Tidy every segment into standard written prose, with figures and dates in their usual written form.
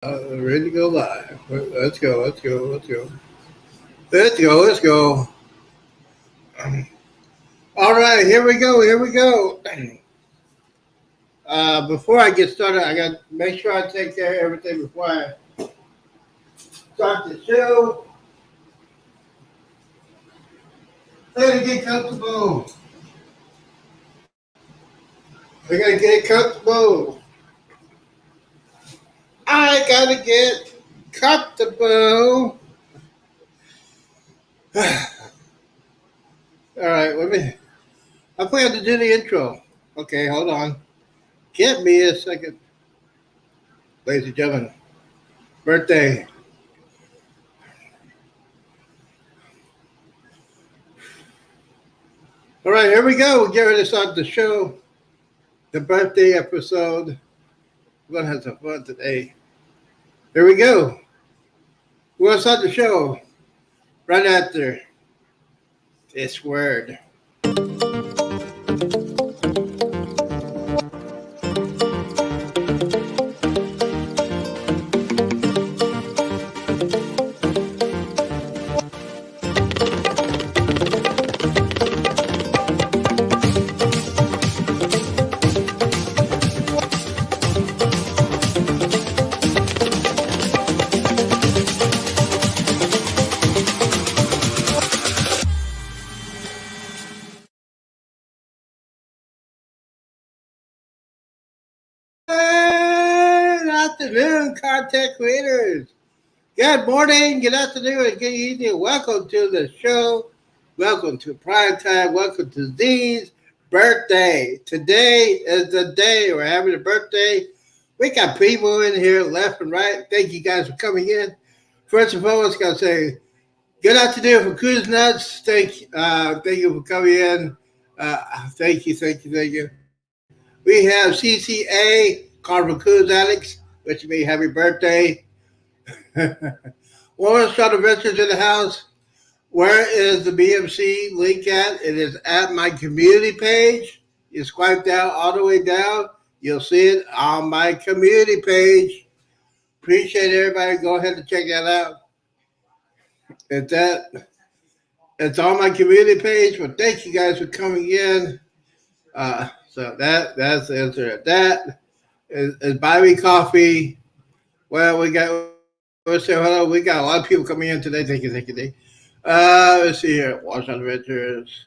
Ready to go live. Let's go. Let's go. Let's go. Let's go. Let's go. All right, here we go. Here we go. Before I get started, I got to make sure I take care of everything before I start the show. Gotta get comfortable. We gotta get comfortable. I gotta get comfortable. All right, let me. I plan to do the intro. Okay, hold on. Give me a second, ladies and gentlemen. Birthday. All right, here we go. We're getting ready to start the show, the birthday episode. We're going to have some fun today. Here we go. We're going to start the show right after this word. Good afternoon, content creators. Good morning, good afternoon, and good evening. Welcome to the show. Welcome to Prime Time. Welcome to Z's birthday. Today is the day we're having a birthday. We got people in here left and right. Thank you guys for coming in. First of all, I was going to say good afternoon from Cruise Nuts. Thank you for coming in. Thank you. We have CCA, Carnival Cruise Addicts, wishing me happy birthday. Warren Shot Adventures in the house. Where is the BMC link at? It is at my community page. You swipe down all the way down. You'll see it on my community page. Appreciate everybody. Go ahead and check that out. It's on my community page. But thank you guys for coming in. So that's the answer to that. Is buy me coffee. Well, let's say hello. We got a lot of people coming in today. Thank you. Let's see here. Watch on Adventures.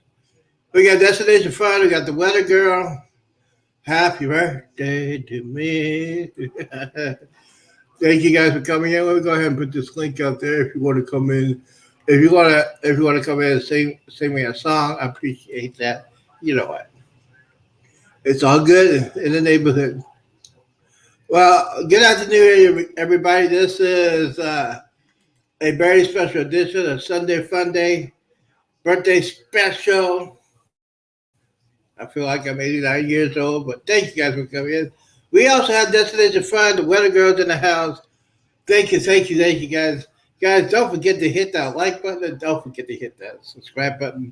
We got Destination Fun. We got the Weather Girl. Happy birthday to me. Thank you guys for coming in. Let me go ahead and put this link out there if you want to come in. If you want to come in and sing me a song, I appreciate that. You know what? It's all good in the neighborhood. Well, good afternoon, everybody. This is a very special edition of Sunday Funday birthday special. I feel like I'm 89 years old, but thank you guys for coming in. We also have Destination Fun, the Weather Girls in the house. Thank you, guys. Guys, don't forget to hit that like button and don't forget to hit that subscribe button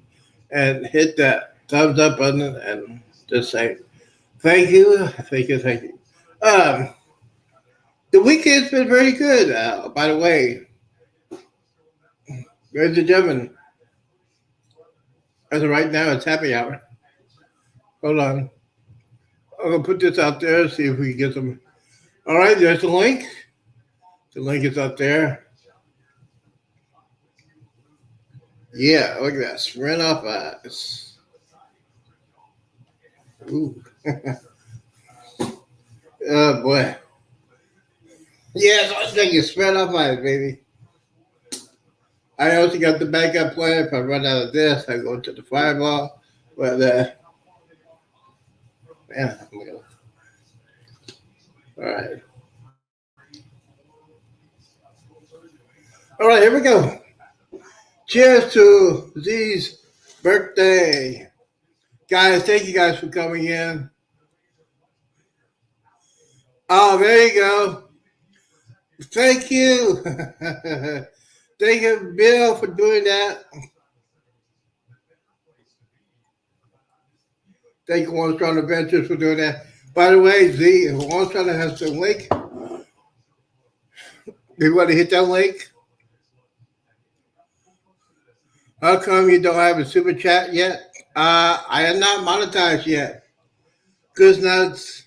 and hit that thumbs up button and just say thank you. The weekend's been very good. By the way, ladies and gentlemen, as of right now, it's happy hour. Hold on. I'm going to put this out there, see if we can get some. All right, there's the link. The link is up there. Yeah, look at that. Sprint off eyes. Ooh. Oh, boy. Yes, I think you spread off eyes, baby. I also got the backup plan. If I run out of this, I go to the fireball. But, man, all right. All right, here we go. Cheers to Z's birthday. Guys, thank you guys for coming in. Oh, there you go. Thank you. Thank you, Bill, for doing that. Thank you, One Strong Adventures, for doing that. By the way, Z, One Strong has the link. Do you want to hit that link? How come you don't have a super chat yet? I am not monetized yet. Goose nuts,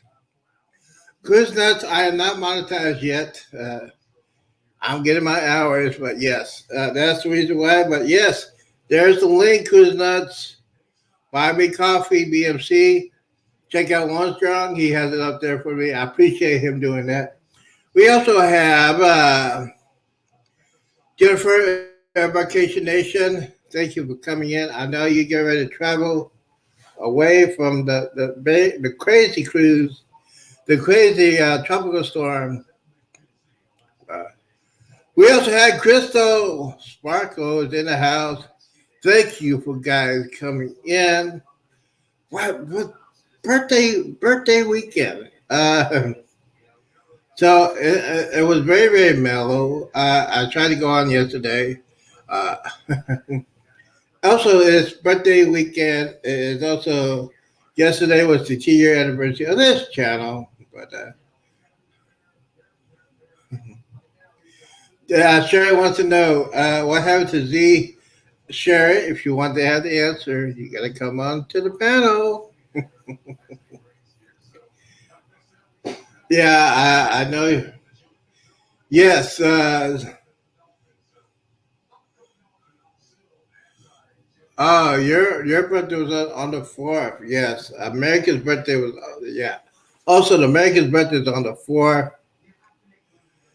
goose nuts. I am not monetized yet. I'm getting my hours, but yes, that's the reason why. But yes, there's the link. Goose nuts. Buy me coffee, BMC. Check out One Strong. He has it up there for me. I appreciate him doing that. We also have Jennifer, Vacation Nation. Thank you for coming in. I know you get ready to travel away from the crazy cruise, the crazy tropical storm. Uh, we also had Crystal Sparkles in the house. Thank you for guys coming in. What birthday weekend? So it was very very mellow. I tried to go on yesterday. Uh, Also, it's birthday weekend. It's also yesterday was the 2 year anniversary of this channel. But Sherry wants to know what happened to Z. Sherry, if you want to have the answer, you got to come on to the panel. Yeah, I know. Yes. Oh, your birthday was on the 4th. Yes, America's birthday was yeah. Also, the America's birthday is on the 4th.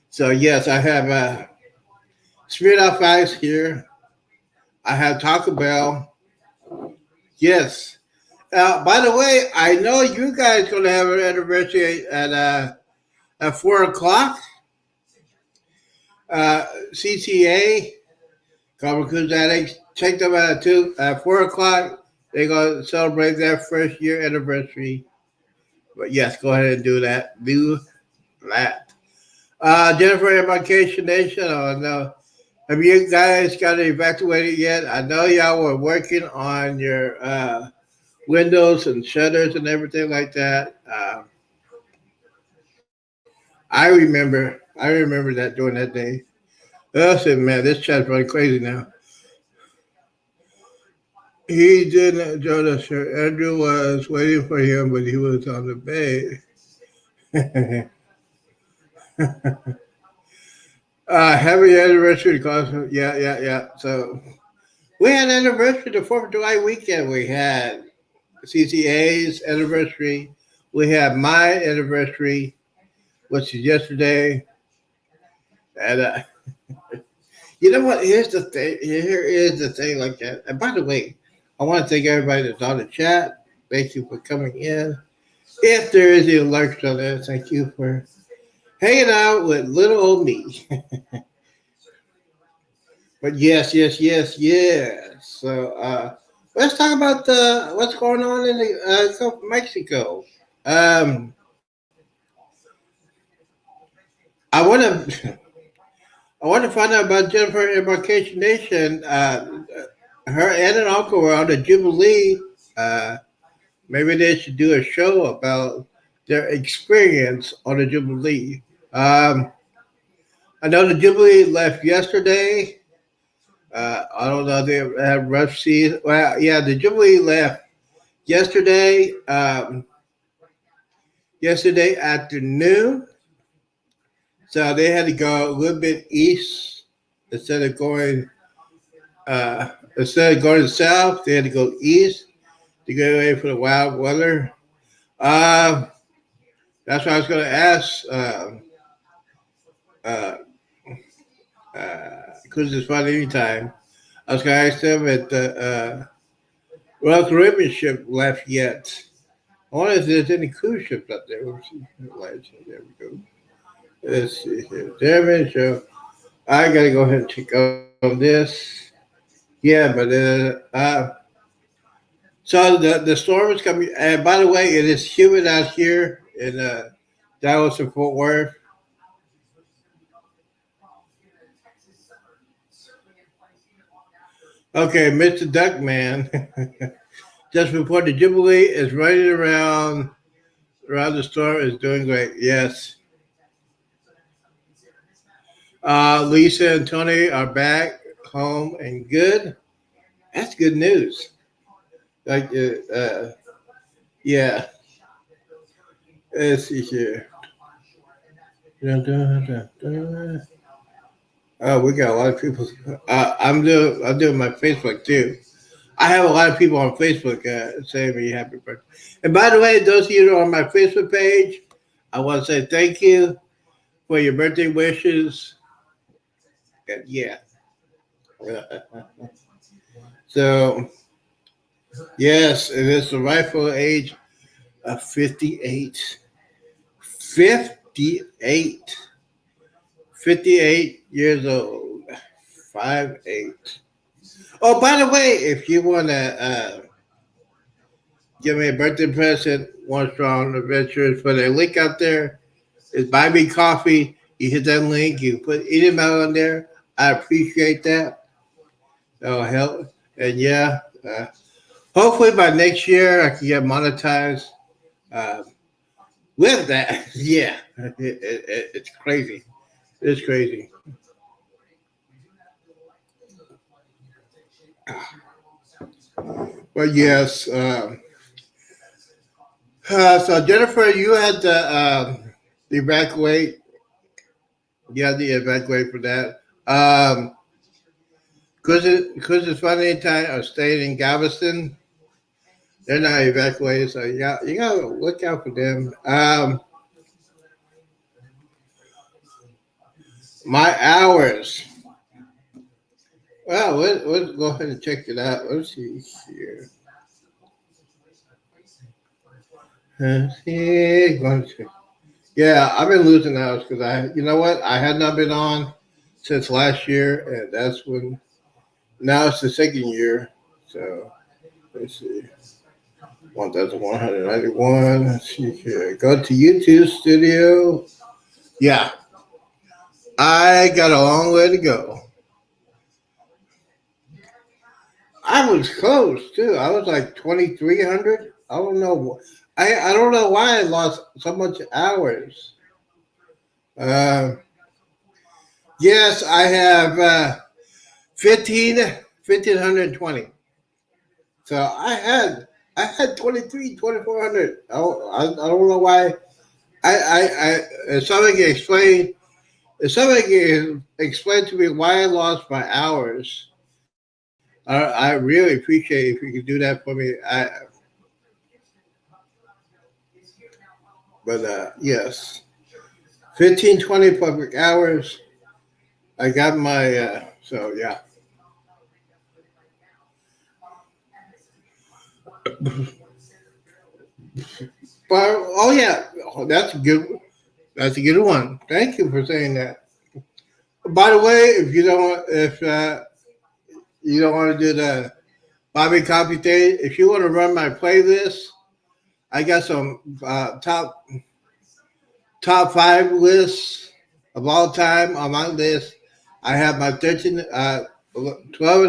So yes, I have Spirit Off Ice here. I have Taco Bell. Yes. By the way, I know you guys gonna have an anniversary at 4 o'clock. CTA, Carbon Cruise Addicts, check them out too. At 4 o'clock, they're gonna celebrate their first year anniversary. But yes, go ahead and do that. Do that. Jennifer, Embarkation Nation. Oh no, have you guys got evacuated yet? I know y'all were working on your windows and shutters and everything like that. I remember that during that day. I said, man, this chat's running crazy now. He didn't join us. Sir. Andrew was waiting for him, but he was on the bay. Happy anniversary, Cosmo. Yeah, yeah, yeah. So we had an anniversary, the 4th of July weekend. We had CCA's anniversary. We had my anniversary, which is yesterday. And you know what? Here's the thing. Here is the thing like that. And by the way, I want to thank everybody that's on the chat. Thank you for coming in. If there is any alerts on there, thank you for hanging out with little old me. But yes, yes, yes, yes. So let's talk about what's going on in the Gulf of Mexico. Um, I want to I want to find out about Jennifer Embarkation Nation. Her aunt and uncle were on the Jubilee. Uh, Maybe they should do a show about their experience on the Jubilee. Um, I know the Jubilee left yesterday. I don't know. They had rough seas. Well, yeah, the Jubilee left yesterday. Yesterday afternoon, so they had to go a little bit east instead of going. Instead of going south, they had to go east to get away from the wild weather. Um, that's what I was going to ask. Uh, because it's fun anytime. I was going to ask them if the Royal Caribbean ship left yet. I wonder if there's any cruise ships out there. There we go. Let's see here. Damn so I got to go ahead and check on this. Yeah, but so the storm is coming. And by the way, it is humid out here in Dallas and Fort Worth. Okay, Mr. Duckman. Just before the Jubilee is running around the storm is doing great. Yes. Lisa and Tony are back home and good. That's good news. Like, yeah. Let's see here. Dun, dun, dun, dun. Oh, we got a lot of people. I'm doing my Facebook too. I have a lot of people on Facebook saying me happy birthday. And by the way, those of you who are on my Facebook page, I want to say thank you for your birthday wishes. And yeah. So, yes, it is the rightful age of 58. 58. 58 years old. 5'8". Oh, by the way, if you want to give me a birthday present, One Strong Adventures, put a link out there. It's Buy Me Coffee. You hit that link, you put email on there. I appreciate that. That'll help. And yeah, hopefully by next year I can get monetized uh, with that. Yeah, it's crazy. It's crazy. But yes, so Jennifer, you had to evacuate. You had to evacuate for that. Because it's funny time I stayed in Galveston. They're not evacuated, so you gotta look out for them. My hours. Well, let's go ahead and check it out. Let's see here. Let's see. Yeah, I've been losing hours because you know what? I had not been on since last year, and that's when. Now it's the second year, so let's see. 1,191. Let's see here. Go to YouTube Studio. Yeah, I got a long way to go. I was close too. I was like 2,300. I don't know. I don't know why I lost so much hours. Uh, yes, I have 15, 1,520. So I had 23, 2,400. I don't know why. I if somebody can explain if somebody can explain to me why I lost my hours, I really appreciate if you could do that for me. But yes, 15, 20 public hours. I got my so yeah. But oh yeah, oh, that's a good. That's a good one. Thank you for saying that. By the way, if you don't want to do the Bobby Copy thing, if you want to run my playlist, I got some top five lists of all time on my list. I have my 12 and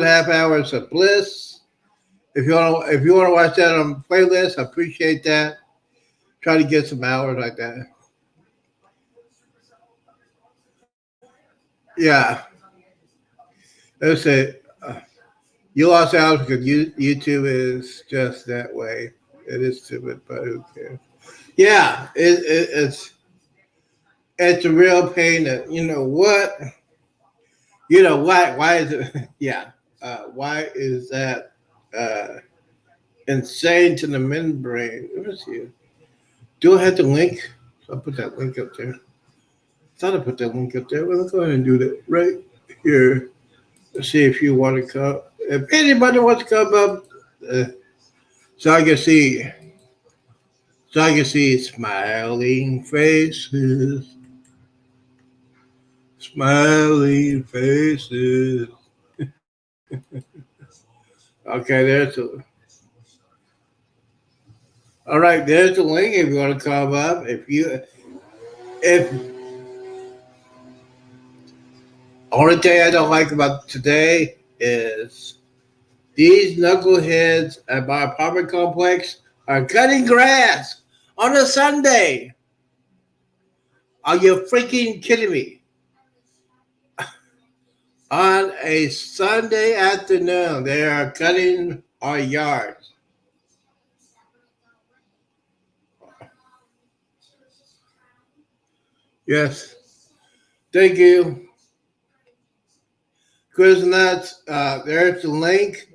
a half hours of bliss. If you want to watch that on playlist, I appreciate that. Try to get some hours like that. Yeah, that's it. You lost hours because YouTube is just that way. It is stupid, but who cares? Yeah, it's a real pain. That you know what? You know why? Why is it? Yeah. Why is that insane to the membrane? Let me see. Do I have the link? So I'll put that link up there. Thought I put that link up there. Well, let's go ahead and do that right here. Let's see if you want to come. If anybody wants to come up, uh, so I can see, so I can see smiling faces, smiling faces. Okay, all right. There's the link. If you want to come up, if only thing I don't like about today is these knuckleheads at my apartment complex are cutting grass on a Sunday. Are you freaking kidding me? On a Sunday afternoon, they are cutting our yards. Yes. Thank you. Chris Nuts, there's the link.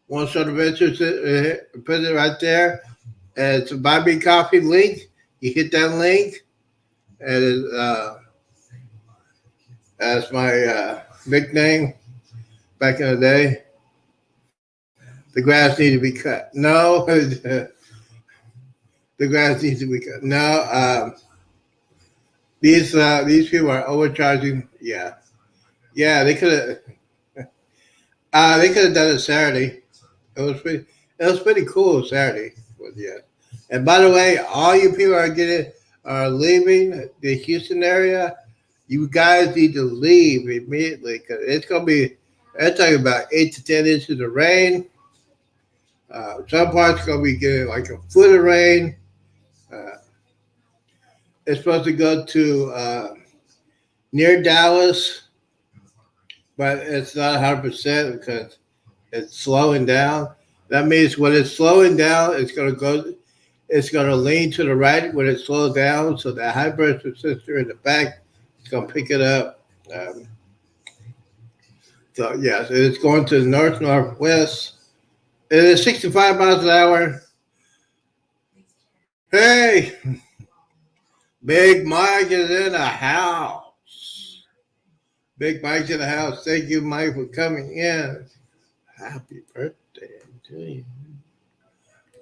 One sort of interest, put it right there. It's a buy me coffee link. You hit that link, and that's my nickname back in the day. The grass needs to be cut. No, the grass needs to be cut. No, these people are overcharging. Yeah, yeah, they could have done it Saturday. It was pretty cool Saturday. But yeah. And by the way, all you people are leaving the Houston area. You guys need to leave immediately because it's gonna be. They're talking about 8 to 10 inches of rain. Some parts gonna be getting like a foot of rain. Uh, it's supposed to go to near Dallas, but it's not 100% because it's slowing down. That means when it's slowing down, it's going to go. It's going to lean to the right when it slows down. So the high pressure resistor in the back is going to pick it up. Um, so yes, it's going to the north northwest. It is 65 miles an hour. Hey, Big Mike is in the house. Big Mike's in the house. Thank you, Mike, for coming in. Happy birthday to you.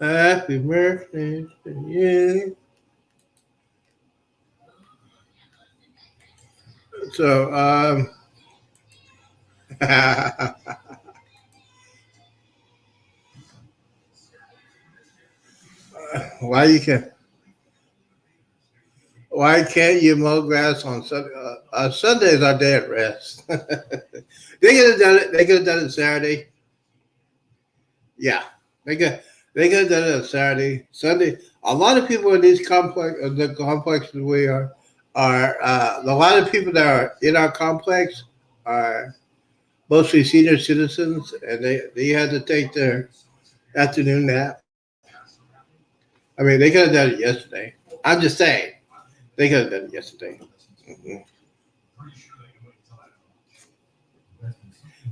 Happy birthday to you. So, why you can why can't you mow grass on Sunday? Sundays are day at rest. They could have done it. They could have done it Saturday. Yeah, they could. They could have done it on Saturday. Sunday. A lot of people in these the complexes we are a lot of people that are in our complex are mostly senior citizens, and they had to take their afternoon nap. I mean, they could have done it yesterday. I'm just saying they could have done it yesterday. Mhm.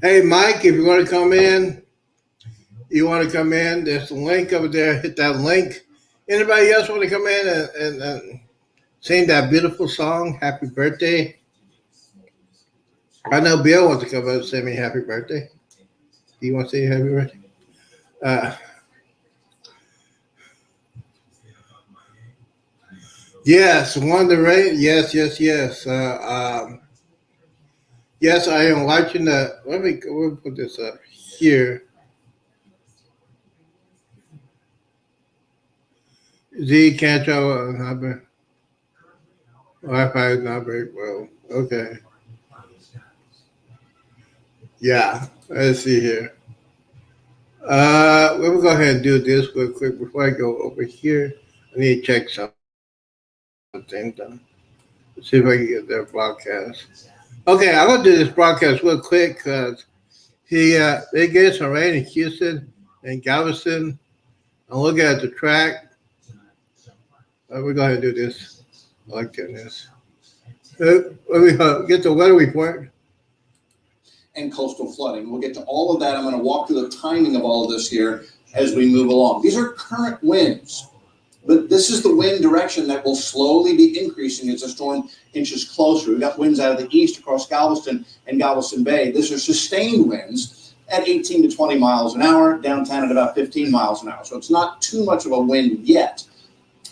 Hey, Mike, if you want to come in, there's a link over there. Hit that link. Anybody else want to come in and sing that beautiful song, Happy Birthday? I know Bill wants to come up and say me happy birthday. Do you want to say happy birthday? Uh, yes, one the rain. Yes, yes, yes. Yes, I am watching the. Let me put this up here. Z can't travel. Wi-Fi is not very well. Okay. Yeah. Let's see here. Let me go ahead and do this real quick before I go over here. I need to check something done. See if I can get their broadcast. Okay, I'm gonna do this broadcast real quick because they get some rain in Houston and Galveston. I'm looking at the track. We're going to do this. I like doing this. Let me get the weather report. And coastal flooding. We'll get to all of that. I'm going to walk through the timing of all of this here as we move along. These are current winds, but this is the wind direction that will slowly be increasing as the storm inches closer. We've got winds out of the east across Galveston and Galveston Bay. These are sustained winds at 18 to 20 miles an hour, downtown at about 15 miles an hour. So it's not too much of a wind yet.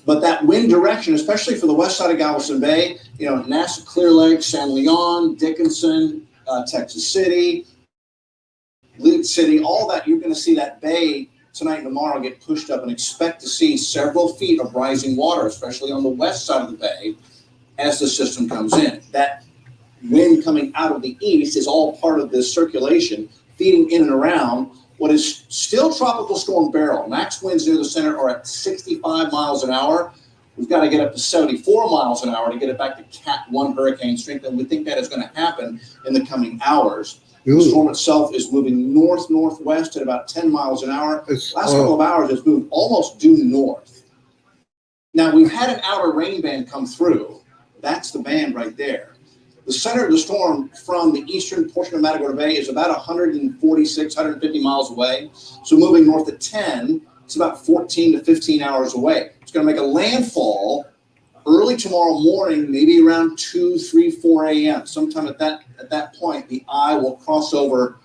But that wind direction, especially for the west side of Galveston Bay, Nassau, Clear Lake, San Leon, Dickinson, Texas City, Lead City, all that, you're going to see that bay tonight and tomorrow get pushed up and expect to see several feet of rising water, especially on the west side of the bay as the system comes in. That wind coming out of the east is all part of this circulation feeding in and around what is still Tropical Storm Beryl. Max winds near the center are at 65 miles an hour. We've got to get up to 74 miles an hour to get it back to Cat 1 hurricane strength, and we think that is going to happen in the coming hours. The storm Ooh, itself is moving north-northwest at about 10 miles an hour. it's Last couple of hours, it's moved almost due north. Now, we've had an outer rain band come through. That's the band right there. The center of the storm from the eastern portion of Matagorda Bay is about 146, 150 miles away. So moving north at 10, it's about 14 to 15 hours away. It's going to make a landfall early tomorrow morning, maybe around 2, 3, 4 a.m. Sometime at that point, the eye will cross over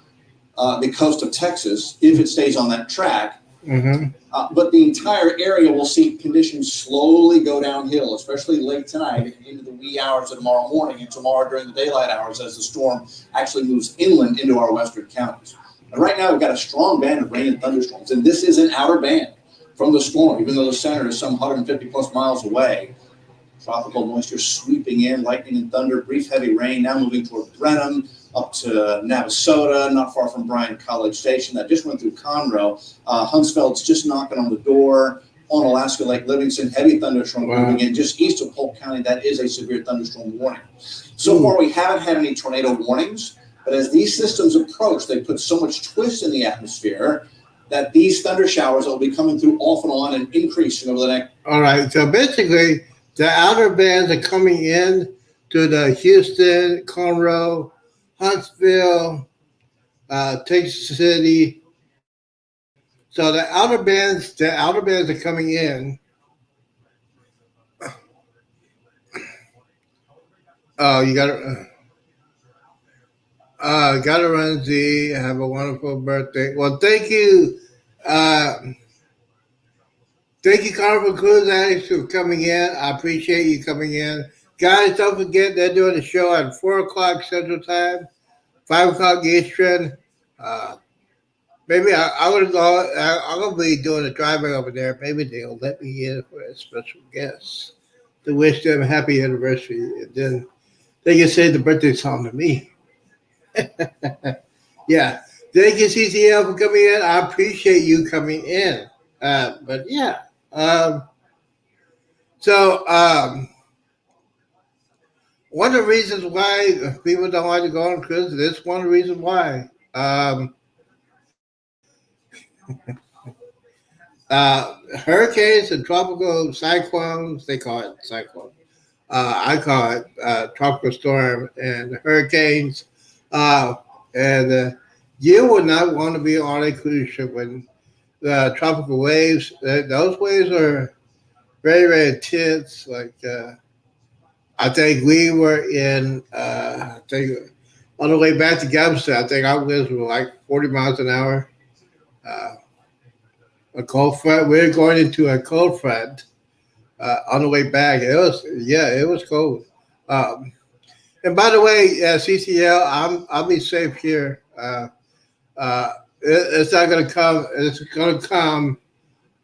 the coast of Texas if it stays on that track. mm-hmm. But the entire area will see conditions slowly go downhill, especially late tonight and into the wee hours of tomorrow morning and tomorrow during the daylight hours as the storm actually moves inland into our western counties. And right now we've got a strong band of rain and thunderstorms, and this is an outer band from the storm, even though the center is some 150 plus miles away. Tropical moisture sweeping in, lightning and thunder, brief heavy rain, now moving toward Brenham, up to Navasota, not far from Bryan College Station. That just went through Conroe. Huntsville's just knocking on the door. On Alaska Lake Livingston, heavy thunderstorm moving in just east of Polk County. That is a severe thunderstorm warning. So far, we haven't had any tornado warnings, but as these systems approach, they put so much twist in the atmosphere that these thunder showers will be coming through off and on and increasing over the next. All right. So basically, the outer bands are coming in to the Houston, Conroe, Huntsville, Texas City. So the outer bands are coming in. Oh, you got to run Z. Have a wonderful birthday. Well, uh, thank you, Carnival Cruise Addicts, for coming in. I appreciate you coming in, guys. Don't forget they're doing a show at 4 o'clock Central Time, 5 o'clock Eastern. Uh, Maybe I would go. I'm gonna be doing a drive-by over there. Maybe they'll let me in for a special guest to wish them a happy anniversary, and then they can say the birthday song to me. Yeah. Thank you, CCL, for coming in. I appreciate you coming in. But yeah. Um, so one of the reasons why people don't like to go on cruises, that's one reason why. Hurricanes and tropical cyclones, they call it cyclone. I call it tropical storm and hurricanes. Uh, and you would not want to be on a cruise ship when the tropical waves, those waves are very, very intense. I think we were I think on the way back to Galveston, I think our winds were like 40 miles an hour. Uh, a cold front. We are going into a cold front on the way back. It was cold. Um, and by the way, CCL, I'll be safe here. It's not going to come. It's going to come.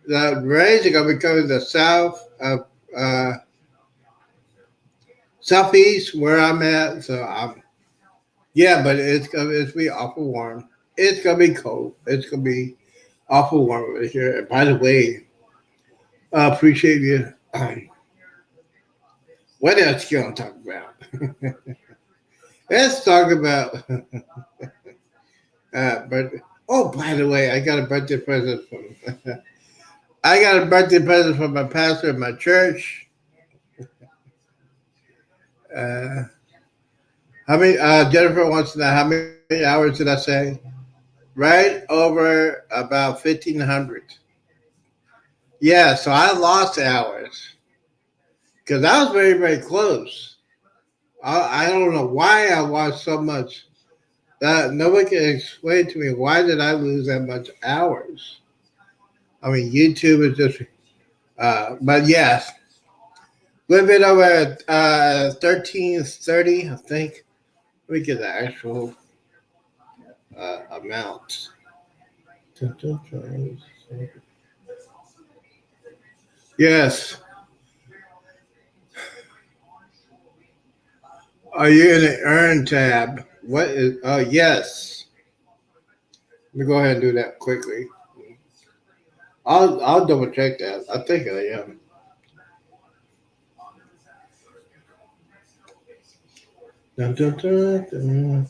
The rains are going to be coming the uh, southeast where I'm at. Yeah, but it's be awful warm. It's gonna be cold. It's gonna be awful warm over here. And by the way, I appreciate you. What else you gonna talk about? Let's talk about. But oh, by the way, I got a birthday present from. I got a birthday present from my pastor at my church. Uh, how many? Jennifer wants to know how many hours did I say? Right over about 1,500. Yeah, so I lost hours because I was very, very close. I don't know why I lost so much. Nobody can explain to me why did I lose that much hours. I mean, YouTube is just. But yes, a little bit over 1330, I think. Let me get the actual amount. Yes. Are you in the earn tab? What is? Oh, yes. Let me go ahead and do that quickly. I'll double check that. I think I am. Dun, dun, dun, dun.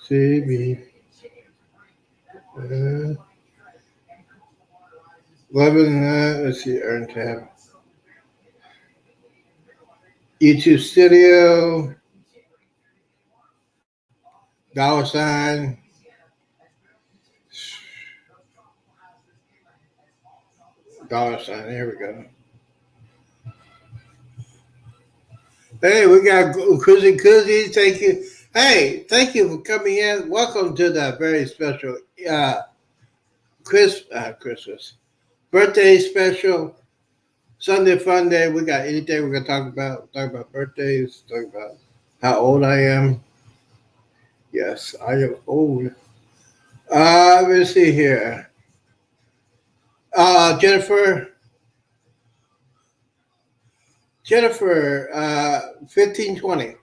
CB. 11, let's see, Earn tab. YouTube Studio, $sign, $sign. Here we go. Hey, we got Koozie Koozie. Thank you. Hey, thank you for coming in. Welcome to the very special Christmas birthday special Sunday Funday. We got anything we're gonna talk about. Talk about birthdays. Talk about how old I am. Yes, I am old. Let me see here. Jennifer, 1520.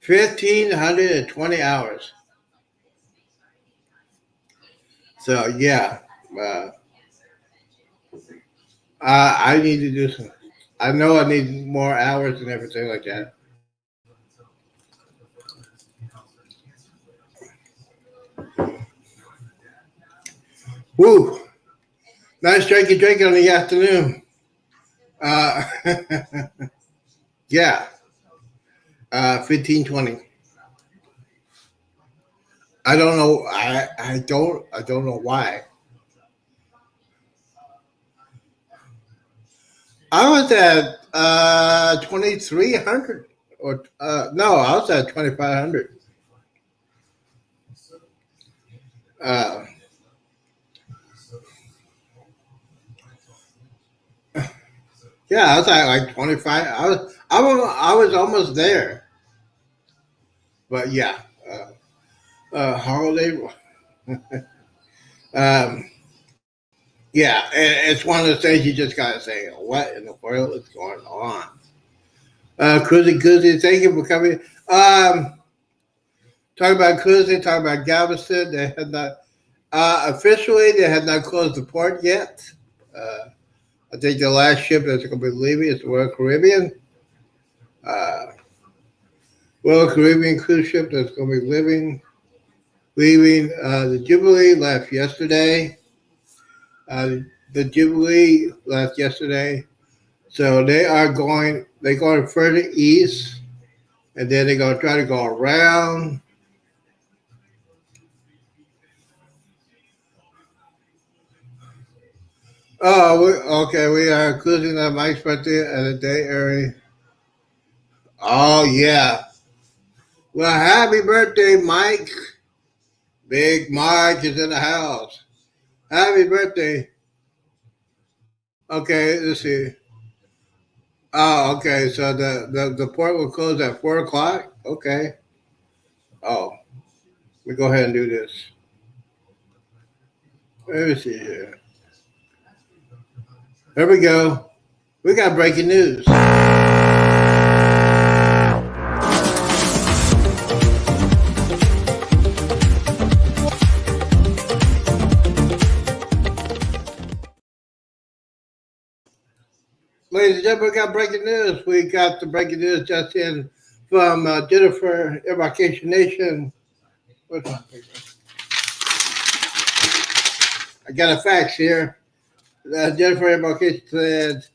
1,520 hours. So, yeah. Uh, I need to do some. I know I need more hours and everything like that. Woo! Nice drinking on the afternoon. Uh, yeah. 1520. I don't know. I don't know why. I was at 2,300 or no, I was at 2,500. Uh, yeah, I was at like 25. I was almost there, but yeah. Holiday. Um, yeah, it's one of those things you just gotta say, what in the world is going on? Koozie, thank you for coming. Talk about Koozie, talk about Galveston. They had not officially they had not closed the port yet. Uh, I think the last ship that's going to be leaving is the Royal Caribbean. Uh, Royal Caribbean cruise ship that's going to be leaving. The Jubilee left yesterday. The Jubilee left yesterday. So they're going further east, and then they're going to try to go around. Okay, we are cruising on Mike's birthday at a day early. Oh, yeah. Well, happy birthday, Mike. Big Mike is in the house. Happy birthday. Okay, let's see. Oh, okay. So the port will close at 4 o'clock. Okay. Oh, we go ahead and do this. Let me see here. Here we go. We got breaking news. Ladies and gentlemen, we got breaking news. We got the breaking news just in from Jennifer Embarkation Nation. Where's my paper? I got a fax here. Jennifer Embarkation said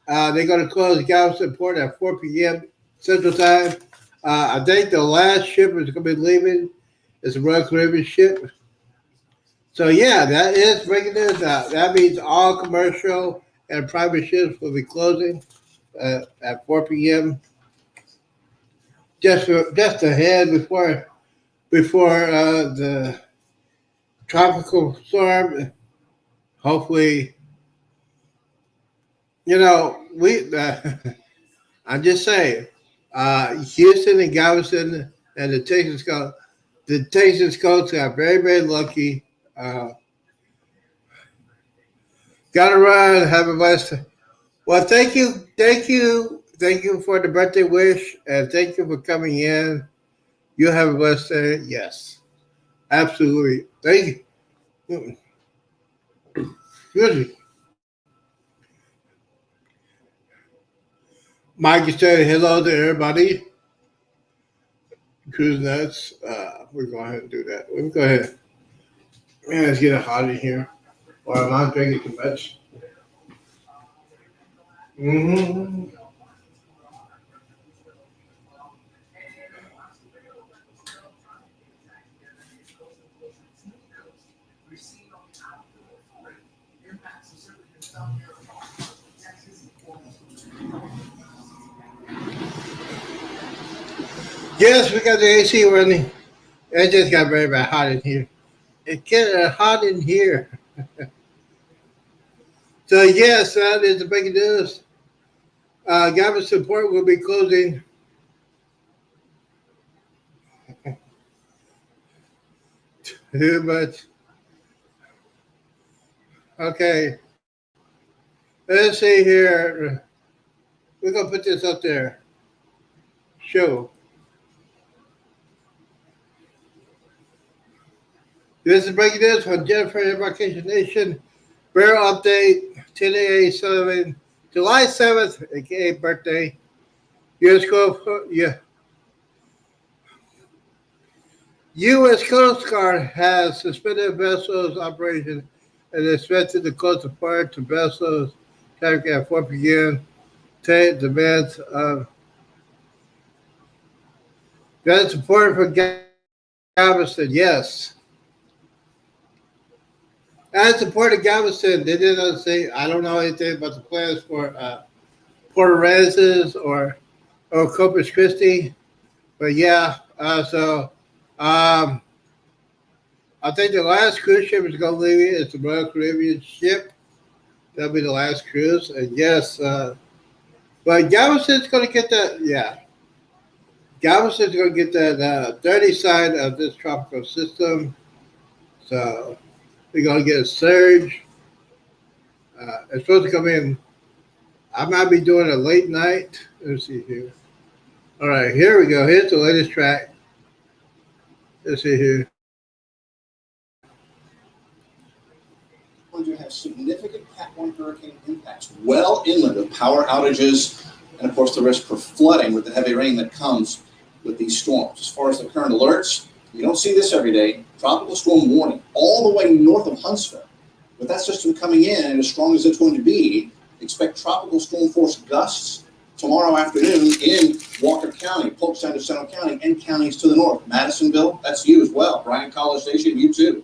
they're going to close Galveston Port at 4 p.m. Central Time. I think the last ship is going to be leaving. It's a Royal Caribbean ship. So, yeah, that is breaking news. That means all commercial and private ships will be closing at 4 p.m. Just ahead before the tropical storm. Hopefully, we. I'm just saying, Houston and Galveston and the Texas coast got very, very lucky. Gotta run. Have a blessed. Well, thank you for the birthday wish, and thank you for coming in. You have a blessed day. Yes, absolutely. Thank you. Excuse me. Mike is saying hello to everybody. Cruise Nuts. we're going ahead and do that. Let me go ahead. Man, it's getting hot in here. Or am I drinking too much? Mm-hmm. Yes, we got the AC running. It just got very, very hot in here. It's getting hot in here. So, yes, that is the breaking news. Government support will be closing. Too much. Okay, let's see here. We're going to put this up there. Show. This is breaking news from Jennifer Embarkation Nation. Barrel update 10 July 7th, aka birthday. U.S. Coast Guard has suspended vessels operation and expected to close the port to vessels traffic at 4 p.m. Today demands of got support for Galveston. Yes. I supported Galveston. They didn't say, I don't know anything about the plans for Port Aransas or Corpus Christi. But yeah, um, I think the last cruise ship is going to leave it. It's the Royal Caribbean ship. That'll be the last cruise. And yes, but Galveston's going to get that. Yeah, Galveston's going to get that dirty side of this tropical system. So we're going to get a surge. It's supposed to come in. I might be doing a late night. Let's see here. All right, here we go. Here's the latest track. Let's see here. Going to have significant Cat 1 hurricane impacts well inland of power outages and, of course, the risk for flooding with the heavy rain that comes with these storms. As far as the current alerts, you don't see this every day. Tropical storm warning all the way north of Huntsville. With that system coming in and as strong as it's going to be, expect tropical storm force gusts tomorrow afternoon in Walker County, Polk Center, Seminole County, and counties to the north. Madisonville, that's you as well. Bryan College Station, you too.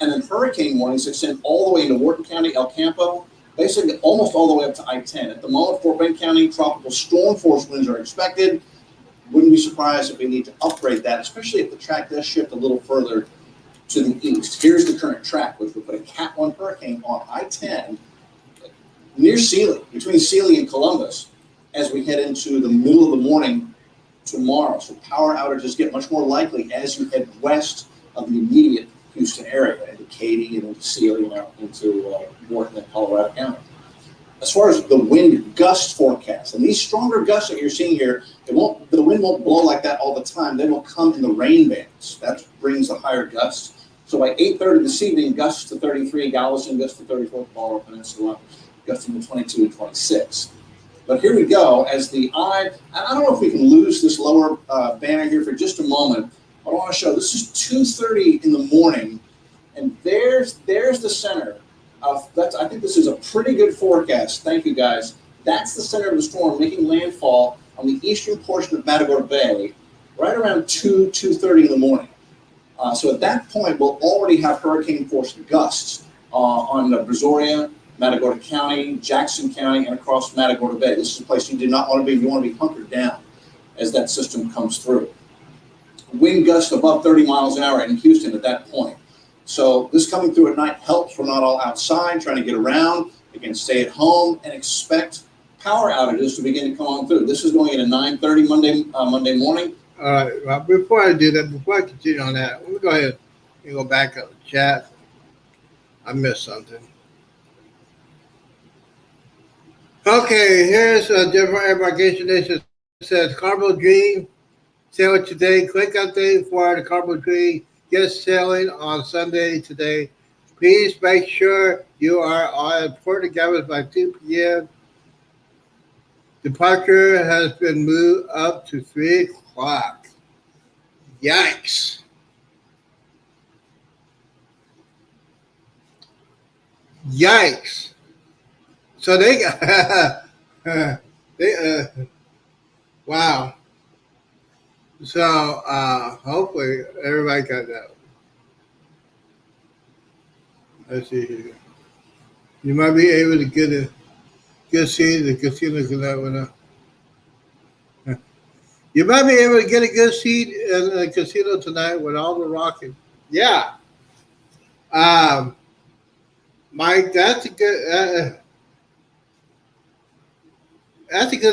And then hurricane warnings extend all the way into Wharton County, El Campo, basically almost all the way up to I-10. At the moment, Fort Bend County, tropical storm force winds are expected. Wouldn't be surprised if we need to upgrade that, especially if the track does shift a little further to the east. Here's the current track, which would put a Cat 1 hurricane on I-10 near Sealy, between Sealy and Columbus, as we head into the middle of the morning tomorrow. So power outages get much more likely as you head west of the immediate Houston area, into Katy and into Sealy and out into Wharton and Colorado County. As far as the wind gust forecast, and these stronger gusts that you're seeing here, the wind won't blow like that all the time. They will come in the rain bands. That brings the higher gusts. So by 8:30 this evening, gusts to 33, Galveston gusts to 34, Baltimore Peninsula, gusting to 22 and 26. But here we go. As the eye, I don't know if we can lose this lower banner here for just a moment. I want to show this is 2:30 in the morning, and there's the center. I think this is a pretty good forecast. Thank you, guys. That's the center of the storm making landfall on the eastern portion of Matagorda Bay, right around 2:30 in the morning. So at that point, we'll already have hurricane-force gusts on Brazoria, Matagorda County, Jackson County, and across Matagorda Bay. This is a place you do not want to be. You want to be hunkered down as that system comes through. Wind gusts above 30 miles an hour in Houston at that point. So this coming through at night helps. We're not all outside trying to get around. Again, stay at home and expect power outages to begin to come on through. This is going in at 9:30 Monday morning. All right. Well, before I do that, before I continue on that, let me go ahead and go back up the chat. I missed something. Okay, here's a different embarkation. It says Carbo Dream sailing today. Quick update for the Carbo Dream. Guest sailing on Sunday today. Please make sure you are on Port Galveston by 2 p.m. Departure has been moved up to 3 o'clock. Yikes. Yikes! So they got they wow. So hopefully everybody got that. Let's see here. You might be able to get a good seat. The casino can that one up. You might be able to get a good seat in the casino tonight with all the rocking. Yeah. Um, Mike, that's a good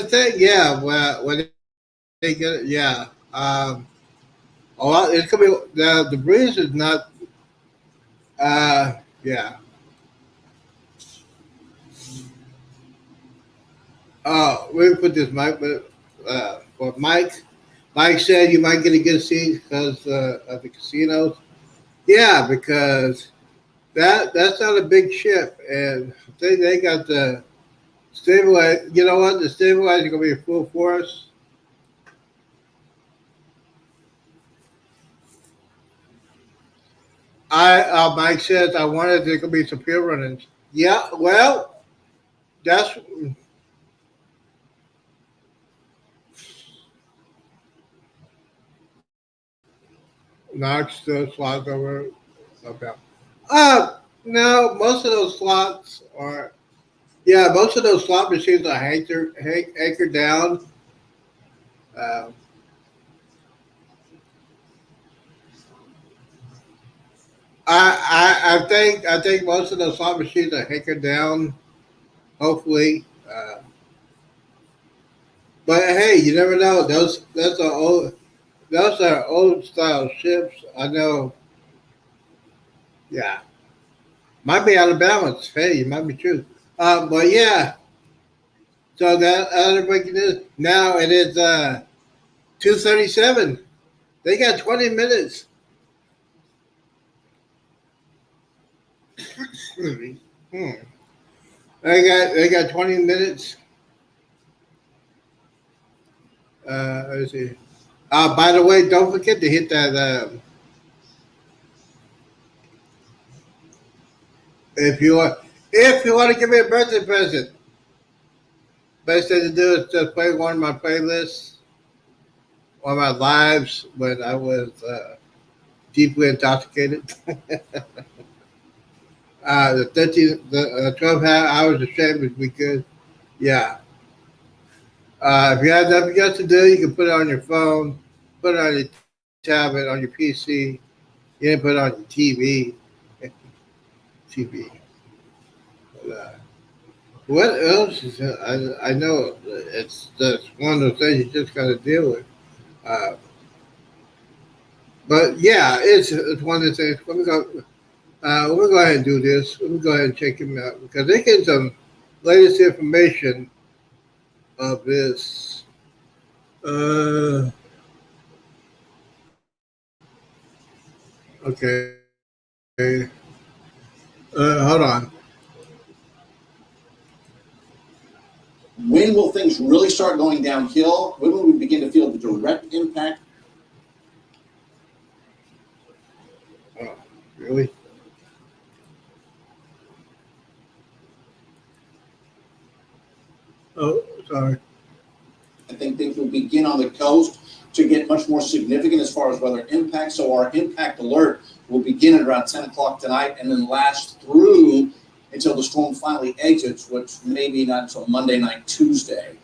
thing. Yeah. Well, when they get it, yeah. It's gonna be the breeze is not. Yeah. We put this Mike, but Mike said you might get a good seat because of the casinos. Yeah, because that's not a big ship, and they got the stabilize. You know what? The stabilizer gonna be full force. Mike says I wanted there could be some pier runnings. Yeah, well, that's knocks the slots over. Okay. No, most of those slots are. Yeah, most of those slot machines are anchored down. Uh, I think most of those slot machines are anchored down. Hopefully, but hey, you never know. Those are old style ships. I know. Yeah, might be out of balance. Hey, you might be true. But yeah, so that other breaking news. Now it is 2:37. They got 20 minutes. Hmm. They got 20 minutes. Let's see. By the way, don't forget to hit that. If you want to give me a birthday present, best thing to do is just play one of my playlists, one of my lives when I was deeply intoxicated. The 12 hours of shame would be good. Yeah. If you have nothing else to do, you can put it on your phone, put it on your tablet, on your PC. You can put it on your TV. TV. But, what else is I know it's just one of those things you just got to deal with. Uh, but yeah, it's one of the things. Let me go ahead and do this. Let me go ahead and check him out because they get some latest information of this. Uh, okay. Hold on. When will things really start going downhill? When will we begin to feel the direct impact? Oh, really? Oh, sorry. I think things will begin on the coast to get much more significant as far as weather impact. So our impact alert will begin at around 10 o'clock tonight and then last through until the storm finally exits, which may be not until Monday night, Tuesday.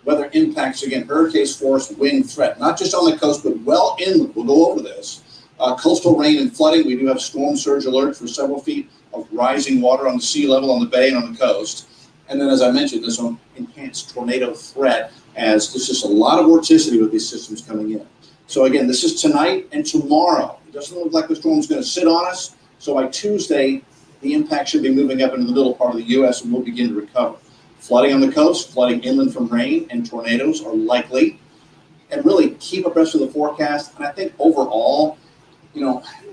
Weather impacts, again, hurricane force, wind threat, not just on the coast, but well inland. We'll go over this. Coastal rain and flooding. We do have storm surge alerts for several feet of rising water on the sea level, on the bay, and on the coast. And then, as I mentioned, this one enhanced tornado threat, as there's just a lot of vorticity with these systems coming in. So again, this is tonight and tomorrow. It doesn't look like the storm's going to sit on us. So by Tuesday, the impact should be moving up into the middle part of the U.S. and we'll begin to recover. Flooding on the coast, flooding inland from rain, and tornadoes are likely. And really keep abreast of the forecast. And I think overall,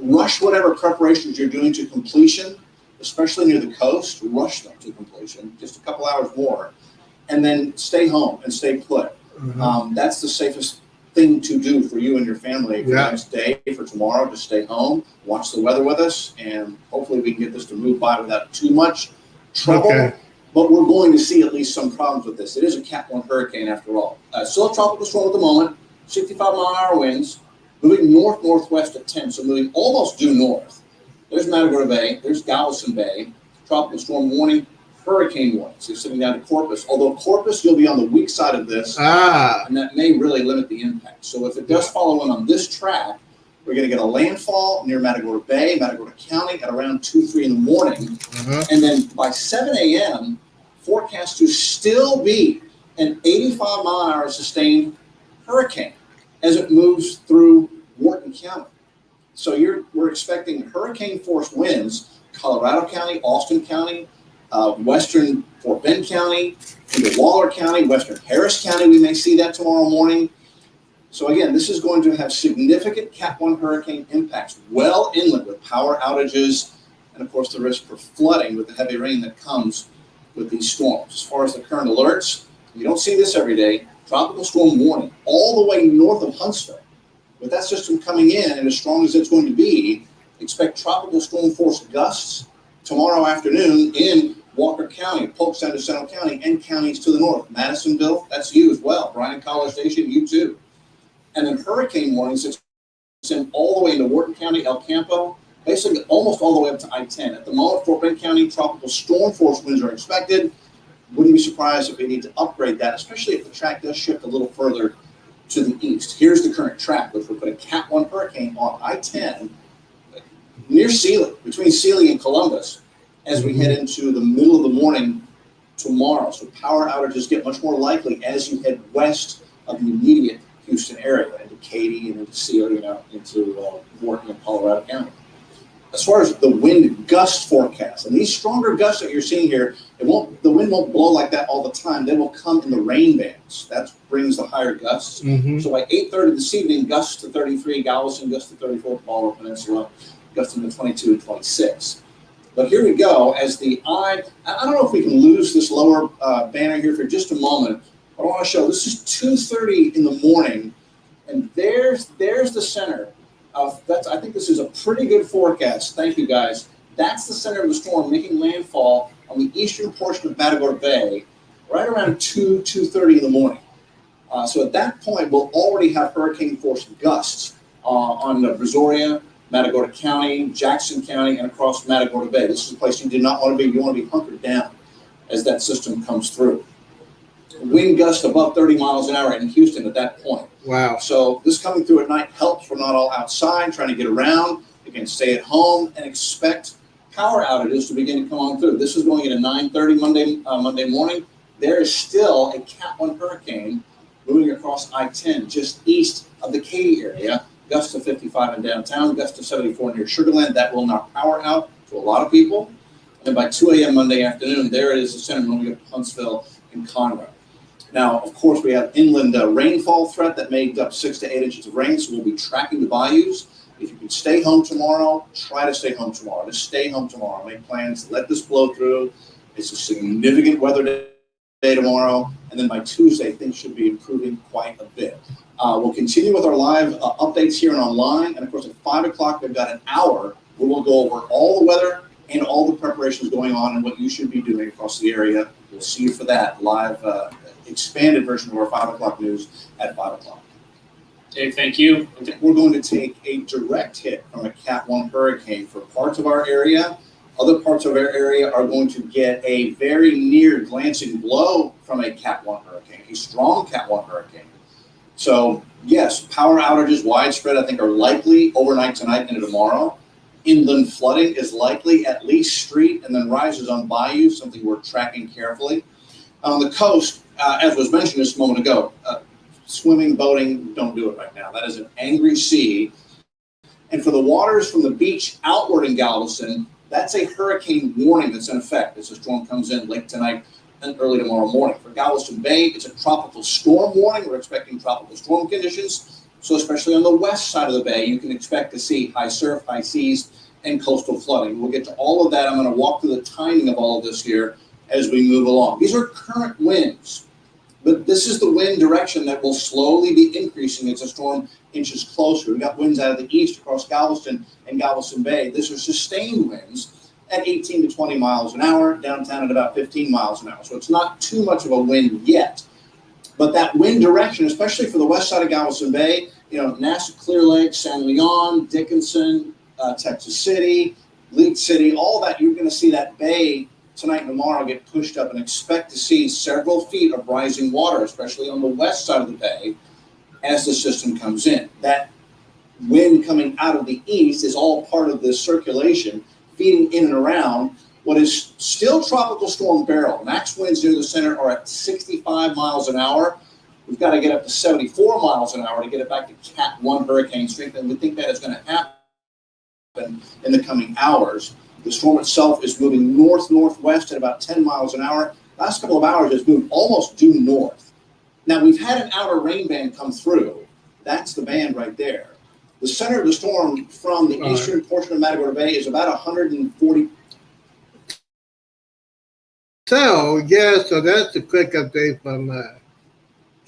rush whatever preparations you're doing to completion, especially near the coast. Rush them to completion, just a couple hours more, and then stay home and stay put. Mm-hmm. That's the safest thing to do for you and your family for the Yeah. next day, for tomorrow. Just stay home, watch the weather with us, and hopefully we can get this to move by without too much trouble. Okay. But we're going to see at least some problems with this. It is a Cat 1 hurricane after all. Still a tropical storm at the moment, 65-mile-an-hour winds, moving north-northwest at 10, so moving almost due north. There's Matagorda Bay, there's Galveston Bay, tropical storm warning, hurricane warnings. It's sitting down to Corpus. Although Corpus, you'll be on the weak side of this, and that may really limit the impact. So if it does follow in on this track, we're going to get a landfall near Matagorda Bay, Matagorda County at around 2, 3 in the morning. And then by 7 a.m., forecast to still be an 85-mile-an-hour sustained hurricane as it moves through Wharton County. So we're expecting hurricane-force winds, Colorado County, Austin County, western Fort Bend County, into Waller County, western Harris County. We may see that tomorrow morning. So again, this is going to have significant Cat 1 hurricane impacts well inland with power outages and, of course, the risk for flooding with the heavy rain that comes with these storms. As far as the current alerts, you don't see this every day. Tropical storm warning all the way north of Huntsville. With that system coming in and as strong as it's going to be, expect tropical storm force gusts tomorrow afternoon in Walker County, Polk Center, Central County, and counties to the north. Madisonville, that's you as well. Bryan College Station, you too. And then hurricane warnings extend all the way into Wharton County, El Campo, basically almost all the way up to I-10. At the moment, Fort Bend County, tropical storm force winds are expected. Wouldn't be surprised if we need to upgrade that, especially if the track does shift a little further to the east. Here's the current track, which would put a Cat 1 hurricane on I-10 near Sealy, between Sealy and Columbus, as we head into the middle of the morning tomorrow. So power outages get much more likely as you head west of the immediate Houston area, into Katy and into Sealy, into Wharton and Colorado County. As far as the wind gust forecast, and these stronger gusts that you're seeing here, the wind won't blow like that all the time. They will come in the rain bands. That brings the higher gusts. So by 8:30 this evening, gusts to 33, Galveston gusts to 34, Baltimore Peninsula, gusting to 22 and 26. But here we go. As I don't know if we can lose this lower banner here for just a moment. But I want to show this is 2:30 in the morning, and there's the center. I think this is a pretty good forecast. Thank you, guys. That's the center of the storm making landfall on the eastern portion of Matagorda Bay right around 2:30 in the morning. So at that point, we'll already have hurricane-force gusts on Brazoria, Matagorda County, Jackson County, and across Matagorda Bay. This is a place you do not want to be. You want to be hunkered down as that system comes through. Wind gusts above 30 miles an hour in Houston at that point. Wow. So this coming through at night helps. We're not all outside trying to get around. Again, stay at home and expect power outages to begin to come on through. This is going into 9:30 Monday morning. There is still a Cat 1 hurricane moving across I-10 just east of the Katy area. Gusts to 55 in downtown, gusts to 74 near Sugar Land. That will knock power out to a lot of people. And by 2 a.m. Monday afternoon, there it is, the center moving up to Huntsville and Conroe. Now, of course, we have inland rainfall threat that made up 6 to 8 inches of rain, so we'll be tracking the bayous. If you can stay home tomorrow, try to stay home tomorrow. Just stay home tomorrow. Make plans. Let this blow through. It's a significant weather day tomorrow, and then by Tuesday, things should be improving quite a bit. We'll continue with our live updates here and online, and of course, at 5 o'clock, we've got an hour where we'll go over all the weather and all the preparations going on and what you should be doing across the area. We'll see you for that live expanded version of our 5 o'clock news at 5 o'clock. Dave, thank you. We're going to take a direct hit from a Cat 1 hurricane for parts of our area. Other parts of our area are going to get a very near glancing blow from a Cat 1 hurricane, a strong Cat 1 hurricane. So, yes, power outages widespread, I think, are likely overnight tonight into tomorrow. Inland flooding is likely, at least street, and then rises on bayou, something we're tracking carefully. On the coast, as was mentioned just a moment ago, swimming, boating, don't do it right now. That is an angry sea. And for the waters from the beach outward in Galveston, that's a hurricane warning that's in effect as the storm comes in late tonight and early tomorrow morning. For Galveston Bay, it's a tropical storm warning. We're expecting tropical storm conditions. So especially on the west side of the bay, you can expect to see high surf, high seas, and coastal flooding. We'll get to all of that. I'm going to walk through the timing of all of this here as we move along. These are current winds. But this is the wind direction that will slowly be increasing as the storm inches closer. We've got winds out of the east across Galveston and Galveston Bay. These are sustained winds at 18 to 20 miles an hour, downtown at about 15 miles an hour. So it's not too much of a wind yet. But that wind direction, especially for the west side of Galveston Bay, Nassau, Clear Lake, San Leon, Dickinson, Texas City, Leak City, all that, you're going to see that bay tonight and tomorrow get pushed up, and expect to see several feet of rising water, especially on the west side of the bay as the system comes in. That wind coming out of the east is all part of this circulation feeding in and around what is still tropical storm barrel. Max winds near the center are at 65 miles an hour. We've got to get up to 74 miles an hour to get it back to Cat 1 hurricane strength, and we think that is going to happen in the coming hours. The storm itself is moving north-northwest at about 10 miles an hour. Last couple of hours, it's moved almost due north. Now, we've had an outer rain band come through. That's the band right there. The center of the storm from the eastern portion of Matagorda Bay is about 140. So that's a quick update from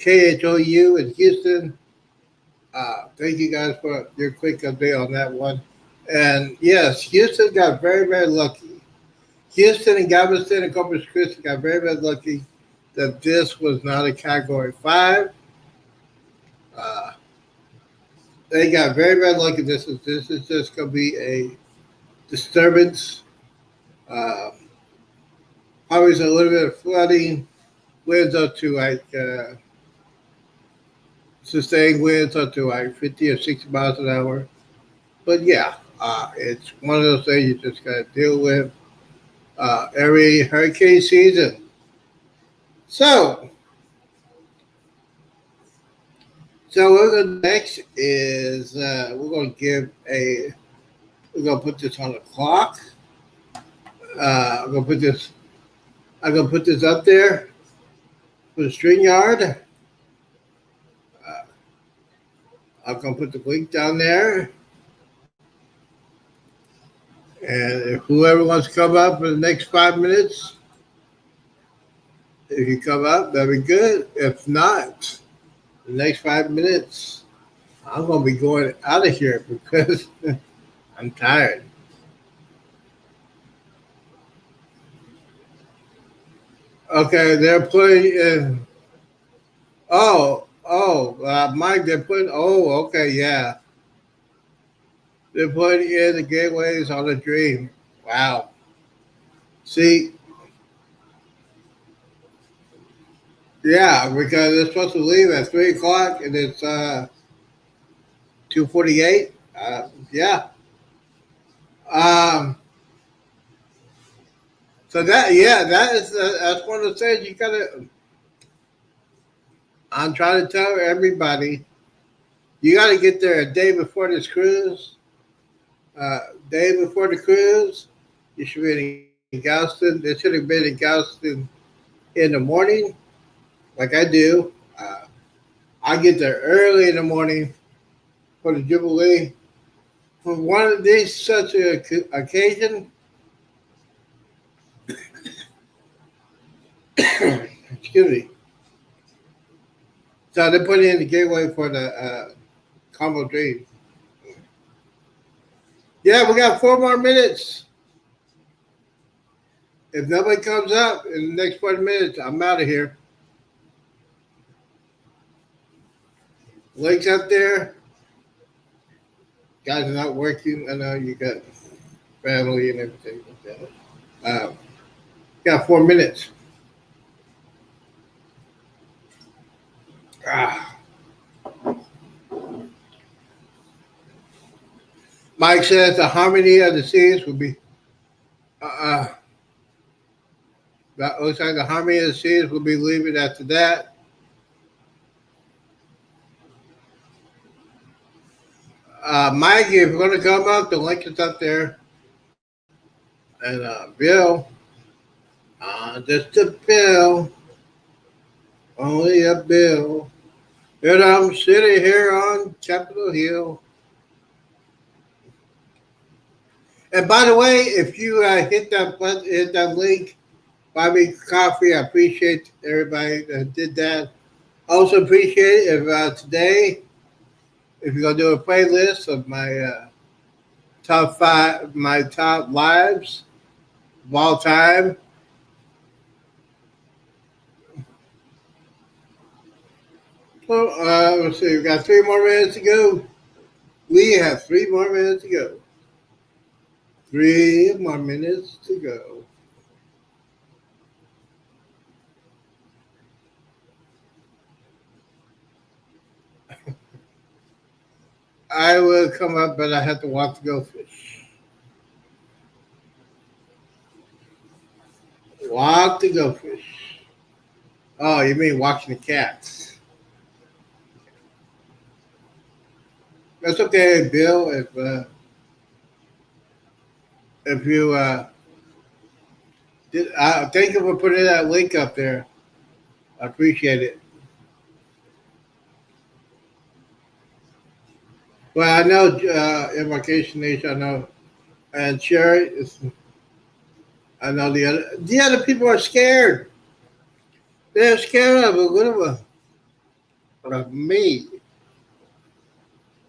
KHOU in Houston. Thank you guys for your quick update on that one. And yes, Houston got very, very lucky. Houston and Galveston and Corpus Christi got very, very lucky that this was not a Category 5. They got very, very lucky. This is just going to be a disturbance. Always a little bit of flooding. Winds up to sustained winds up to 50 or 60 miles an hour. But yeah, it's one of those things you just got to deal with every hurricane season. So what we're going to do next is we're going to put this on the clock. I'm going to put this up there for the StreamYard. I'm going to put the link down there. And if whoever wants to come up for the next 5 minutes, if you come up, that'd be good. If not, the next 5 minutes, I'm going to be going out of here because I'm tired. Okay, they're putting in. Mike, they're putting. Oh, okay, yeah. They're putting in the gateways on the dream. Wow. See, yeah, because they're supposed to leave at 3 o'clock and it's 2:48. Yeah. So that's one of the things you gotta. I'm trying to tell everybody, you got to get there a day before this cruise. Day before the cruise, you should be in Galveston. They should have been in Galveston in the morning, like I do. I get there early in the morning for the Jubilee. For one of these such an occasion, excuse me. So they put in the gateway for the combo dream. Yeah, we got 4 more minutes. If nobody comes up in the next 40 minutes, I'm out of here. Link's up there. Guys are not working. I know you got family and everything like that. Got 4 minutes. Mike says the harmony of the seas will be. That looks like the harmony of the seas will be leaving after that. Mike, if you're going to come up, the link is up there. And Bill, just a bill, only a bill. And I'm sitting here on Capitol Hill. And by the way, if you hit that link buy me coffee. I appreciate everybody that did that. Also appreciate if today, if you're gonna do a playlist of my top five, my top lives of all time. So let's see, we got 3 more minutes to go. We have 3 more minutes to go. 3 more minutes to go. I will come up, but I have to walk to go fish. Walk to go fish. Oh, you mean watching the cats? That's okay, Bill. If you thank you for putting that link up there. I appreciate it. Well, I know Invocation Nation. I know, and Sherry. I know the other people are scared. They're scared of a little of me.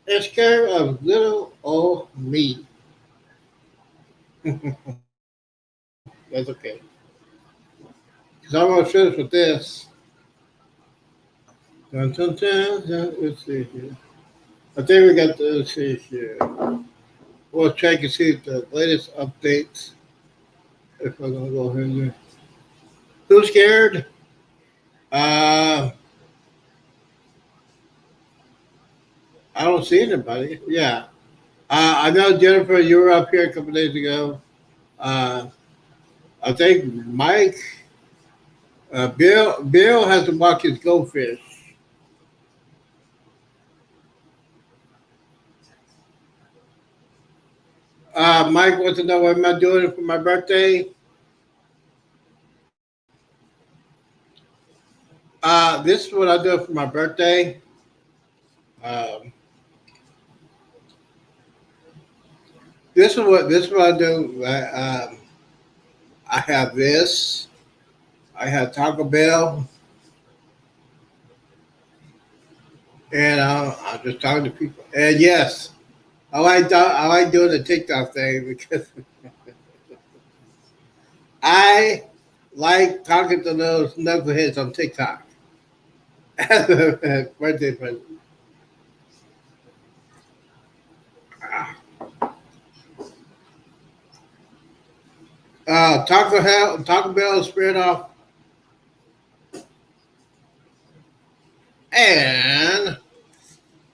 They're scared of little old me. That's okay. Because I'm gonna finish with this. Dun, dun, dun, dun. Let's see here. I think we got the. Let's see here. We'll check and see the latest updates. If I'm gonna go ahead and who's scared? Uh, I don't see anybody. Yeah. I know Jennifer, you were up here a couple days ago. Uh, I think Mike, Bill has to walk his goldfish. Mike wants to know what am I doing for my birthday. This is what I do for my birthday. Um, this is what I do. I have this. I have Taco Bell, and I'm just talking to people. And yes, I like doing the TikTok thing because I like talking to those knuckleheads on TikTok. Birthday present. Taco Bell spread off, and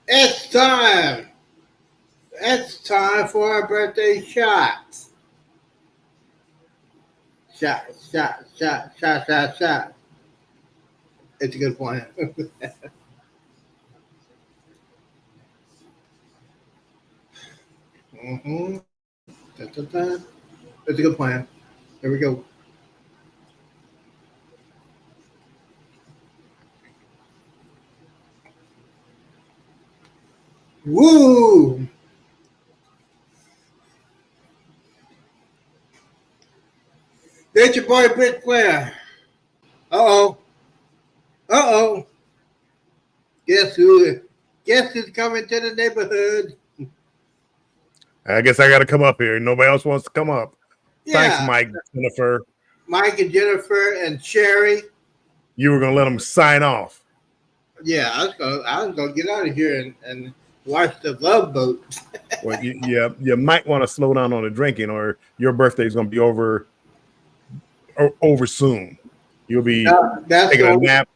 it's time. It's time for our birthday shots. Shot. It's a good plan. Mm-hmm. It's a good plan. Here we go. Woo! There's your boy, Britt Flair. Uh oh. Uh oh. Guess who? Guess who's coming to the neighborhood? I guess I got to come up here. Nobody else wants to come up. Thanks, Yeah. Mike, Jennifer. Mike and Jennifer and Sherry. You were going to let them sign off. Yeah, I was gonna get out of here and watch the Love Boat. Well, you might want to slow down on the drinking, or your birthday is going to be over soon. You'll be That's taking a the nap.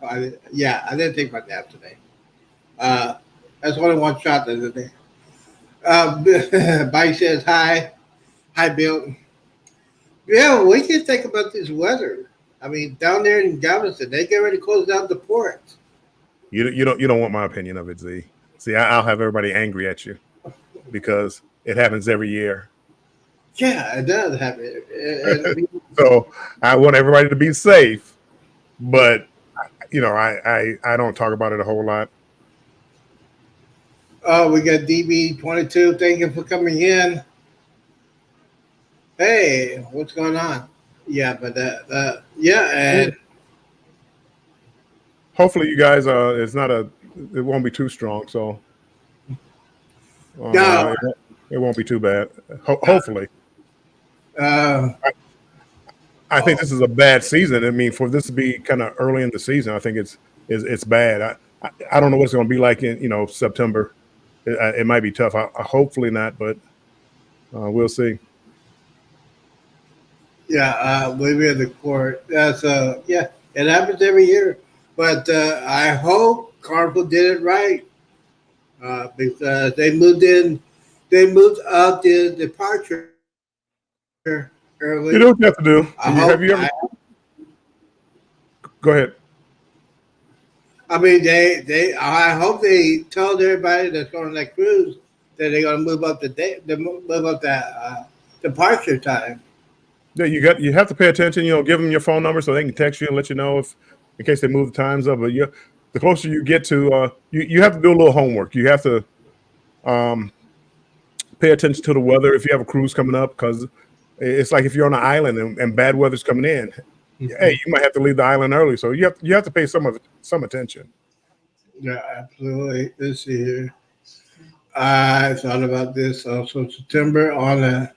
I didn't take my nap today. That's only one shot the other day. Mike says hi. Hi, Bill. Yeah, we can think about this weather. I mean, down there in Galveston, they get ready to close down the ports. You don't want my opinion of it, Z. See, I'll have everybody angry at you because it happens every year. Yeah, it does happen. So I want everybody to be safe, but I don't talk about it a whole lot. Oh, we got DB22. Thank you for coming in. Hey, what's going on? yeah, but yeah, and Hopefully, you guys it's not a it won't be too strong, so no, it won't be too bad. Hopefully, uh, I think this is a bad season. I mean, for this to be kind of early in the season, I think it's bad. I don't know what it's going to be like in September. It might be tough. Hopefully not, but we'll see. yeah, maybe in the court. That's yeah, it happens every year. But I hope Carnival did it right because they moved up the departure early. You know what you have to I do. hope Have you ever go ahead? I mean, I hope they told everybody that's going on that cruise that they're going to move up the day, move up that departure time. Yeah, you have to pay attention. Give them your phone number so they can text you and let you know if in case they move the times up. But the closer you get to, you have to do a little homework. You have to um, pay attention to the weather if you have a cruise coming up because it's like if you're on an island and bad weather's coming in. Hey, Mhm. you might have to leave the island early, so you have to pay some attention. Yeah, absolutely. Let's see here. I thought about this also September on a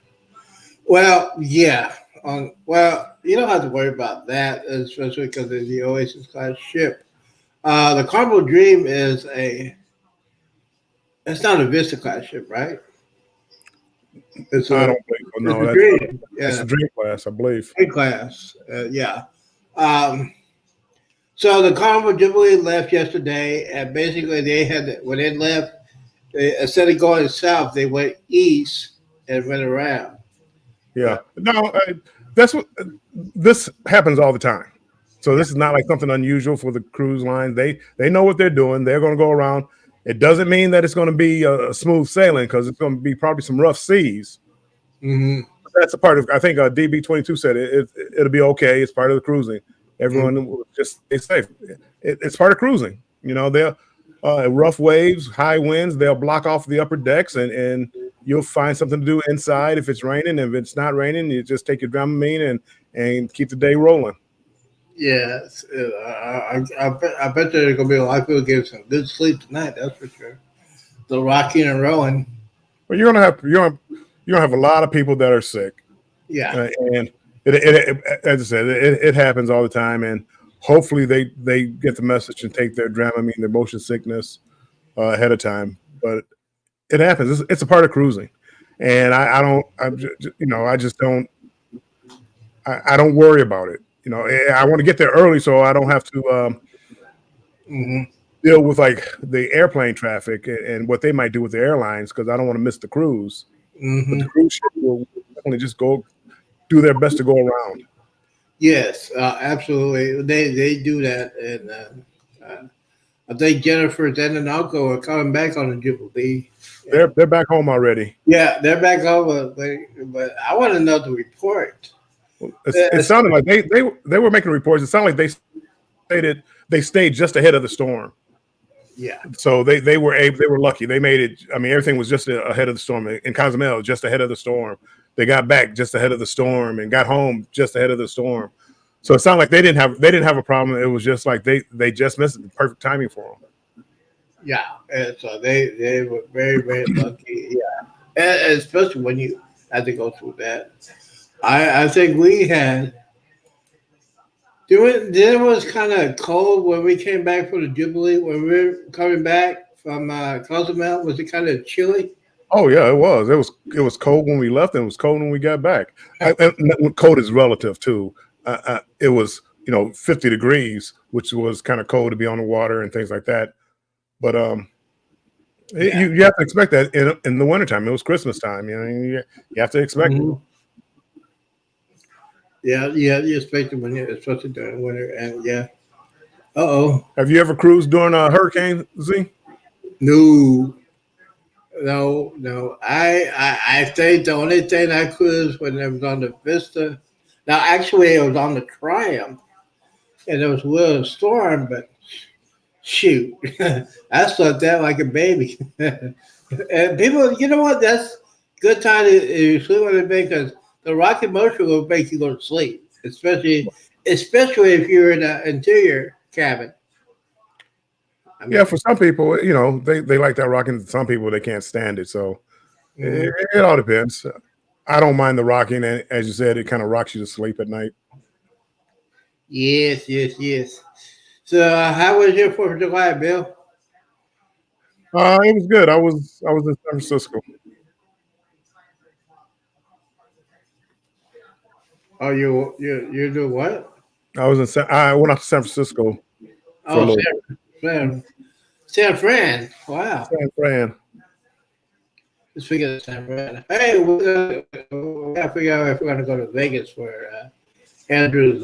well, yeah. On well, you don't have to worry about that, especially because of the Oasis class ship. The Carnival Dream is a it's not a Vista class ship, right? I don't believe so. It's No, a that's Dream. it's Yeah, a dream class, I believe. A class. Yeah. Um, so the Carnival Jubilee left yesterday, and basically when they left, instead of going south, they went east and went around. Yeah, But no, that's what this happens all the time. So yeah. this is not like something unusual for the cruise lines. They know what they're doing. They're going to go around. It doesn't mean that it's going to be a smooth sailing because it's going to be probably some rough seas. Hmm. That's a part of. I think DB22 said it'll be okay. It's part of the cruising. Everyone will just stay safe. It's part of cruising. They'll rough waves, high winds. They'll block off the upper decks, and you'll find something to do inside if it's raining. If it's not raining, you just take your Dramamine and keep the day rolling. Yes, I bet there's gonna be a lot of people getting some good sleep tonight. That's for sure. The rocking and rolling. But you're gonna have a lot of people that are sick, Yeah. and as I said, it happens all the time. And hopefully they get the message and take their Dramamine, their motion sickness ahead of time. But it happens. It's a part of cruising, and I don't. I just don't. I don't worry about it. I want to get there early so I don't have to Hmm. deal with like the airplane traffic and what they might do with the airlines because I don't want to miss the cruise. But the Hmm. cruise ship will definitely just go do their best to go around. Yes, absolutely. They do that, and I think Jennifer and Uncle are coming back on the Jubilee. And They're back home already. yeah, they're back over, but I want to know the report. It sounded like they were making reports. It sounded like they stayed just ahead of the storm. Yeah. So they were lucky. They made it. I mean, everything was just ahead of the storm in Cozumel, just ahead of the storm. They got back just ahead of the storm and got home just ahead of the storm. So it sounded like they didn't have a problem. It was just like they just missed it. Perfect timing for them. Yeah, and so they were very lucky. Yeah, and especially when you had to go through that. I think we had. It was kind of cold when we came back from the Jubilee. When we were coming back from Cozumel, was it kind of chilly? Oh yeah, it was. It was cold when we left, and it was cold when we got back. Cold is relative too. It was 50 degrees, which was kind of cold to be on the water and things like that. But Yeah. you have to expect that in the wintertime. It was Christmas time. You have to expect it. Mhm. Yeah, yeah, you expect it when you're especially during winter, and yeah. Oh, Have you ever cruised during a hurricane, Z? no, no. I think the only thing I cruised when it was on the Vista. Now, actually, it was on the Triumph, and it was a little storm, but shoot, I slept that like a baby. And people, you know what? That's good time to sleep on the bed because the rocket motion will make you go to sleep. especially if you're in an interior cabin. I mean, Yeah, for some people, they like that rocking. Some people they can't stand it. So mhm. it all depends. I don't mind the rocking, and as you said, it kind of rocks you to sleep at night. Yes, yes, yes. So, how was your Fourth of July, Bill? It was good. I was in San Francisco. Oh, you do what? I went out to San Francisco for a Oh, little Fran. San Fran. Wow. San Fran. Speaking of San Fran, hey, we gotta figure out if we're gonna go to Vegas for Andrew's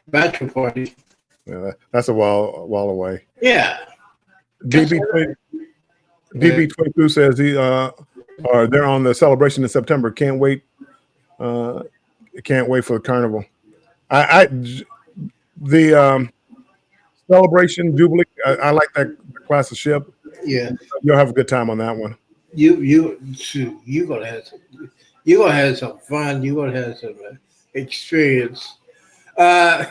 bachelor party. Yeah, that's a while away. Yeah. DB DB22 says they're on the celebration in September. Uh, can't wait for the carnival. The celebration jubilee. I like that class of ship. Yeah. You'll have a good time on that one. Shoot, you gonna have some fun. You gonna have some experience. Uh,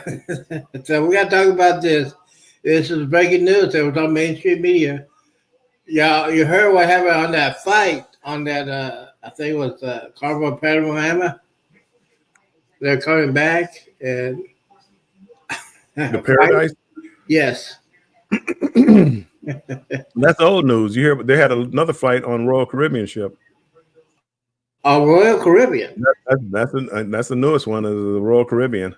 so we gotta talk about this. This is breaking news that was on mainstream media. Yeah, you heard what happened on that flight on that I think it was Carnival Panorama. They're coming back and The flight? Paradise. Yes. That's old news. You hear they had another flight on Royal Caribbean ship. Royal Caribbean. That's the newest one is the Royal Caribbean.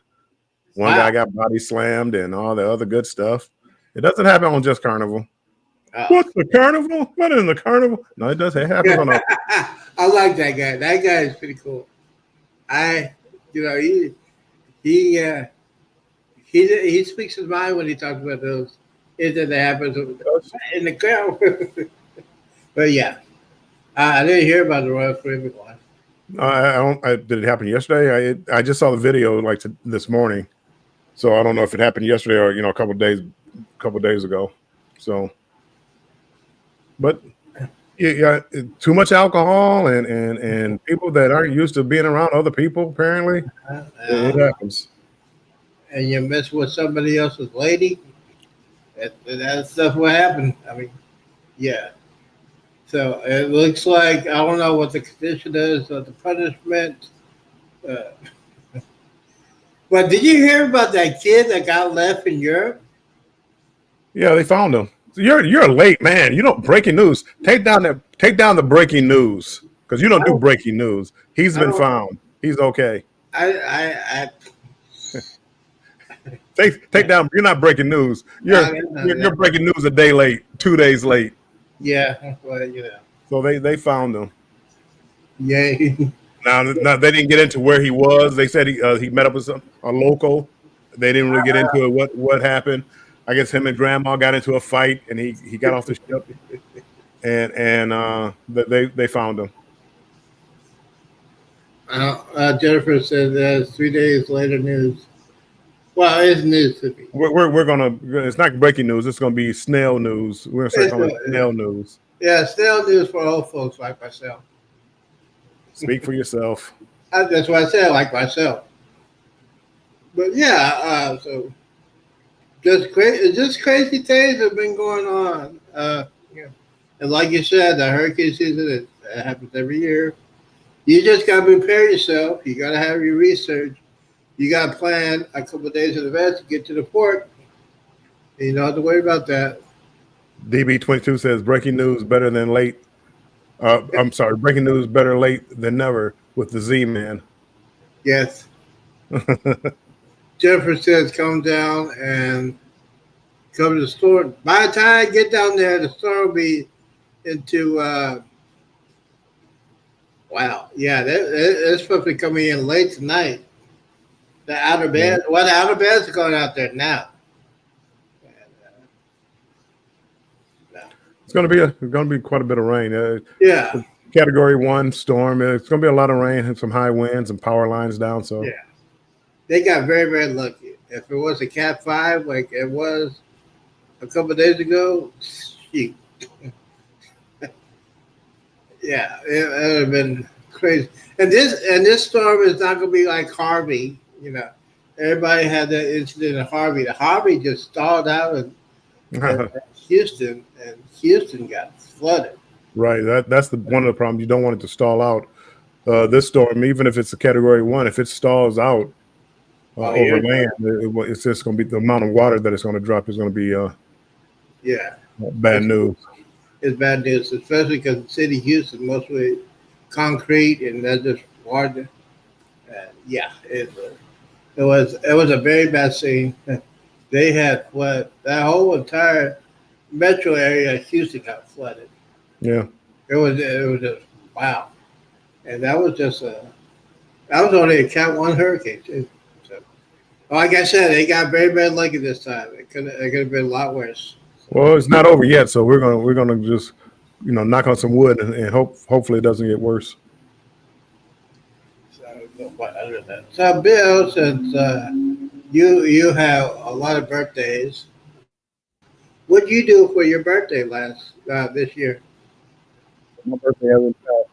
One Wow. guy got body slammed and all the other good stuff. It doesn't happen on just Carnival. Uh, What, the Carnival? What in the Carnival? No, it does. It happens on a. I like that guy. That guy is pretty cool. He he speaks his mind when he talks about those incidents that happens in the crowd. But yeah, I didn't hear about the Royal Caribbean one. I don't. Did it happen yesterday? I just saw the video this morning, so I don't know if it happened yesterday or a couple days ago. So, but yeah, too much alcohol and people that aren't used to being around other people. Apparently, it happens. And you mess with somebody else's lady, that stuff will happen. I mean, yeah. So it looks like I don't know what the condition is of the punishment. Uh, but did you hear about that kid that got left in Europe? Yeah, they found him. So you're a late man. You don't breaking news. Take down the breaking news because you don't do breaking news. He's been found. He's okay. I Take down. You're not breaking news. You're breaking news a day late, 2 days late. yeah, well, So they found him. yeah. Now they didn't get into where he was. They said he met up with a local. They didn't really get into it. What happened? I guess him and Grandma got into a fight, and he got off the ship, and they found him. Jennifer said that 3 days later news. Well, it's news to me. We're gonna. It's not breaking news. It's gonna be snail news. We're gonna start calling it snail news. Yeah, still news for old folks like myself. Speak for yourself. That's what I said, like myself. But yeah, so just crazy things have been going on. Yeah. And like you said, the hurricane season it happens every year. You just gotta prepare yourself. You gotta have your research. You gotta plan a couple of days in advance to get to the port. You don't have to worry about that. DB22 says breaking news better than late. I'm sorry, breaking news better late than never with the Z Man. Yes. Jennifer says come down and come to the store. By the time I get down there, the store will be into wow. Yeah, they're supposed to be coming in late tonight. The outer bed. Well, the outer beds are going out there now. It's gonna be quite a bit of rain. Yeah. Category 1 storm. It's gonna be a lot of rain and some high winds and power lines down. So yeah, they got very very lucky. If it was a Cat 5 like it was a couple of days ago, shoot. Yeah, it would have been crazy. And this storm is not going to be like Harvey. Everybody had that incident in Harvey. The Harvey just stalled out in Houston, and Houston got flooded. Right. That's the one of the problems. You don't want it to stall out. This storm, even if it's a Category 1, if it stalls out over land, it's just going to be the amount of water that it's going to drop is going to be Yeah, bad news. it's bad news, especially because the city of Houston mostly concrete and that's just water. Yeah, it was a very bad scene. They had flood. That whole entire metro area of Houston got flooded. Yeah. It was just wow, and that was only a Cat 1 hurricane too. So, like I said, they got very bad lucky this time. It could have been a lot worse. Well, it's not over yet, so we're gonna just knock on some wood and hopefully it doesn't get worse. So, what other than that? So, Bill, since you have a lot of birthdays, what did you do for your birthday this year? My birthday hasn't passed.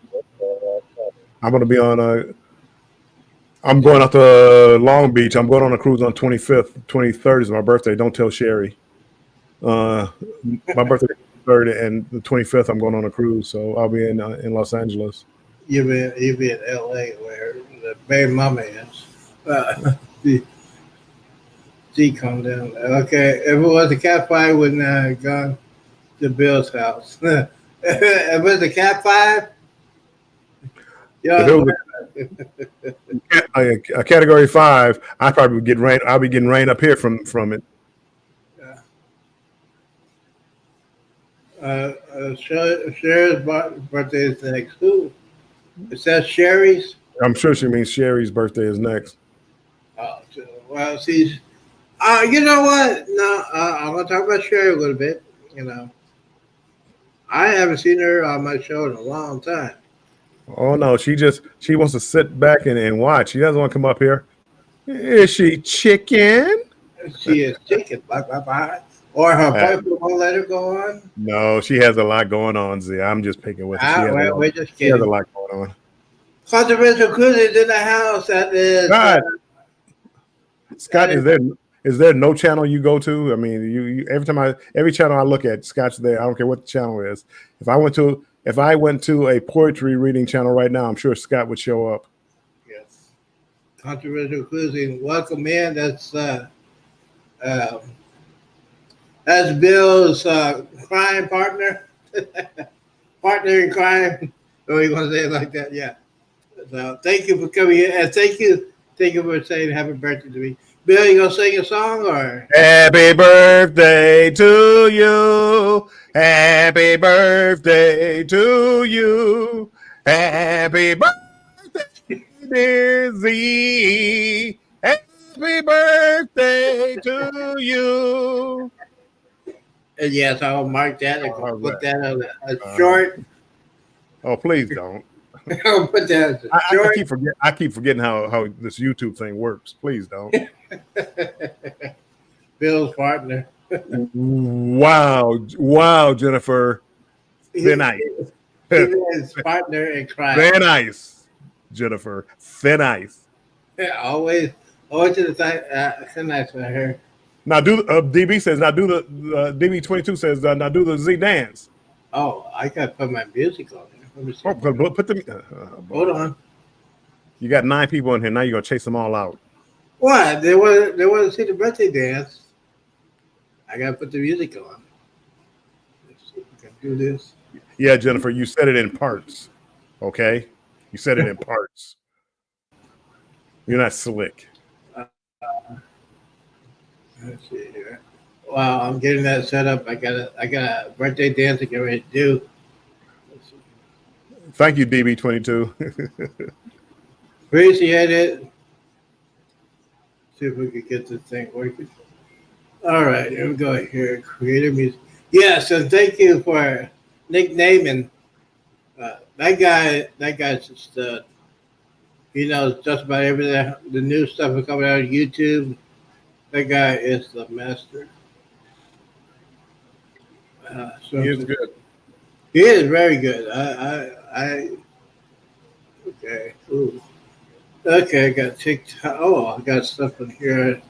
I'm gonna be on. I'm going out to Long Beach. I'm going on a cruise on 25th. 23rd is my birthday. Don't tell Sherry. My birthday is 3rd, and the 25th I'm going on a cruise, so I'll be in Los Angeles. You be in L.A. where the baby mama is. She calm down. Okay, if it was a Cat 5, wouldn't I have gone to Bill's house? If it was a Cat 5, If it was a Category 5, I probably would get rain. I'll be getting rain up here from it. Sherry's birthday is next. Who? Is that Sherry's? I'm sure she means Sherry's birthday is next. Well, see, you know what? No, I'm gonna talk about Sherry a little bit. I haven't seen her on my show in a long time. Oh no, she wants to sit back and watch. She doesn't want to come up here. Is she chicken? She is chicken, bye bye bye. Or her boyfriend won't let her go on. No, she has a lot going on, Z. I'm just picking with her. We're just She has kidding. a lot going on. Controversial cruises in the house. That is. Scott, is there no channel you go to? I mean, you every channel I look at, Scott's there. I don't care what the channel is. If I went to a poetry reading channel right now, I'm sure Scott would show up. Yes. Controversial cruising. Welcome in. That's Bill's crime partner. Partner in crime. Oh, you want to say it like that? Yeah. So thank you for coming in, and thank you for saying happy birthday to me. Bill, you gonna sing a song or? Happy birthday to you. Happy birthday to you. Happy birthday, dear Z. Happy birthday to you. And yes, I'll mark that and Oh, put that on a short. Oh, please don't. I'll put that as a short. I keep forgetting how this YouTube thing works. Please don't. Bill's partner. Wow, Jennifer. Thin ice. His partner in crime. Thin ice, Jennifer. Thin ice. Yeah, always to the side. Thin ice for her. Now do DB says now do the DB22 says now do the Z dance. Oh, I gotta put my music on there. Let me see. Oh, put the Hold on. You got 9 people in here. Now you're gonna chase them all out. What? They want to see the birthday dance. I gotta put the music on. Let's see if we can do this. Yeah, Jennifer, you said it in parts. Okay, you said it in parts. You're not slick. Let's see here. Wow, I'm getting that set up. I got a birthday dance to get ready to do. Thank you, DB22. Appreciate it. See if we could get this thing working. All right, here we go. Here, creative music. Yes, and thank you for nicknaming that guy. That guy's a stud. He knows just about everything. The new stuff is coming out of YouTube. That guy is the master. He is good. He is very good. Okay. Ooh. Okay, I got TikTok. Oh, I got stuff in here.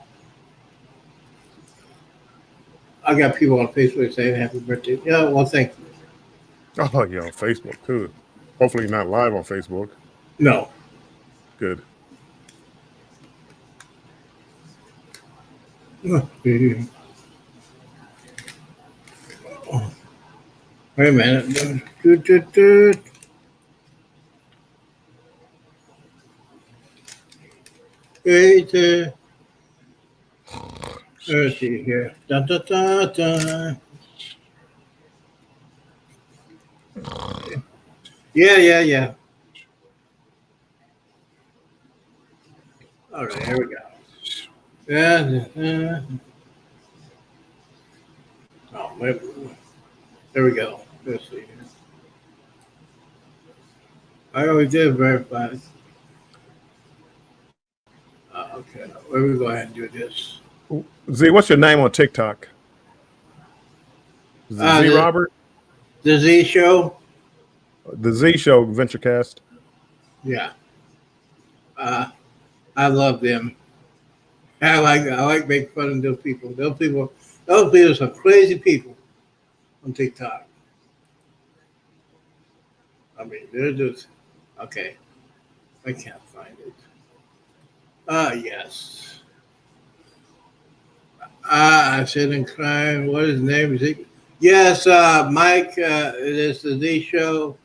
I got people on Facebook saying happy birthday. Yeah, well, thank you. Oh, yeah, on Facebook too. Hopefully not live on Facebook. No. Good. Wait a minute. Wait, let's see here. Dun, dun, dun, dun. Yeah. All right, here we go. Yeah. Oh, wait. There we go. Let's see here. I always did verify. Okay, let me go ahead and do this. Z, what's your name on TikTok? Is it Z The Robert? Z Show. The Z Show Venturecast. Yeah. Uh, I love them. I like making fun of those people. Those people are some crazy people on TikTok. I mean, they're just okay. I can't find it. Yes. I said in crime. What is his name? Is it? Yes, Mike. It is the Z Show.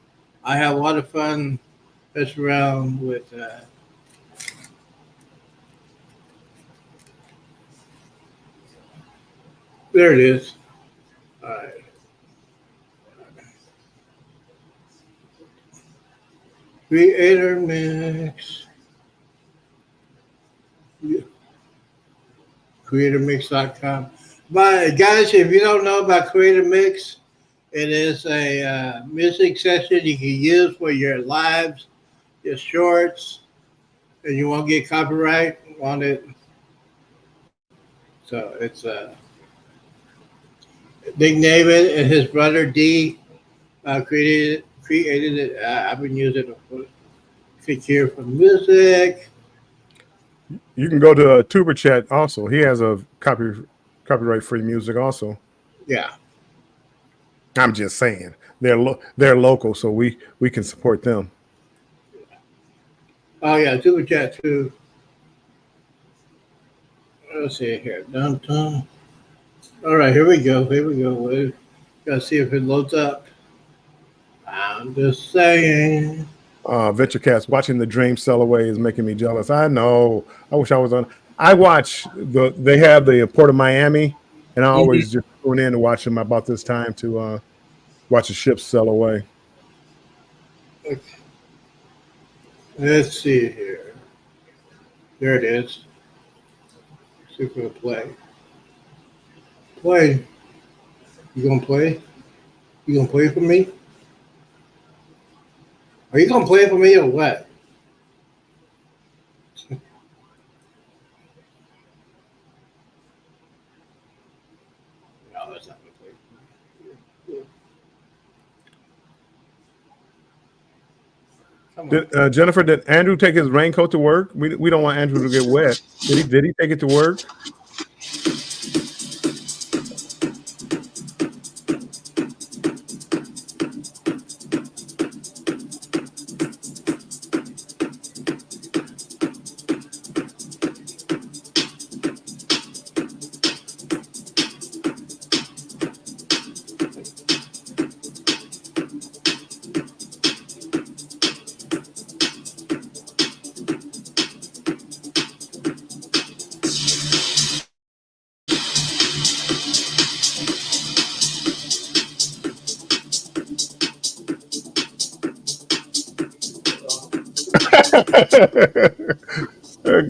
I have a lot of fun messing around with. There it is. All right. Creator Mix. CreatorMix.com. But guys, if you don't know about Creator Mix, it is a music session you can use for your lives, your shorts, and you won't get copyright on it. So it's Nick David and his brother D created it. I've been using it for click here for music. You can go to Tuber Chat also. He has a copyright free music also. Yeah. I'm just saying they're local, so we can support them. Oh yeah, super chat too. Let's see here. Dun, dun. All right, here we go. We gotta see if it loads up. I'm just saying. Venturecast watching the Dream Sell Away is making me jealous. I know. I wish I was on. I watch they have the Port of Miami, and I Mhm. always just tune in to watch them about this time to watch the ships sail away. Okay. Let's see here. There it is. See if we'll play. Play. You gonna play? You gonna play for me? Are you gonna play for me or what? No, that's not gonna play for me. Come on. Jennifer, did Andrew take his raincoat to work? We don't want Andrew to get wet. Did he take it to work?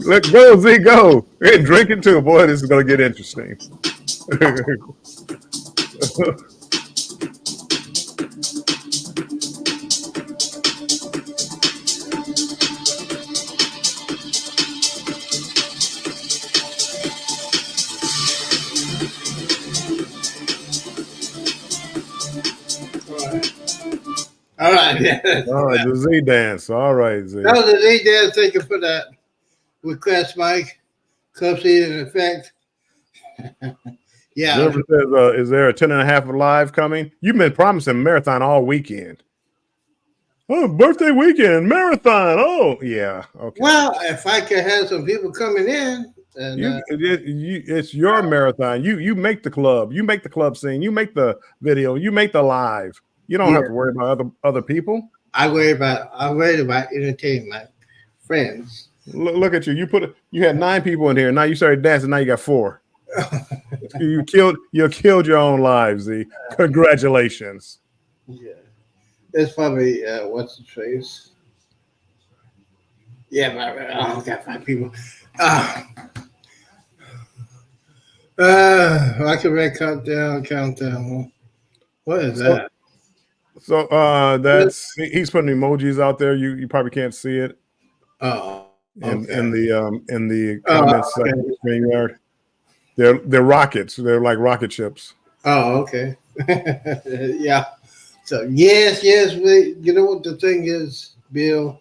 Let go, Z, go. Hey, drink it too, boy. This is gonna get interesting. All All right. Yeah. All right, the Z dance. All right, Z. That was the Z dance. Thank you for that request, Mike. Club seat in effect. Yeah. Jennifer says, is there a 10.5 live coming? You've been promising marathon all weekend. Oh, birthday weekend, marathon. Oh, yeah. Okay. Well, if I could have some people coming in, and It's your marathon. You make the club. You make the club scene. You make the video. You make the live. You don't have to worry about other people. I worry about entertaining my friends. Look at you. You had 9 people in here. Now you started dancing. Now you got 4. You killed your own lives, Z. Congratulations. Yeah. It's probably what's the face? Yeah, I got 5 people. I can read countdown. What is that? So that's he's putting emojis out there. You probably can't see it. Oh, okay. in the comments section. StreamYard. They're rockets. They're like rocket ships. Oh, okay. Yeah. So yes, you know what the thing is, Bill?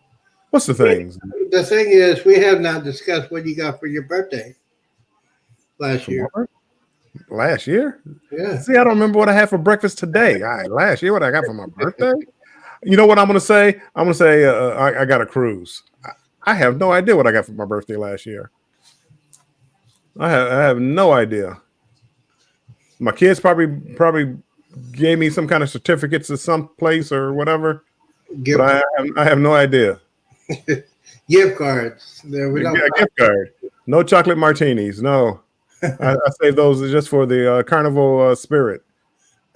What's the thing? The thing is, we have not discussed what you got for your birthday last year. Last year? Yeah. See, I don't remember what I had for breakfast today. Last year, what I got for my birthday? You know what I'm going to say? I'm going to say I got a cruise. I have no idea what I got for my birthday last year. I have no idea. My kids probably gave me some kind of certificates to some place or whatever. But I have no idea. Gift cards. There we go. Gift card. No chocolate martinis. No. I save those just for the carnival spirit.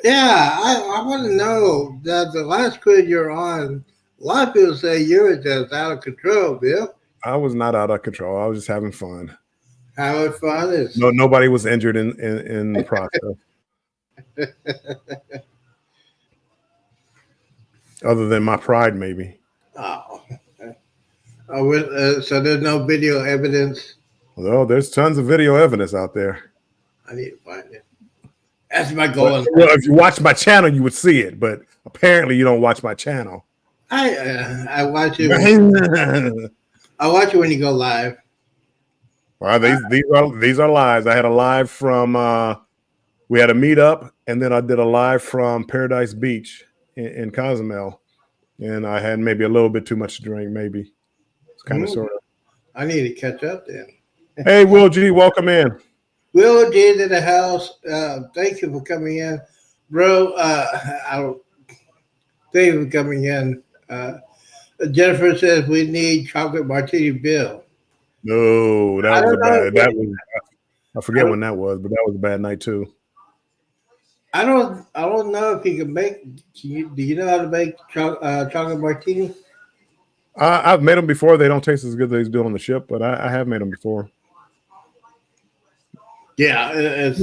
Yeah, I want to know that the last cruise you're on, a lot of people say you were just out of control, Bill. I was not out of control. I was just having fun. Having fun is nobody was injured in the process. Other than my pride, maybe. Oh. So there's no video evidence? Well, there's tons of video evidence out there. I need to find it. That's my goal. Well, if you watch my channel, you would see it. But apparently, you don't watch my channel. I watch it. I watch it when you go live. Well, these are lives. I had a live from. We had a meetup, and then I did a live from Paradise Beach in Cozumel, and I had maybe a little bit too much to drink. Maybe it's kind of sort of. I need to catch up then. Hey, Will G, welcome in. Will G to the house. Thank you for coming in, bro. Thank you for coming in. Jennifer says we need chocolate martini, Bill. No, that was a bad. That was. I forget when that was, but that was a bad night too. I don't know if you can make. Do you know how to make chocolate martini? I've made them before. They don't taste as good as they do on the ship, but I have made them before. Yeah, it's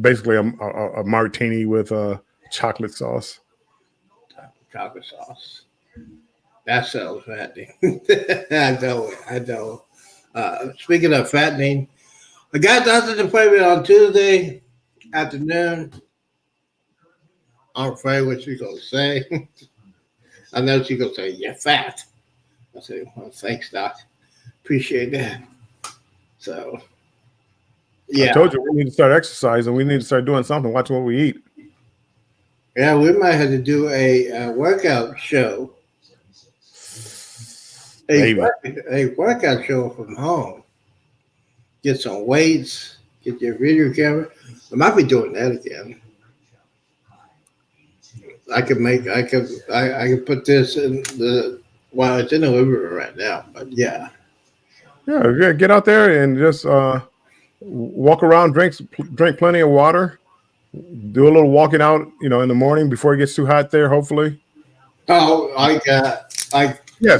basically a martini with chocolate sauce. Chocolate sauce. That sounds fattening. I know. Speaking of fattening, I got doctor's appointment on Tuesday afternoon. I'm afraid what she's going to say. I know she's going to say, you're fat. I say, well, thanks, Doc. Appreciate that. So, yeah. I told you we need to start exercising. We need to start doing something, watching what we eat. Yeah, we might have to do a workout show. A workout show from home. Get some weights, get your video camera. I might be doing that again. I could put this in it's in the living room right now, but yeah. Yeah, get out there and just walk around, drink plenty of water, do a little walking out, in the morning before it gets too hot there, hopefully. Oh,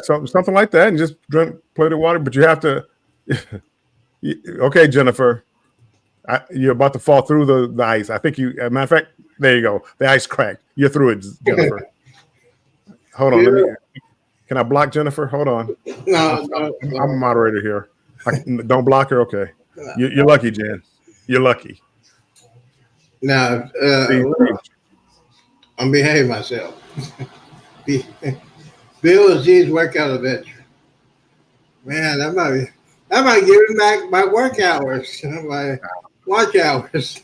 something like that, and just drink plenty of water. But you have to. Okay, Jennifer, you're about to fall through the ice. I think as a matter of fact, there you go. The ice cracked. You're through it, Jennifer. Hold on. Can I block Jennifer? Hold on. No. I'm a moderator here. Don't block her. Okay. You're lucky, Jen. You're lucky. No, I'm behaving myself. Be- Bill and G's workout adventure. Man, that might give me back my work hours, my watch hours.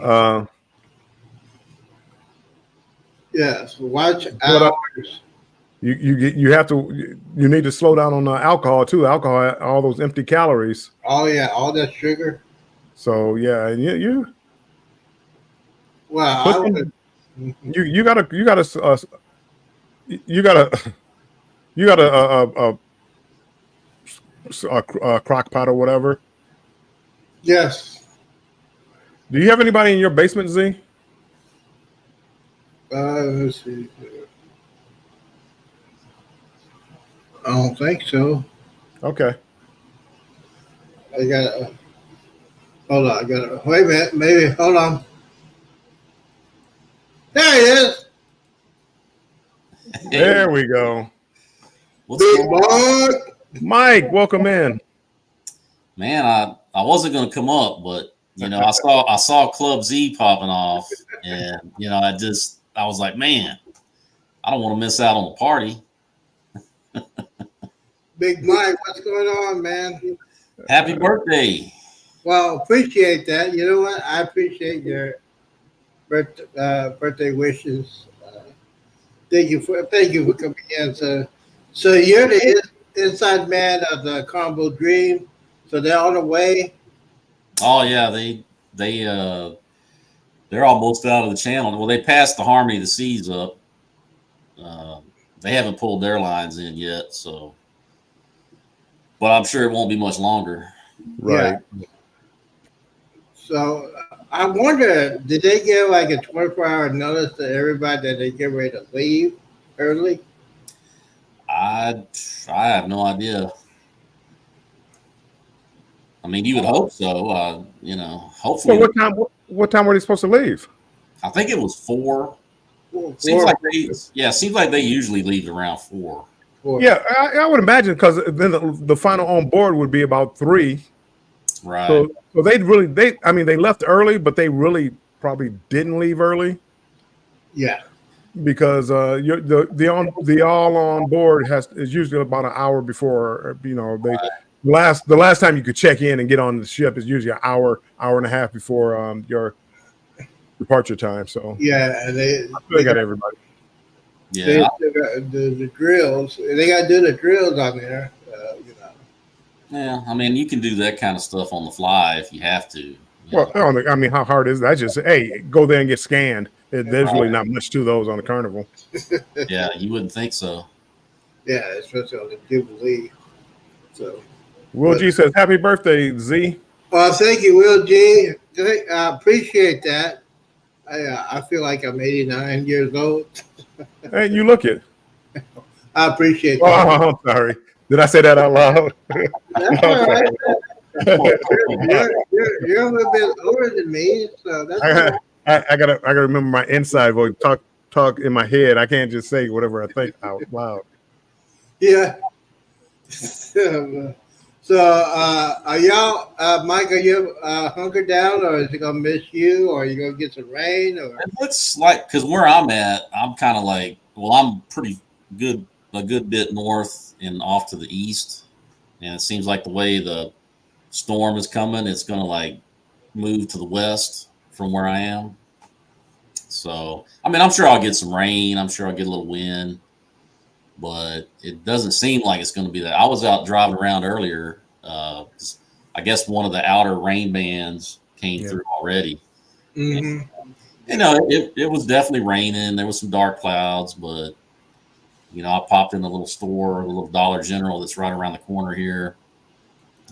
Uh, Yes, watch but hours. you have to you need to slow down on alcohol too. Alcohol, all those empty calories. Oh yeah, all that sugar. So yeah, and you Well, put I some, would. you gotta you got a crock pot or whatever. Yes. Do you have anybody in your basement, Z? Let's see. I don't think so. Okay. I got. Hold on. I got. Wait a minute. Maybe. Hold on. There he is. There we go. What's Big going on? boy. Mike, welcome in. Man, I wasn't gonna come up, but I saw Club Z popping off, and I was like, man, I don't want to miss out on the party. Big Mike. What's going on, man? Happy birthday. Well, appreciate that. You know what? I appreciate your birthday wishes. Thank you for coming in. So you're the inside man of the Combo Dream. So they're on the way. Oh yeah, they're almost out of the channel. Well, they passed the Harmony of the Seas up. They haven't pulled their lines in yet, but I'm sure it won't be much longer. Right. Yeah. So I wonder, did they give like a 24-hour notice to everybody that they get ready to leave early? I have no idea. I mean, you would hope so. Hopefully. So what time were they supposed to leave? I think it was 4. Four, Seems like they usually leave around 4. four. Yeah, I would imagine because then the final on board would be about 3. Right. So they left early, but they really probably didn't leave early Yeah. because the all on board is usually about an hour before the last time you could check in and get on the ship is usually an hour and a half before your departure time. So Yeah, and they got everybody. Yeah. they got the drills. They got to do the drills on there. Yeah. I mean, you can do that kind of stuff on the fly if you have to. Well, I mean, how hard is that? Just hey, go there and get scanned. There's really not much to those on the Carnival. Yeah, you wouldn't think so. Yeah, especially on the Jubilee. So, Will G says, "Happy birthday, Z." well, thank you, Will G. I appreciate that. I feel like I'm 89 years old. Hey, you look it. I appreciate Oh, that. I'm sorry. Did I say that out loud? That's all right. You're a little bit older than me, so that's all right. I gotta remember my inside voice. Talk in my head. I can't just say whatever I think out loud. Yeah. So, are y'all, Mike? Are you hunkered down, or is it gonna miss you, or are you gonna get some rain, or? It looks like because where I'm at, I'm kind of like, well, I'm pretty good, a good bit north and off to the east, and it seems like the way the storm is coming, it's gonna like move to the west from where I am. So, I mean, I'm sure I'll get some rain. I'm sure I'll get a little wind, but it doesn't seem like it's going to be that. I was out driving around earlier. I guess one of the outer rain bands came through already. Mm-hmm. It was definitely raining. There was some dark clouds, but I popped in a little store, a little Dollar General that's right around the corner here,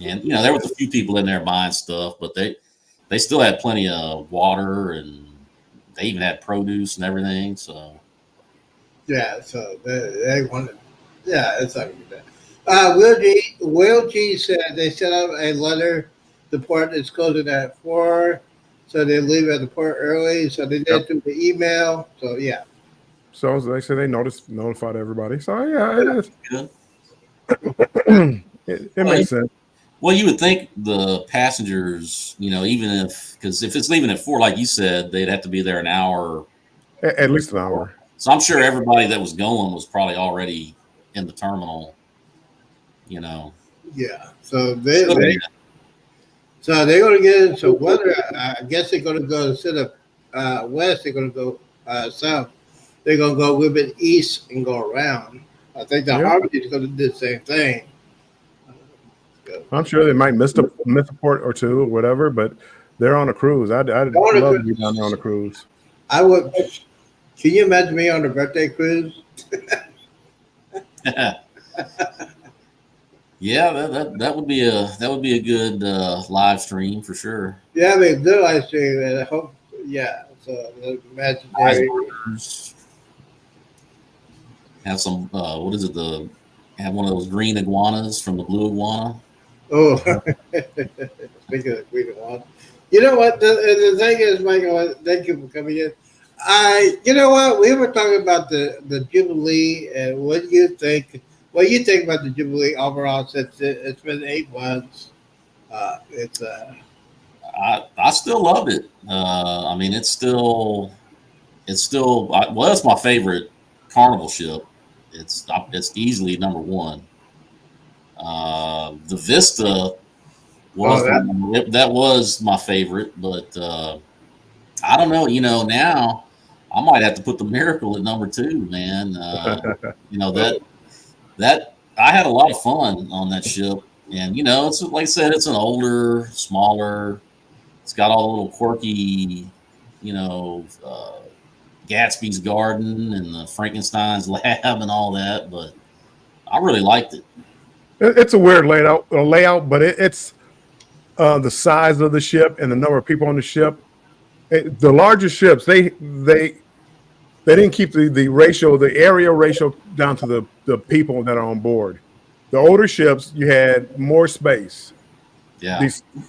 and there was a few people in there buying stuff, but they still had plenty of water, and they even had produce and everything. So Yeah, so they wanted. Yeah, it's not gonna be bad. Will G said they set up a letter. The port is closing at 4, so they leave at the port early. So they did through the email. So yeah. So they said they notified everybody. So yeah, it is. good. It makes sense. Well, you would think the passengers, even because if it's leaving at 4, like you said, they'd have to be there an hour At least an hour. So I'm sure everybody that was going was probably already in the terminal. You know, Yeah. So Should have been. they're going to get into weather. I guess they're going to go instead of west. They're going to go south. They're going to go a little bit east and go around. I think the Yeah. Harmony is going to do the same thing. I'm sure they might miss a port or two or whatever, but they're on a cruise. I'd love to be down there on a cruise. I would. Can you imagine me on a birthday cruise? Yeah, that would be a good live stream for sure. Yeah, I mean, do live stream, and I hope. Yeah. So the imaginary. Icebreakers. Have some what is it? Have one of those green iguanas from the blue iguana. Oh, speaking of Queen One, you know what? The thing is, Michael. Thank you for coming in. You know what? We were talking about the Jubilee, and what do you think? What do you think about the Jubilee overall? Since it's been 8 months, it's I still love it. I mean, it's still well, it's my favorite carnival ship. It's easily number one. The Vista was that was my favorite, but I don't know. You know, now I might have to put the Miracle at number 2, man. You know that I had a lot of fun on that ship, and you know, it's like I said, it's an older, smaller. It's got all the little quirky, you know, Gatsby's Garden and the Frankenstein's Lab and all that, but I really liked it. It's a weird layout, but it's the size of the ship and the number of people on the ship. The larger ships, they didn't keep the ratio, the area ratio down to the people that are on board. The older ships, you had more space. Yeah.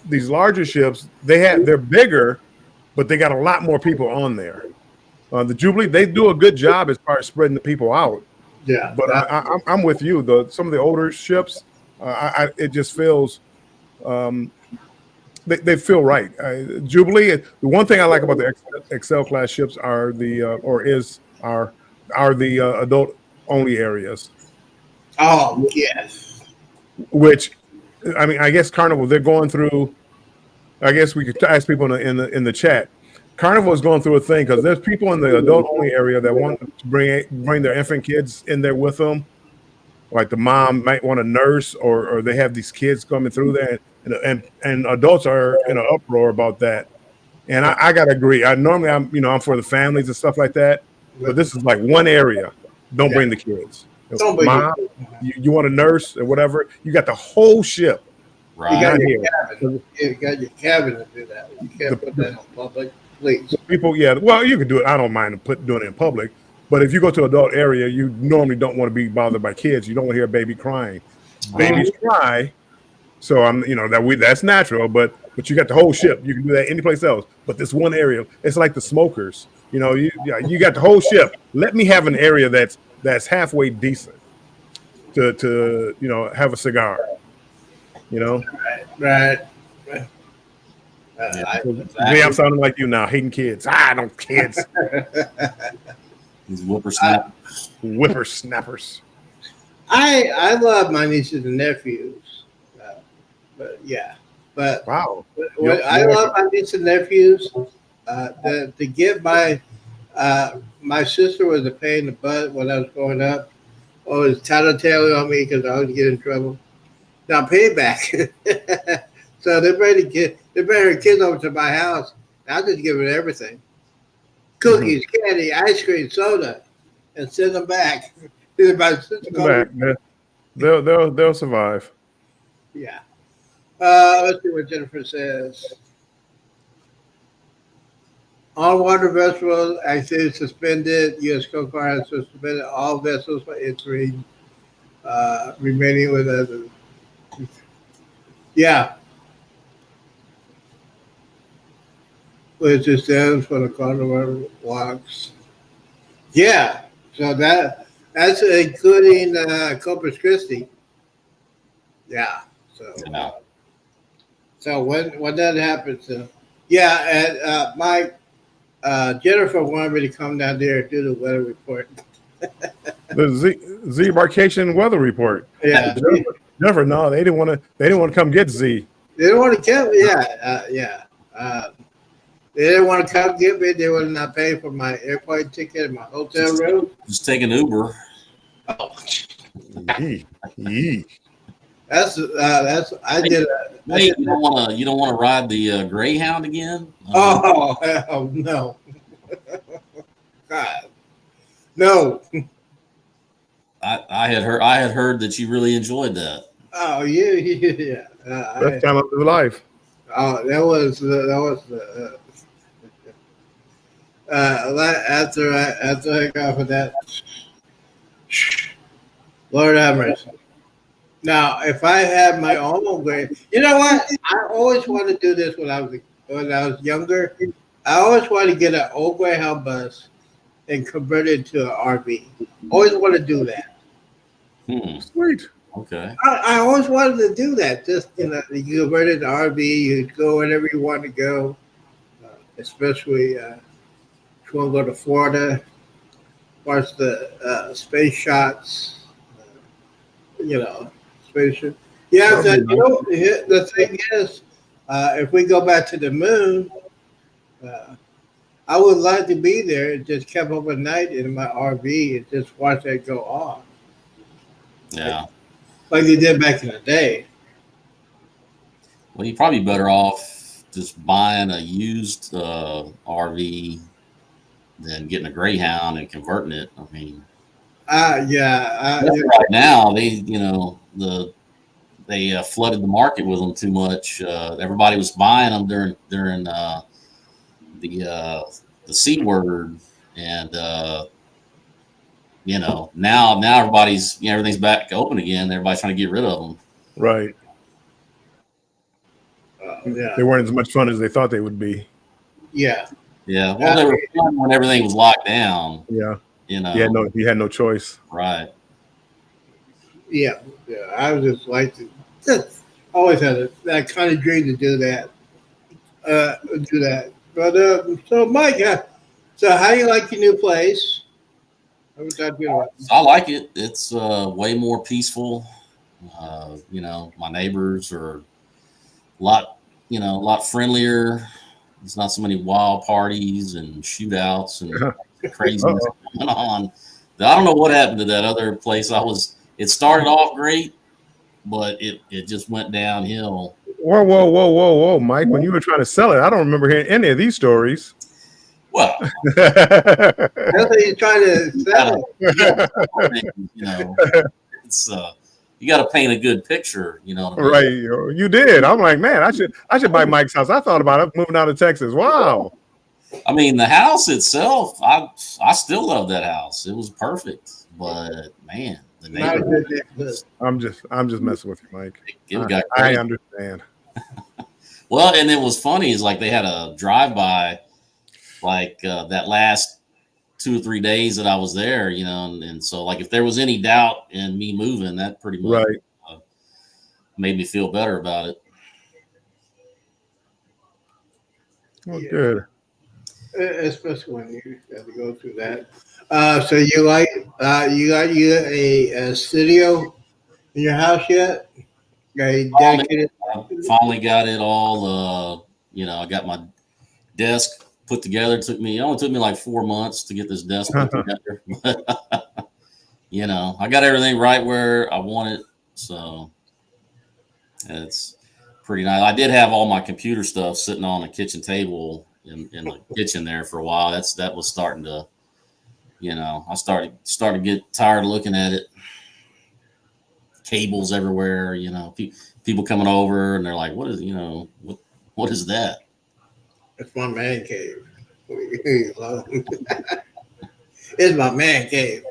These larger ships, they're bigger, but they got a lot more people on there. The Jubilee, they do a good job as far as spreading the people out. yeah. But I'm with you. Some of the older ships, it just feels they feel right. Jubilee. The one thing I like about the Excel class ships are the adult only areas. Oh yes. Which, I mean, I guess Carnival they're going through. I guess we could ask people in the chat. Carnival is going through a thing because there's people in the adult only area that want to bring their infant kids in there with them. Like the mom might want a nurse, or they have these kids coming through there, and adults are in an uproar about that. And I gotta agree. I'm for the families and stuff like that, but this is like one area. Don't bring the kids. Don't bring Mom, you want a nurse or whatever? You got the whole ship. Right. You got your here. cabin. You got your cabin to do that. You can't put that on public, please. People, yeah. Well, you can do it. I don't mind doing it in public. But if you go to adult area, you normally don't want to be bothered by kids. You don't want to hear a baby crying. Babies cry, so that's natural. But you got the whole ship. You can do that any place else. But this one area, it's like the smokers. You got the whole ship. Let me have an area that's halfway decent to have a cigar. Right. I'm sounding like you now, hating kids. Don't kids. These whippersnappers. Whippersnappers. I love my nieces and nephews, but yeah, but wow. I love my nieces and nephews. To get my sister was a pain in the butt when I was growing up. Always tattletaling on me because I always get in trouble. Now payback. So they bring her kids over to my house. I just give her everything. Cookies, candy, ice cream, soda, and send them back. They'll survive. Yeah. Let's see what Jennifer says. All water vessels activity suspended. U.S. Coast Guard has suspended all vessels for entering, remaining with others. Yeah. Which is stands for the Carnival walks. Yeah. So that's including Corpus Christi. Yeah. So when that happens, yeah, and Mike, Jennifer wanted me to come down there and do the weather report. The Z Embarkation weather report. Yeah, Never. No, they didn't want to. They didn't want to come get Z. they didn't want to get me. Yeah. They didn't want to come get me. They would not pay for my airplane ticket and my hotel room. Just take an Uber. Oh, Yee. that's I did. Wait, you don't want to ride the Greyhound again? Oh hell no! God, no! I had heard that you really enjoyed that. Oh yeah. Best time of your life. That was after I got for that. Lord have mercy. Now, if I had my own grave, you know what? I always wanted to do this when I was younger. I always wanted to get an old Greyhound bus and convert it to an RV. Always want to do that. Sweet. Okay. I always wanted to do that. Just you convert it to RV. You go wherever you want to go, especially if you want to go to Florida, watch the space shots. Spaceship. Yeah, the thing is, if we go back to the moon, I would like to be there and just camp overnight in my RV and just watch that go off. Yeah. Like they did back in the day. Well, you're probably better off just buying a used RV than getting a Greyhound and converting it. I mean, right now they flooded the market with them too much. Everybody was buying them during the C word, and now everything's back open again. Everybody's trying to get rid of them. Right. They weren't as much fun as they thought they would be. Yeah. Yeah. Well, they were fun when everything was locked down. Yeah. You had no choice. Right. Yeah. I was just like always had that kind of dream to do that. But so Mike, so how do you like your new place? I like it. It's way more peaceful. My neighbors are a lot friendlier. There's not so many wild parties and shootouts and craziness going on. I don't know what happened to that other place. It started off great, but it just went downhill. Whoa, Mike! When you were trying to sell it, I don't remember hearing any of these stories. Well, that's what you're trying to sell. It's you got to paint a good picture. You know what I mean? Right? You did. I'm like, man, I should buy Mike's house. I thought about it moving out to Texas. Wow. I mean, the house itself, I still love that house. It was perfect, but man, the neighborhood. I'm just messing with you, Mike. I understand. Well, and it was funny is like they had a drive-by, like that last 2 or 3 days that I was there, and so like if there was any doubt in me moving, that pretty much made me feel better about it. Well, good. Especially when you have to go through that. So you got a studio in your house yet? I finally got it all. I got my desk put together. It only took me like 4 months to get this desk put together. But, I got everything right where I want it. So it's pretty nice. I did have all my computer stuff sitting on a kitchen table in the kitchen there for a while. That was starting to, I started to get tired of looking at it. Cables everywhere, people coming over and they're like, what is that? It's my man cave. It's my man cave.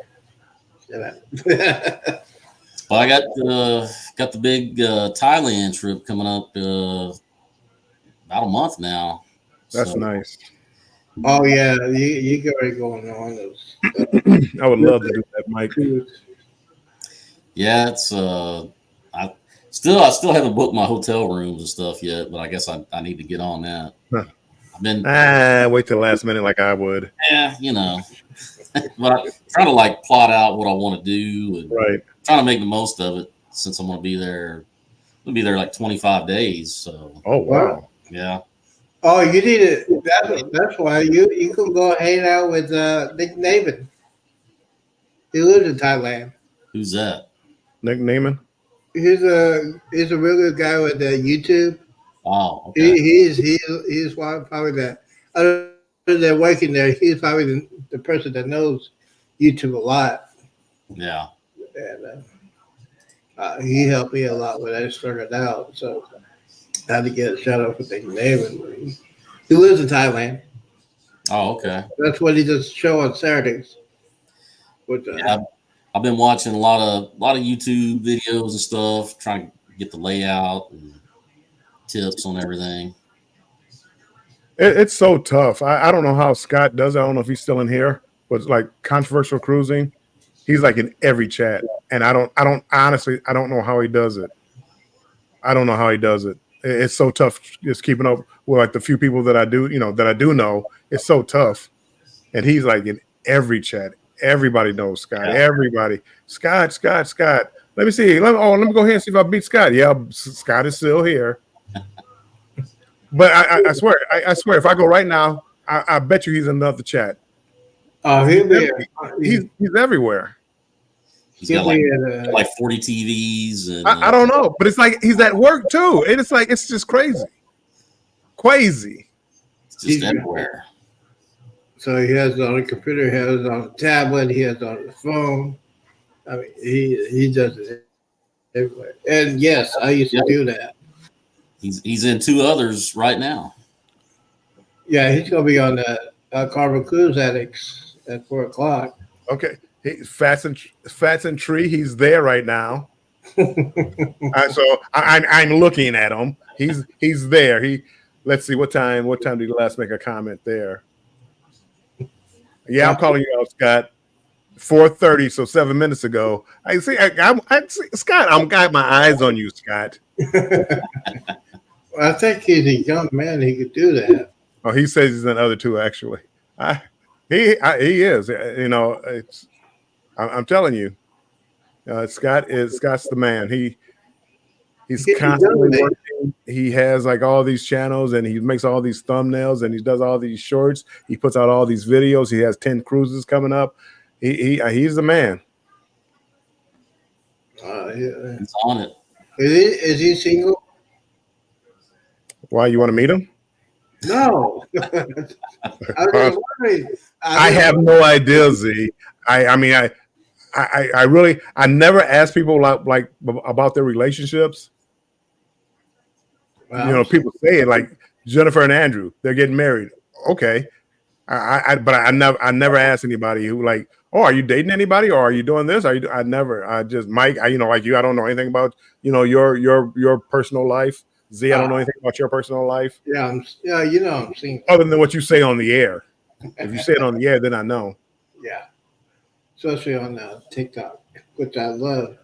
Well, I got the big Thailand trip coming up about a month now. That's nice. Oh yeah, you got it going on those. I would love to do that, Mike. Yeah, it's I still haven't booked my hotel rooms and stuff yet, but I guess I need to get on that. I've been Wait till the last minute like I would. yeah, but I'm trying to like plot out what I want to do and Right. trying to make the most of it since I'm going to be there. I'll be there like 25 days. So Oh wow. yeah. Oh, you need it. That's why you can go hang out with Nick Navin. He lives in Thailand. Who's that? Nick Neiman. He's a real good guy with YouTube. Oh, okay. He's probably other than working there, he's probably the person that knows YouTube a lot. Yeah. And he helped me a lot when I started out. So I had to get a shout out for Nick Navin. He lives in Thailand. Oh, okay. That's what he does show on Saturdays. With, Yeah, I've been watching a lot of YouTube videos and stuff, trying to get the layout and tips on everything. It's so tough. I don't know how Scott does it. I don't know if he's still in here, but it's like controversial cruising. He's like in every chat, and I don't honestly, I don't know how he does it. I don't know how he does it. It's so tough just keeping up with like the few people that I do, that I do know. It's so tough, and he's like in every chat. Everybody knows Scott. Yeah. Everybody, Scott. Let me see. Let me go ahead and see if I beat Scott. Yeah, Scott is still here. But I swear, I swear, if I go right now, I bet you he's in another chat. Oh, he'll be He's everywhere. He's got like 40 TVs. And, I don't know, but it's like he's at work too, and it's just crazy. It's just everywhere. So he has it on a computer, he has it on a tablet, he has it on his phone. I mean, he does it everywhere. And yes, I used to do that. He's in two others right now. Yeah, he's gonna be on the Carbon Cruise Addicts at 4:00. Okay, Fats and Tree. He's there right now. So I'm looking at him. He's there. Let's see what time did he last make a comment there? Yeah, I'm calling you out, Scott. 4:30, so 7 minutes ago. I see. Scott. I'm got my eyes on you, Scott. I think he's a young man. He could do that. Oh, he says he's in other two actually. He is. I'm telling you, Scott's the man. He's constantly working. He has like all these channels, and he makes all these thumbnails, and he does all these shorts. He puts out all these videos. He has 10 cruises coming up. He's the man. Yeah. He's on it. Is he single? Why, you want to meet him? No. I was just wondering. I have no idea, Z. I mean, I really never ask people like about their relationships. Well, People say it like Jennifer and Andrew, they're getting married. Okay. But I never ask anybody who like, oh, are you dating anybody, or are you doing this? I just Mike, like you, I don't know anything about, your personal life. Z, I don't know anything about your personal life. Yeah, I'm single. Other than what you say on the air. If you say it on the air, then I know. Yeah, especially on TikTok, which I love.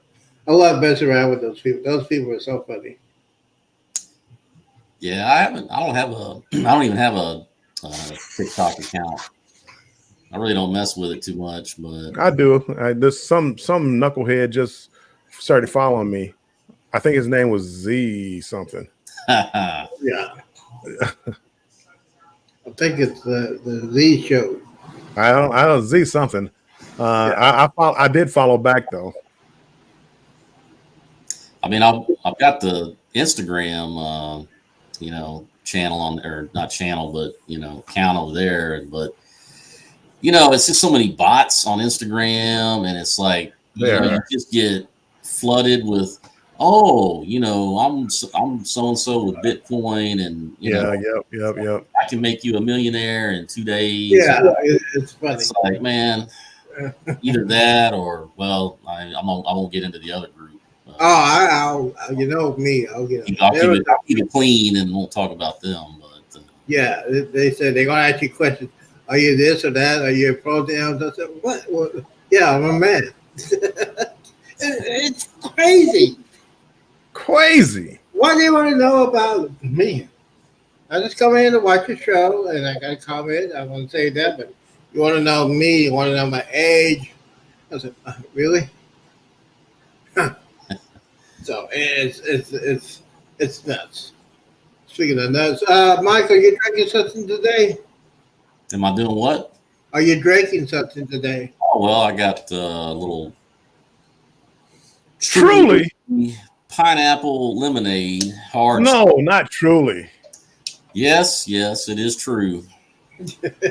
I love messing around with those people. Those people are so funny. Yeah, I don't even have a TikTok account. I really don't mess with it too much, but I do. There's some knucklehead just started following me. I think his name was Z something. Yeah. I think it's the Z show. I don't Z something. I did follow back though. I mean, I've got the Instagram, channel on, or not channel, but account over there. But it's just so many bots on Instagram, and it's like you just get flooded with, I'm so and so with Bitcoin, and yep. I can make you a millionaire in 2 days. Yeah, it's funny. It's like, man, either that or I won't get into the other group. I'll me. I'll keep it clean and won't talk about them. But yeah, they said they're gonna ask you questions. Are you this or that? Are you a pro-down? I said, what? Yeah, I'm a man. It's crazy. Crazy. What do they want to know about me? I just come in to watch the show, and I got a comment. I want to say that, but you want to know me? You want to know my age? I said, really? So it's nuts. Speaking of nuts, Mike, are you drinking something today? Am I doing what? Are you drinking something today? Oh well, I got a little Truly? pineapple lemonade. Hard. No, not truly. Yes, yes, it is true.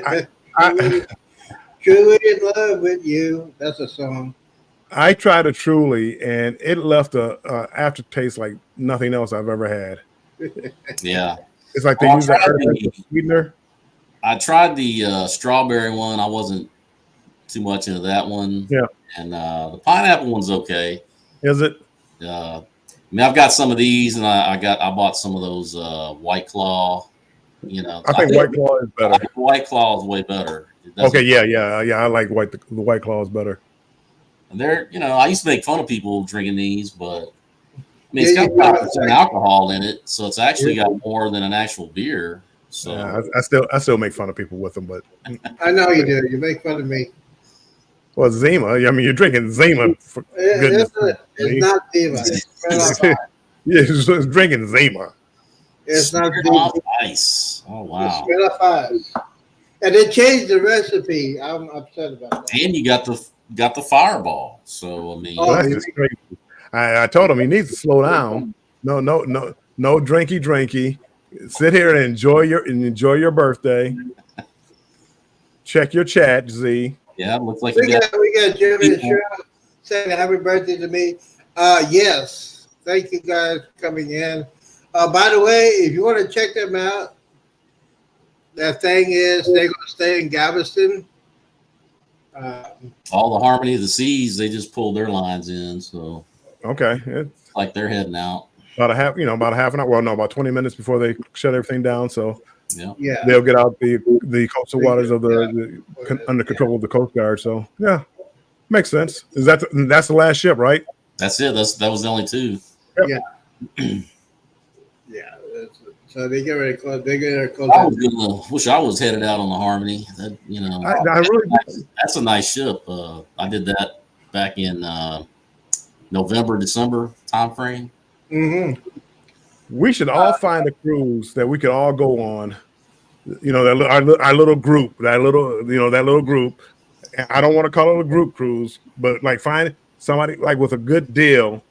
I, truly, I truly in love with you. That's a song. I tried a truly, and it left a aftertaste like nothing else I've ever had. Yeah. It's like they Well, use that artificial sweetener. I tried the strawberry one. I wasn't too much into that one. Yeah. And the pineapple one's okay. Is it? I mean, I've got some of these, and I bought some of those White Claw. You know, I think White Claw is better. White Claw is way better. Okay, yeah. I like the White Claw is better. And they're, I used to make fun of people drinking these, but I mean, it's Yeah, got you 5% alcohol in it, so it's actually got more than an actual beer. So Yeah, I still make fun of people with them, but I know you do. You make fun of me. well, Zima. I mean, you're drinking Zima for goodness. It's not Diva. It's Smirnoff. Yeah, it's drinking Zima. It's not Smirnoff Diva. Ice. Oh It's wow! Smirnoff Ice. And they changed the recipe. I'm upset about that. And you got the Fireball. So I mean, Oh, That's just crazy. I told him he needs to slow down. No drinky. Sit here and enjoy your birthday. Check your chat, Z. yeah, it looks like you got. We got Jimmy and Cheryl saying happy birthday to me. Yes. Thank you guys for coming in. By the way, if you want to check them out, that thing is they're going to stay in Galveston. All the Harmony of the Seas, they just pulled their lines in, so Okay, it's like they're heading out. about a half an hour. Well, no, about 20 minutes before they shut everything down. So Yeah, they'll get out the coastal waters of under control of the Coast Guard. So yeah, makes sense. That's the last ship, right? that's it. That was the only two. Yeah. Yeah. So they get ready to close. They get ready to close. I wish I was headed out on the Harmony. That I really that's a nice ship. I did that back in November, December time frame. Mm-hmm. we should all find a cruise that we could all go on. Our little group, that little group. I don't want to call it a group cruise, but like find somebody like with a good deal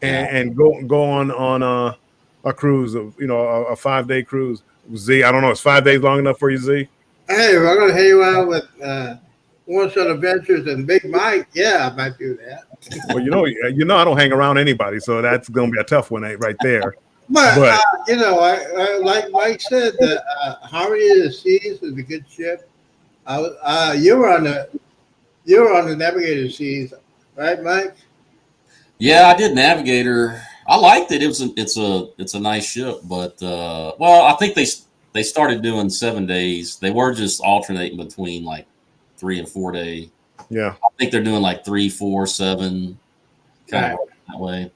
and go on a cruise of a 5-day cruise. Z, I don't know, is 5 days long enough for you, Z? Hey, if I'm going to hang you out with One Shot Adventures and Big Mike, yeah, I might do that. Well, I don't hang around anybody, so that's going to be a tough one right there. But I like Mike said, the Harmony of the Seas is a good ship. You were on the Navigator Seas, right, Mike? Yeah, I did Navigator. I liked it. It's a nice ship, but I think they started doing 7 days. They were just alternating between like 3 and 4 day. Yeah, I think they're doing like 3, 4, 7, kind of that way.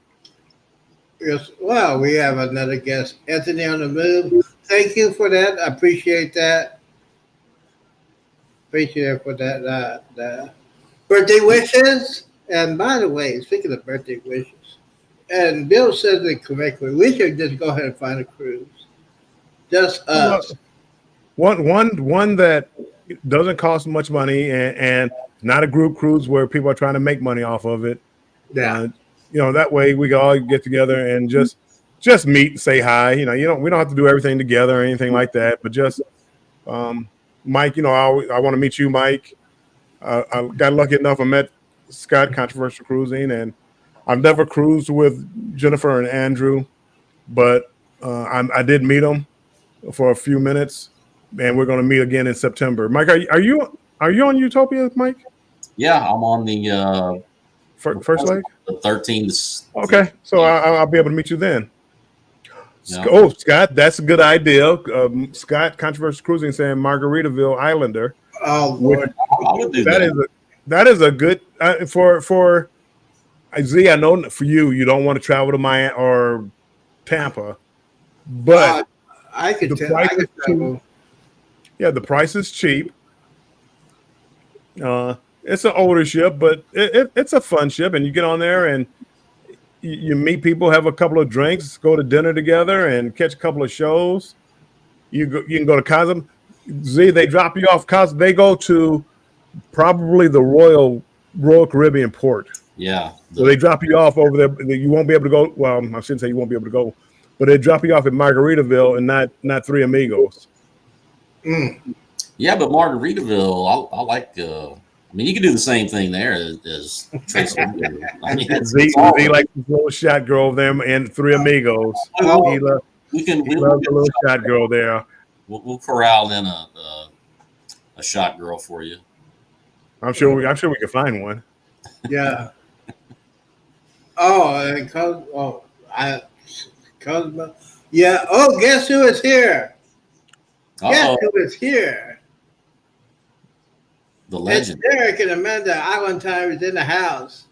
Yes. Well, we have another guest, Anthony on the move. Thank you for that. I appreciate that. Appreciate it for that. The birthday wishes. And by the way, speaking of birthday wishes, and Bill says it correctly, we should just go ahead and find a cruise. Just us. One that doesn't cost much money and not a group cruise where people are trying to make money off of it. Yeah. That way we can all get together and just meet, say hi. We don't have to do everything together or anything like that, but just Mike, I want to meet you, Mike. I got lucky enough. I met Scott, Controversial Cruising, and I've never cruised with Jennifer and Andrew, but I did meet them for a few minutes, and we're going to meet again in September. Mike, are you on Utopia, Mike? Yeah, I'm on the first leg. The 13th. Okay, so I'll be able to meet you then. Yeah. Oh, Scott, that's a good idea. Scott, Controversial Cruising, saying Margaritaville Islander. Oh, Lord. I would do that. That is a good for Z. I know for you don't want to travel to Miami or Tampa, but I could The tell. price I is could cheap. tell. Yeah, the price is cheap. It's an older ship, but it's a fun ship, and you get on there and you meet people, have a couple of drinks, go to dinner together, and catch a couple of shows. You can go to Cosm. Z, they drop you off. They go to probably the Royal Caribbean port. Yeah. So they drop you off over there. You won't be able to go. Well, I shouldn't say you won't be able to go, but they drop you off at Margaritaville and not Three Amigos. Yeah, but Margaritaville, I like. I mean, you can do the same thing there as Trace. I mean, Z likes his little shot girl over there and Three Amigos. Oh, we can He loves the little shot girl there. we'll corral in a shot girl for you. I'm sure we can find one. yeah. Oh, and Cosmo. Yeah. Oh, guess who is here? Guess Uh-oh, who is here? the It's legend. Derek and Amanda Island Time is in the house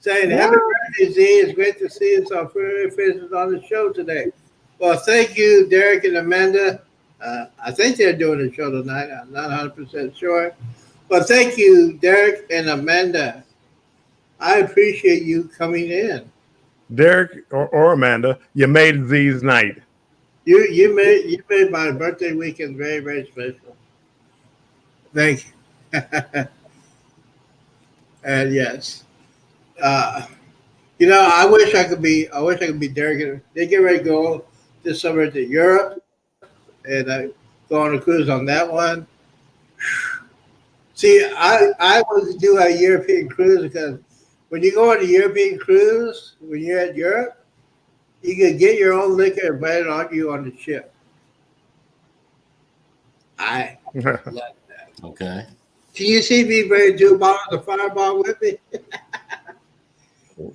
saying, Happy birthday, Z. It's great to see you so familiar faces on the show today. Well, thank you, Derek and Amanda. I think they're doing the show tonight. I'm not 100% sure. But thank you, Derek and Amanda. I appreciate you coming in. Derek or Amanda, you made Z's night. You made my birthday weekend very, very special. Thank you. And yes. I wish I could be Derek. They get ready to go this summer to Europe and I go on a cruise on that one. See, I want to do a European cruise because when you go on a European cruise, when you're at Europe, you can get your own liquor and buy it on you on the ship. I like that. Okay. Can you see me bring 2 bottles of Fireball with me?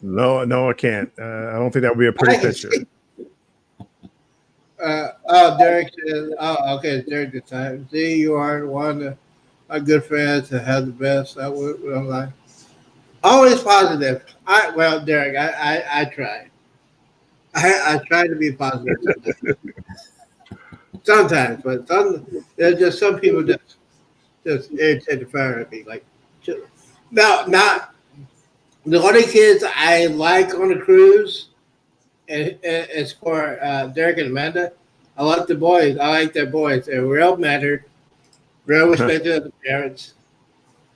No, I can't. I don't think that would be a pretty picture. Derek says, okay, it's Derek this time. See, you are one of my good friends that have the best. I'm like, always positive. Derek, I try. I try to be positive sometimes, but there's just some people just irritate the fire at me. Like, not the only kids I like on a cruise, and it's for Derek and Amanda. I like the boys. I like their boys. They're real mannered, real respected of the parents.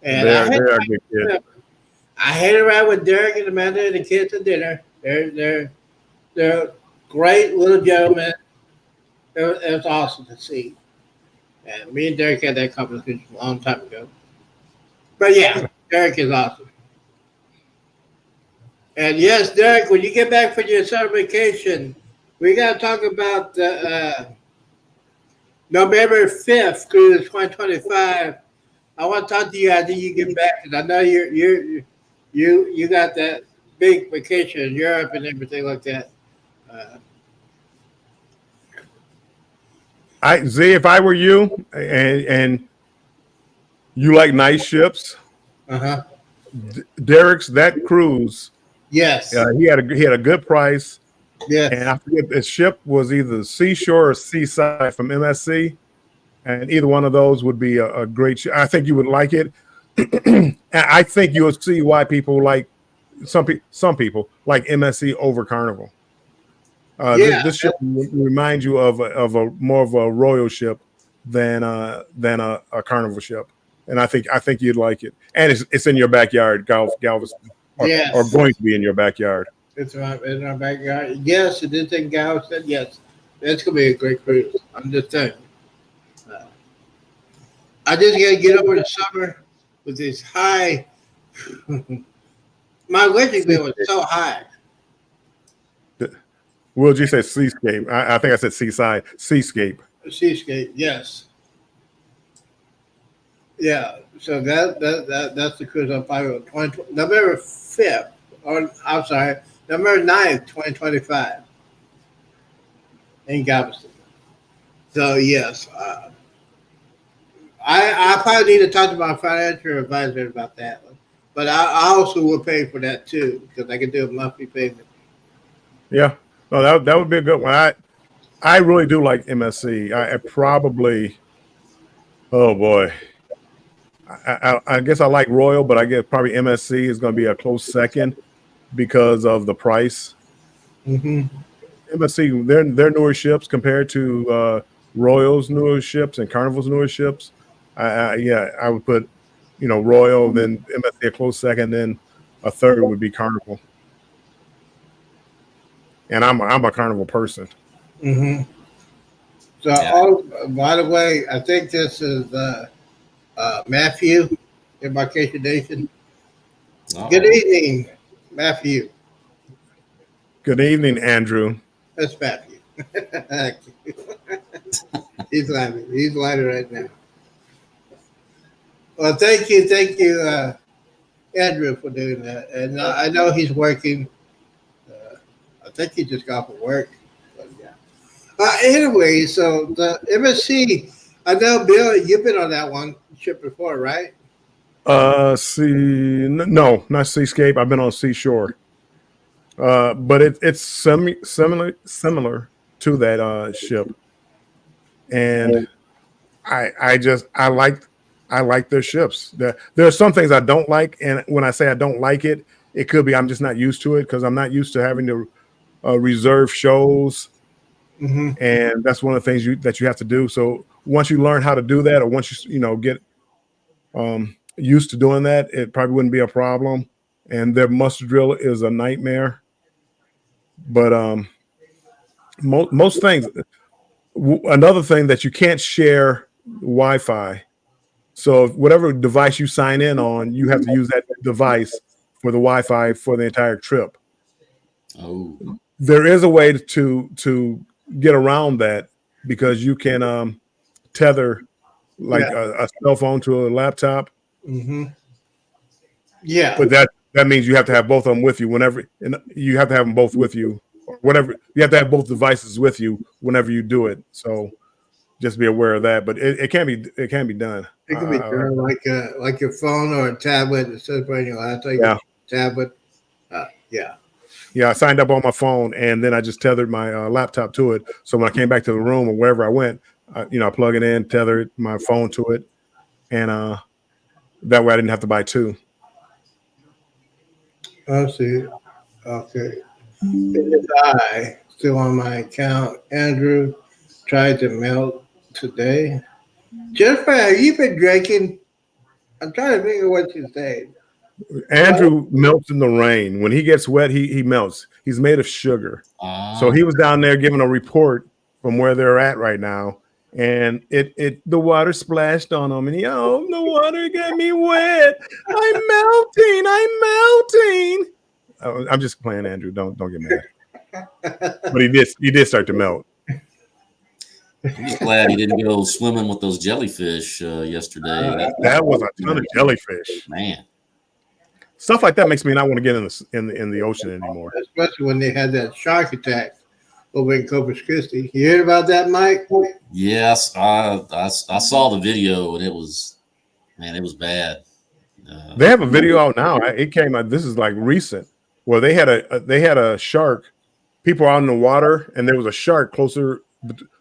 And They are good kids. I hang around with Derek and Amanda and the kids at dinner. They're great little gentlemen. It was awesome to see. And me and Derek had that conversation a long time ago. But yeah, Derek is awesome. And yes, Derek, when you get back from your summer vacation, we got to talk about November 5th cruise 2025. I want to talk to you after you get back because I know you got that big vacation in Europe and everything like that. Z, if I were you and you like nice ships, Uh-huh. Derek's that cruise. Yes. He had a good price, Yes. and I forget the ship was either Seashore or Seaside from MSC, and either one of those would be a great ship. I think you would like it. And I think you'll see why people like some people like MSC over Carnival. This ship reminds you of a more of a royal ship than a Carnival ship, and I think you'd like it. And it's in your backyard, Galveston, or going to be in your backyard. It's in our backyard. Yes, it is in Galveston. Yes, that's gonna be a great cruise. I'm just saying. I just gotta get over the summer with this high. My electric bill was so high. Will you say seascape? I think I said seaside. Seascape. Seascape, yes. Yeah, so that's the cruise on 5 November 5th, or I'm sorry, November 9th, 2025 in Galveston. So yes, I probably need to talk to my financial advisor about that one. But I also will pay for that too because I can do a monthly payment. Yeah, no, that would be a good one. I really do like MSC. I probably, oh boy, I guess I like Royal, but I guess probably MSC is going to be a close second because of the price. Mm-hmm. MSC, their newer ships compared to Royal's newer ships and Carnival's newer ships. Yeah, I would put, Royal, then MSC a close second, then a third would be Carnival. And I'm a Carnival person. Mm-hmm. So, Yeah. by the way, I think this is Matthew, Embarkation Nation. Good Uh-oh. evening, Matthew. Good evening, Andrew. That's Matthew. He's laughing. He's laughing right now. Well, thank you, Andrew, for doing that. And I know he's working. I think he just got from work. But yeah. Anyway, so the MSC, I know, Bill, you've been on that one ship before, right? No, not Seascape. I've been on Seashore. But it's similar to that ship. And I like their ships. There are some things I don't like, and when I say I don't like it, it could be I'm just not used to it because I'm not used to having to reserve shows, Mm-hmm. and that's one of the things that you have to do. So once you learn how to do that, or once you get used to doing that, it probably wouldn't be a problem. And their muster drill is a nightmare. But most things. Another thing that you can't share Wi-Fi. So whatever device you sign in on, you have to use that device for the Wi-Fi for the entire trip. Oh. There is a way to get around that because you can tether like a cell phone to a laptop. Mm-hmm. Yeah. But that means you have to have both of them with you whenever, and you have to have them both with you. Whatever, you have to have both devices with you whenever you do it. So just be aware of that. But it can be done. It can be done like your phone or a tablet. It says right on your laptop. Yeah. Tablet. Yeah. Yeah, I signed up on my phone and then I just tethered my laptop to it. So when I came back to the room or wherever I went, I plug it in, tether my phone to it, and that way I didn't have to buy two. I see. Okay. It is I still on my account. Andrew tried to melt today. Jennifer, have you been drinking? I'm trying to think of what you said. Andrew melts in the rain. When he gets wet, he melts. He's made of sugar. So he was down there giving a report from where they're at right now. And the water splashed on him, and the water got me wet. I'm melting. I'm just playing, Andrew. Don't get mad. But he did start to melt. I'm just glad he didn't go swimming with those jellyfish yesterday. That was a ton of jellyfish. Man. Stuff like that makes me not want to get in the ocean anymore. Especially when they had that shark attack over in Corpus Christi. You heard about that, Mike? Yes, I saw the video and it was bad. They have a video out now. It came out. This is like recent, where they had a shark. People are out in the water, and there was a shark closer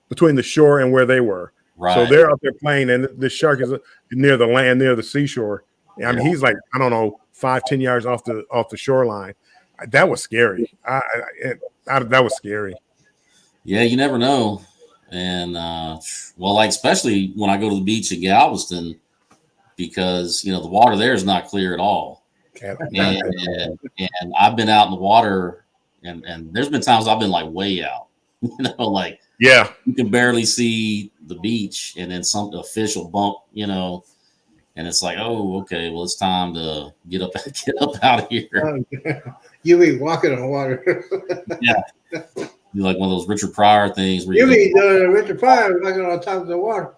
between the shore and where they were. Right. So they're out there playing, and the shark is near the land, near the seashore. I mean, he's like, I don't know, 5-10 yards off the shoreline. That was scary. That was scary. Yeah, you never know. And like especially when I go to the beach in Galveston, because the water there is not clear at all. And I've been out in the water, and there's been times I've been like way out. Like yeah, you can barely see the beach, and then a fish will bump, and it's like, oh, okay, well, it's time to get up out of here. You be walking on water. Yeah. You like one of those Richard Pryor things where you be Richard Pryor walking on top of the water.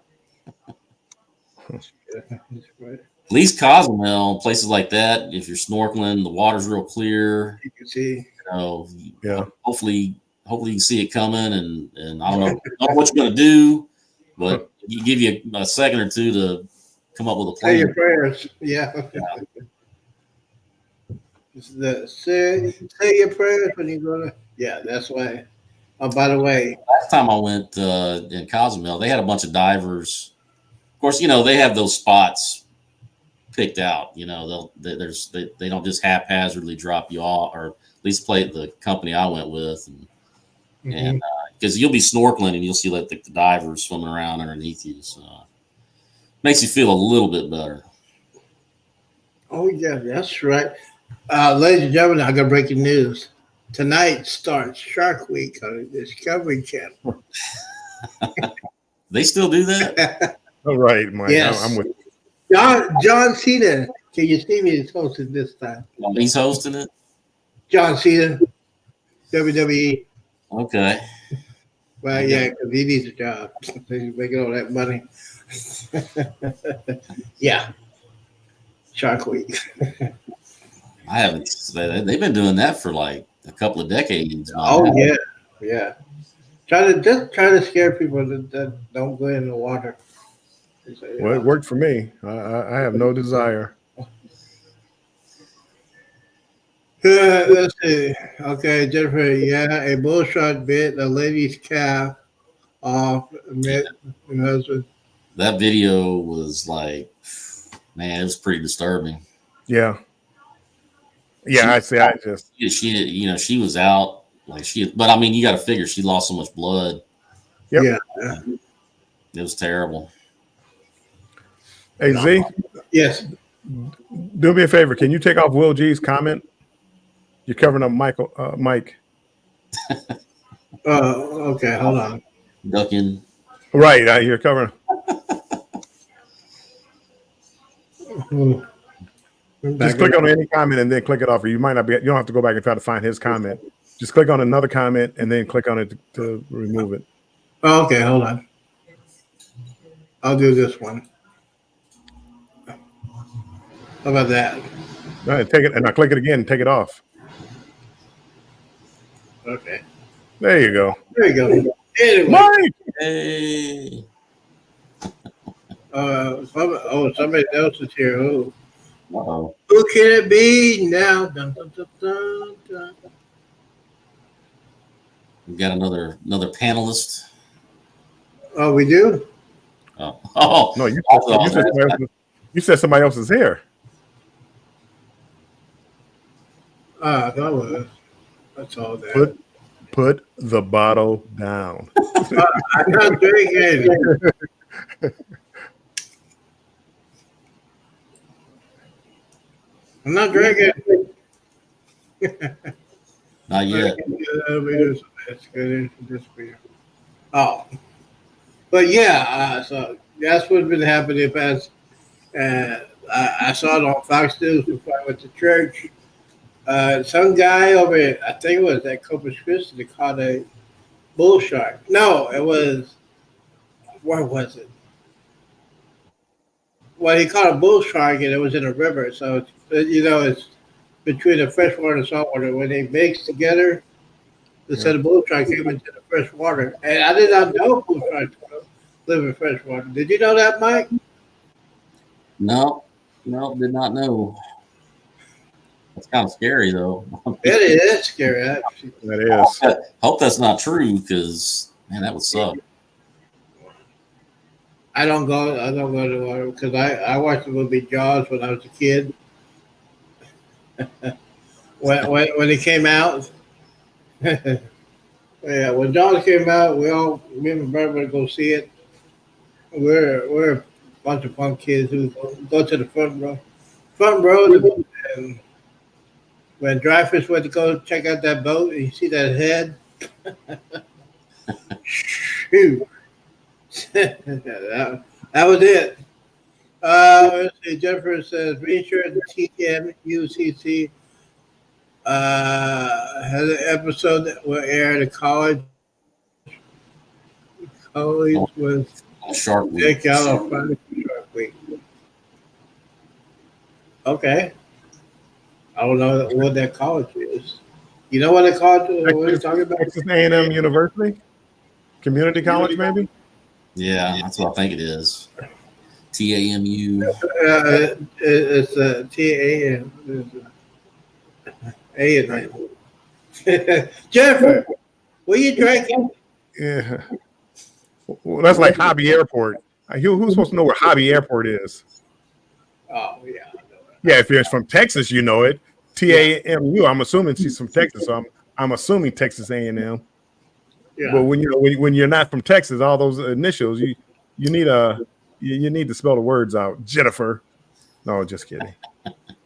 At least Cozumel, places like that, if you're snorkeling, the water's real clear. You can see. Yeah. Hopefully you can see it coming, and I don't know what you're going to do, but you give you a second or two to come up with a plan. Say your prayers. Yeah. Say your prayers when you go to. Yeah, that's why. Oh, by the way, Last time I went in Cozumel, they had a bunch of divers. Of course, they have those spots picked out. They don't just haphazardly drop you off, or at least play the company I went with, and because you'll be snorkeling and you'll see like the divers swimming around underneath you, so makes you feel a little bit better. oh yeah, that's right. Ladies and gentlemen, I got breaking news. Tonight starts Shark Week on the Discovery Channel. They still do that? All right, Mike. Yes. I'm with you. John Cena. Can you see me? Is hosting this time. He's hosting it. John Cena, WWE. Okay. Well, yeah, because he needs a job. He's making all that money. Yeah. Shark Week. I haven't. They've been doing that for like a couple of decades. Oh yeah, yeah. Try to scare people that don't go in the water. Say, Well, it worked for me. I have no desire. Let's see. Okay, Jennifer. Yeah, a bull shark bit a lady's calf off. Met her husband. That video was like, man, it was pretty disturbing. Yeah. Yeah, I see. I just She was out but I mean, you got to figure she lost so much blood. Yep. Yeah. It was terrible. Hey Z, Yes. do me a favor. Can you take off Will G's comment? You're covering up Mike. Okay. Hold on. Ducking. Right, you're covering. Just click on any comment and then click it off. Or you might not be. You don't have to go back and try to find his comment. Just click on another comment and then click on it to remove it. Oh, okay, hold on. I'll do this one. How about that? All right, take it and I click it again and take it off. Okay. There you go. There you go. Anyway. Mike! Hey. Somebody else is here. Uh-oh. Who can it be now? Dun, dun, dun, dun, dun. We got another panelist. Oh, we do? Oh. No, you said somebody else is here. That was. That's all that. Put the bottle down. I'm not drinking. I'm not drinking. Not yet. That's good. Oh, but yeah. So that's what's been happening past. I saw it on Fox News before I went to church. Some guy over, I think it was at Corpus Christi, caught a bull shark. No, it was. Where was it? Well, he caught a bull shark and it was in a river. So it's between the freshwater and saltwater. When they mix together, they said the bull shark came into the fresh water. And I did not know bull sharks live in fresh water. Did you know that, Mike? No, did not know. That's kind of scary, though. It is scary. Actually. That is. Hope that's not true, because man, that would suck. I don't go to the water because I watched the movie Jaws when I was a kid. when it came out. Yeah, when Jaws came out, me and my brother would go see it. We're a bunch of punk kids who go to the front row. And when Dreyfus went to go check out that boat, and you see that head. Shoot. that was it. Let's see. Jennifer says, research the TMUCC has an episode that will air at college. College was Shark Week. Take out on Friday for Shark Week. Okay. I don't know what that college is. You know what the college is? What are you talking about? Texas A&M University? Community college, maybe? Yeah, that's what I think it is. TAMU. It's TAM. A&M. Jennifer, What are you drinking? Yeah. Well, that's like Hobby Airport. Who's supposed to know where Hobby Airport is? Oh yeah. Yeah, if you're from Texas, you know it. TAMU. I'm assuming she's from Texas, so I'm assuming Texas A&M. But Yeah. when you're not from Texas, all those initials, you need you need to spell the words out. Jennifer. No, just kidding.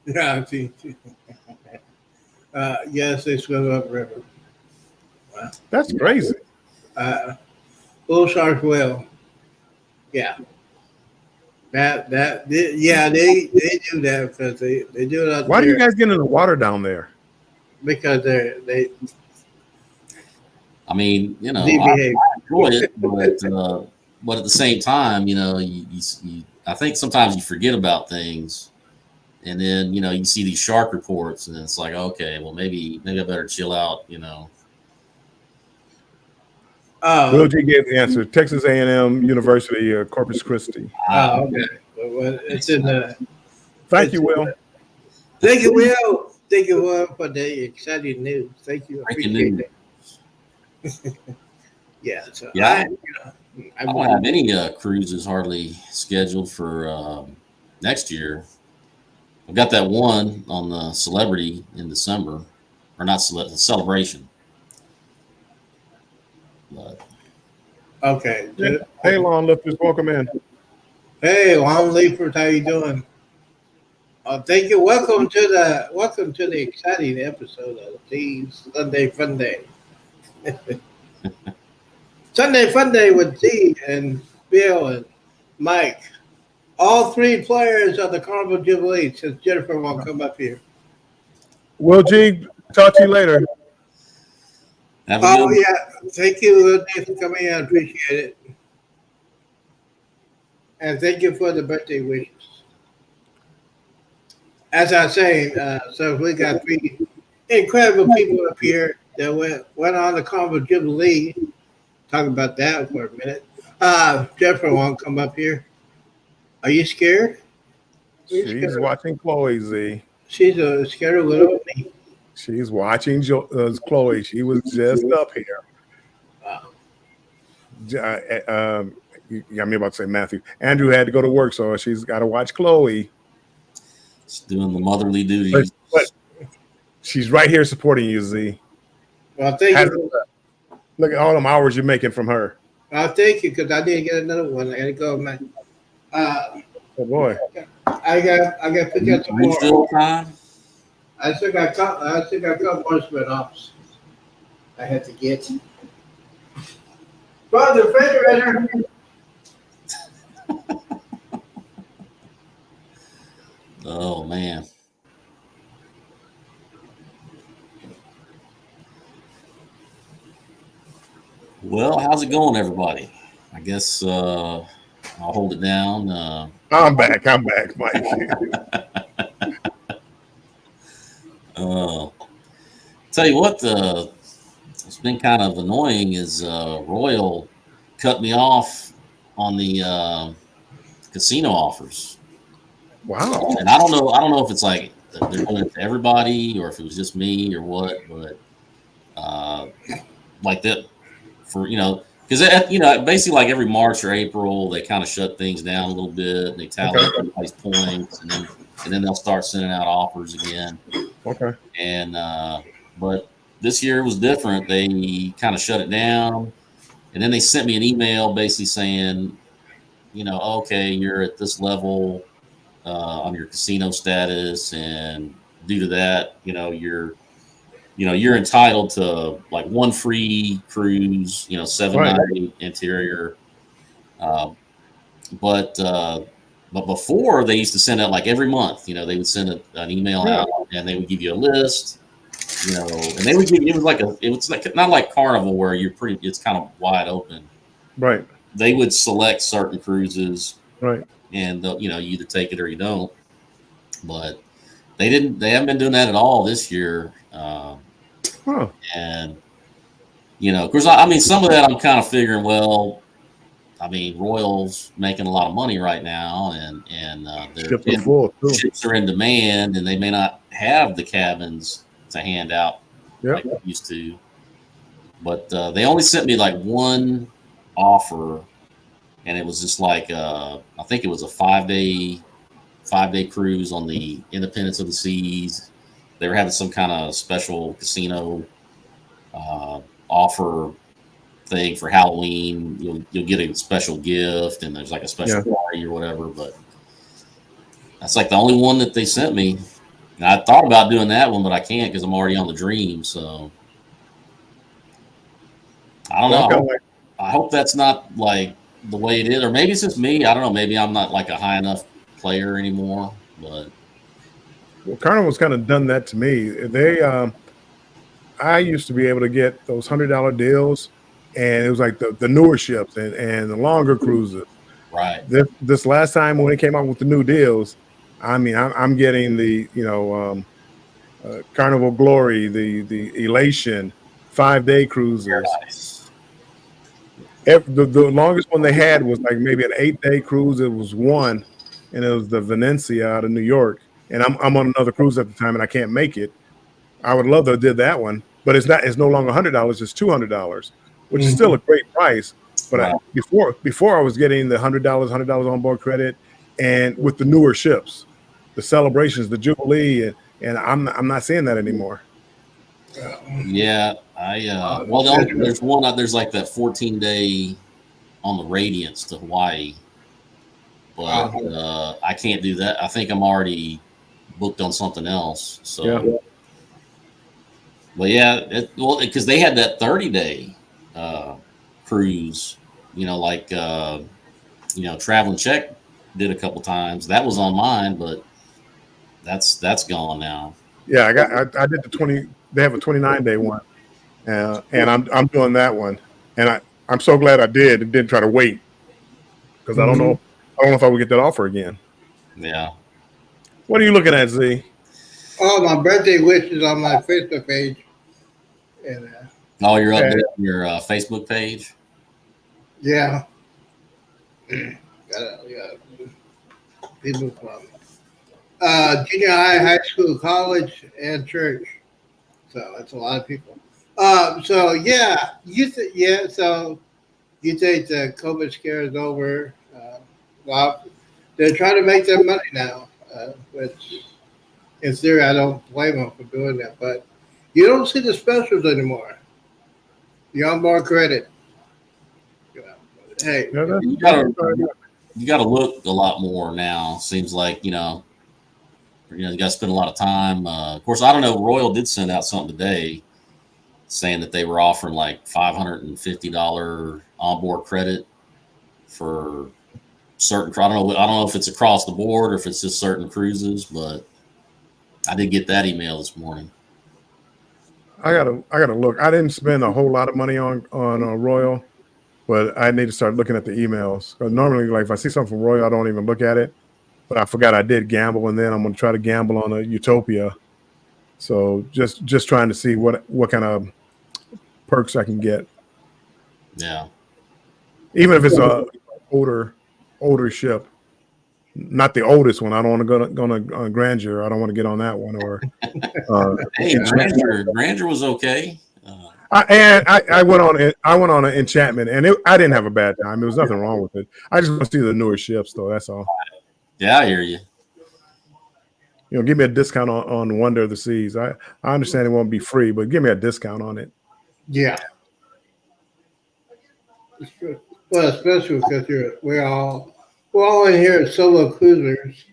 Yeah. Yes, they swim upriver. Wow. That's crazy. Bull shark whale. Yeah. Yeah, they do that because they do it out Why do you there guys get in the water down there? because they I mean, I behave. enjoy it, but at the same time, I think sometimes you forget about things, and then you see these shark reports, and it's like, okay, well maybe I better chill out. Oh, Will G gave the answer. Texas A&M University, Corpus Christi. okay. Well, it's in the. Thank It's you, in Will. the thank you, Will. Thank you, Will, for the exciting news. Thank you. Breaking Appreciate news. that. Yeah. So Yeah, I I don't have any cruises hardly scheduled for next year. I've got that one on the Celebrity in December, or not Celebration. But okay. Hey, lawn lifters, welcome in. Hey, Long Leafers, how you doing? Thank you. Welcome to the exciting episode of the Sunday Funday. Sunday Funday with Z and Bill and Mike. All three players of the Carnival Jubilee. Since Jennifer won't come up here. Will G, talk to you later. have a Oh good. yeah, thank you, Lil D, for coming in. I appreciate it, and thank you for the birthday wishes. As I was saying, so we got three incredible people up here that went on the Carnival Jubilee. Talk about that for a minute. Jennifer won't come up here. Are you scared? Are you She's scared? watching Chloe, Z. She's scared of little me. She's watching Chloe. She was just up here. Wow. You got me about to say Matthew. Andrew had to go to work, so she's got to watch Chloe. She's doing the motherly duties. But she's right here supporting you, Z. Well, thank you. Look at all them hours you're making from her. Thank you, because I didn't get another one. I gotta go, man. Oh boy. I got to pick up some more. Refill time. I still got a couple more spin-offs I had to get. Well, the refrigerator. Oh man. Well, how's it going, everybody? I guess I'll hold it down. I'm back, Mike. Tell you what, it's been kind of annoying is Royal cut me off on the casino offers. Wow. And I don't know if it's like they're doing it to everybody or if it was just me or what, but like that for because basically like every March or April they kind of shut things down a little bit and they tally everybody's points and then they'll start sending out offers again. Okay. And but this year was different. They kind of shut it down, and then they sent me an email basically saying, okay, you're at this level on your casino status, and due to that, you're entitled to like one free cruise, 7-night interior. But before they used to send out like every month, they would send an email out and they would give you a list, and they would give you, it was like not like Carnival where it's kind of wide open. Right. They would select certain cruises. Right. And you either take it or you don't. But they haven't been doing that at all this year. And of course, I mean, some of that I'm kind of figuring. Well, I mean, Royal's making a lot of money right now, and their ships are in demand, and they may not have the cabins to hand out like they used to. But they only sent me like one offer, and it was just like I think it was a 5-day cruise on the Independence of the Seas. They were having some kind of special casino offer thing for Halloween. You'll get a special gift, and there's like a special party or whatever. But that's like the only one that they sent me. And I thought about doing that one, but I can't because I'm already on the Dream. So I don't know. I hope that's not like the way it is, or maybe it's just me. I don't know. Maybe I'm not like a high enough player anymore. But Carnival's kind of done that to me. I used to be able to get those $100 deals, and it was like the newer ships and the longer cruises. right. This last time when it came out with the new deals, I mean, I'm getting the Carnival Glory, the Elation, 5-day cruises. Nice. The longest one they had was like maybe an 8-day cruise. It was one, and it was the Venecia out of New York. And I'm on another cruise at the time, and I can't make it. I would love to have did that one, but it's no longer $100. It's $200, which is still a great price. But before I was getting the $100 on board credit, and with the newer ships, the Celebrations, the Jubilee, and I'm not seeing that anymore. Yeah, there's one. There's like that 14-day on the Radiance to Hawaii, but I can't do that. I think I'm already booked on something else. So, but yeah, because they had that 30-day cruise. Traveling Check did a couple times. That was on mine, but that's gone now. Yeah, I did the 20. They have a 29-day one, and I'm doing that one, and I'm so glad I did and didn't try to wait because I don't know if I would get that offer again. Yeah. What are you looking at, Z? Oh, my birthday wish is on my Facebook page. And you're updating your Facebook page? yeah. People from junior high, high school, college, and church. So that's a lot of people. So yeah, So you think the COVID scare is over? Well, they're trying to make their money now, which in theory I don't blame them for doing that. But you don't see the specials anymore. The onboard credit. Hey, you gotta look a lot more now. Seems like you got to spend a lot of time. Of course, I don't know. Royal did send out something today saying that they were offering like $550 onboard credit for certain. I don't know if it's across the board or if it's just certain cruises, but I did get that email this morning. I gotta look. I didn't spend a whole lot of money on Royal, but I need to start looking at the emails. Normally, like if I see something from Royal, I don't even look at it. But I forgot I did gamble, and then I'm going to try to gamble on a Utopia. So just trying to see what kind of perks I can get. Yeah. Even if it's a older ship, not the oldest one. I don't want to go on Grandeur. I don't want to get on that one. Or hey, Grandeur was okay. I went on it. I went on an Enchantment, and I didn't have a bad time. There was nothing wrong with it. I just want to see the newer ships, though. That's all. Yeah, I hear you. Give me a discount on Wonder of the Seas. I understand it won't be free, but give me a discount on it. Yeah. Well, especially because we're all in here as solo cruisers,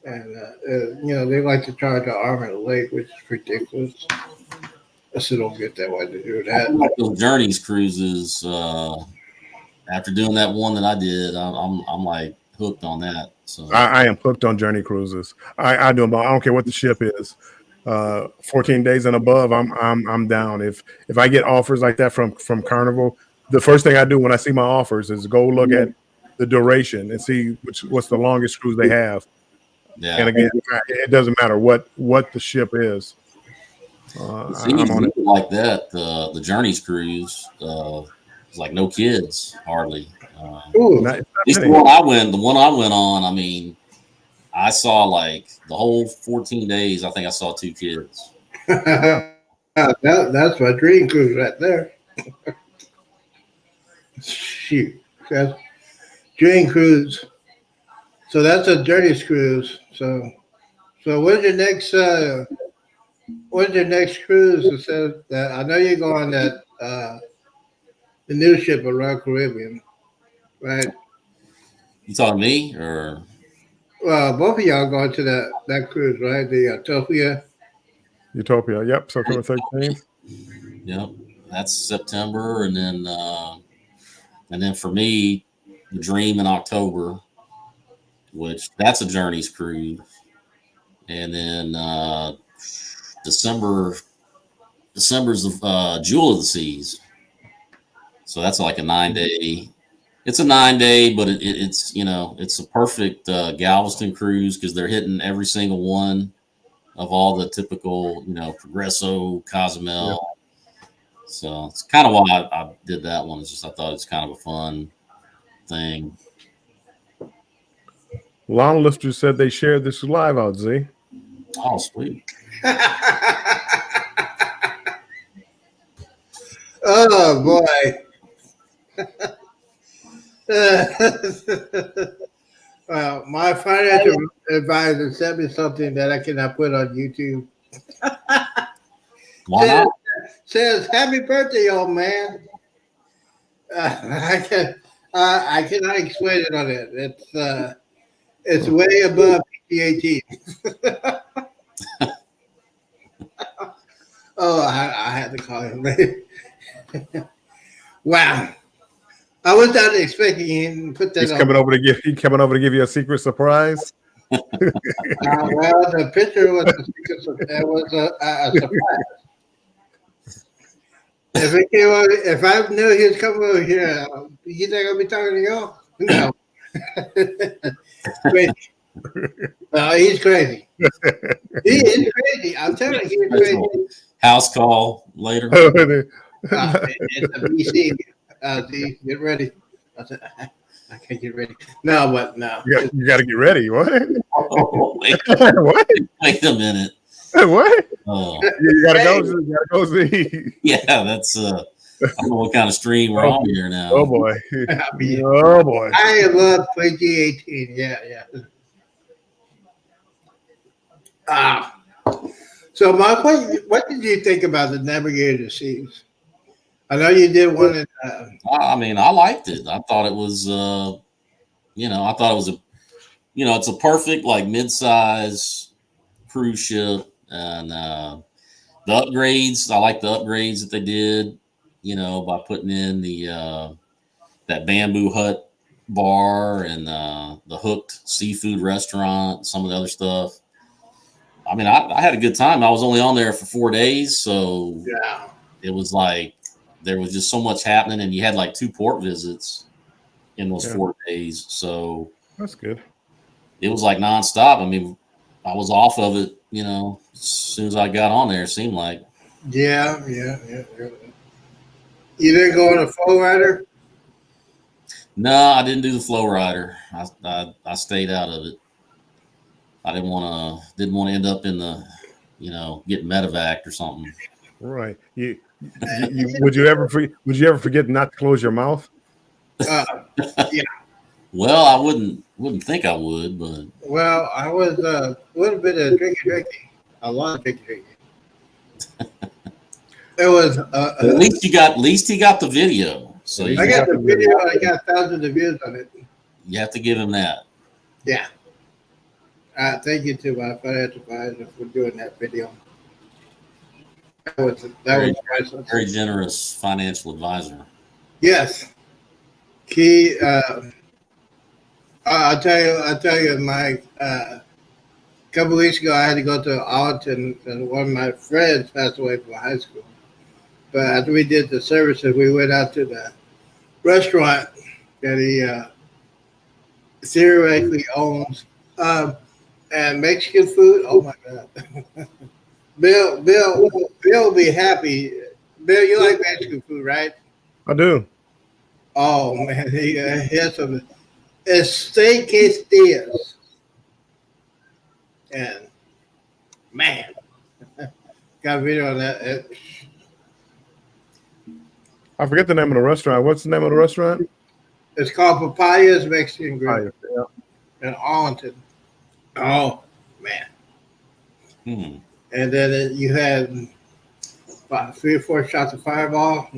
and they like to charge an arm and a leg, which is ridiculous. I still don't get that why they do that. Like those Journeys cruises. After doing that one that I did, I'm like hooked on that. So I am hooked on Journey cruises. I do them. I don't care what the ship is. 14 days and above, I'm down. If I get offers like that from Carnival, the first thing I do when I see my offers is go look at the duration and see what's the longest cruise they have. Yeah. And again, it doesn't matter what the ship is. I'm on it like that. The Journeys cruise, it's like no kids hardly. At least the one I went on. I mean, I saw like the whole 14 days. I think I saw 2 kids. That's my dream cruise right there. Shoot, that's Dream Cruise. So that's a Journeys cruise. So when's your next cruise? It says that I know you're going that the new ship around Caribbean, right? You talking to me or? Well, both of y'all going to that cruise, right? The Utopia. Utopia. Yep. September 13th. Yep, that's September, and then for me, the Dream in October, which that's a Journeys cruise, and then December. December's the Jewel of the Seas, so that's like a 9 day. It's a 9 day, but it's it's a perfect Galveston cruise because they're hitting every single one of all the typical Progresso, Yeah. Cozumel. So it's kind of why I did that one. It's just I thought it's kind of a fun thing. Long listeners said they shared this live out, Z. Oh, sweet. Oh boy. Well, my financial advisor sent me something that I cannot put on YouTube. Why not? Says "Happy birthday, old man." I can I cannot explain it on it. It's way above PG-18. Oh, I had to call him. Wow, I was not expecting him to put that He's on. coming over to give. He coming over to give you a secret surprise. Well, the picture was it was a surprise. If I knew he was coming over here, you think I'd be talking to y'all? No. Crazy. No, he's crazy. He is crazy. I'm telling you, he's crazy. House call later. It's a BC. See, get ready. I said, I can't get ready. No, but no. You got to get ready. What? Oh, wait, What? wait a minute. What? Oh, You got to go. You got to go see. yeah, that's I don't know what kind of stream we're on here now. Oh boy. I mean, Oh boy. I love PG-18. Yeah. Ah. So, Mark, what did you think about the Navigator Seas? I know you did one in. I mean, I liked it. I thought it was, I thought it was it's a perfect like mid-size cruise ship, and the upgrades. I like the upgrades that they did. By putting in the that bamboo hut bar and the hooked seafood restaurant, some of the other stuff. I mean, I had a good time. I was only on there for 4 days, so Yeah. it was like there was just so much happening, and you had like 2 port visits in those 4 days, so That's good. it was like nonstop. I mean, I was off of it, as soon as I got on there. It seemed like. Yeah. You didn't go on a flow rider? No, I didn't do the flow rider. I stayed out of it. I didn't want to end up in the get medevac or something. Right. Would you ever forget not to close your mouth? Yeah. Well, I wouldn't think I would, but Well, I was a little bit of drinking, a lot of drinking. It was. at least he got the video. So I got the video. I got thousands of views on it. you have to give him that. Yeah. Thank you to my financial advisor for doing that video. That was priceless. Very generous financial advisor. Yes. Key. I'll tell you, Mike. A couple weeks ago, I had to go to Arlington, and one of my friends passed away from high school. But after we did the services, we went out to the restaurant that he theoretically owns, and Mexican food. Oh my God, Bill will be happy. Bill, you like Mexican food, right? I do. Oh man, he has some. It's steak quesadillas, and man, got a video on that. I forget the name of the restaurant. What's the name of the restaurant? It's called Papaya's Mexican Grill Yeah. in Arlington. Oh man! Hmm. And then you had about 3 or 4 shots of Fireball.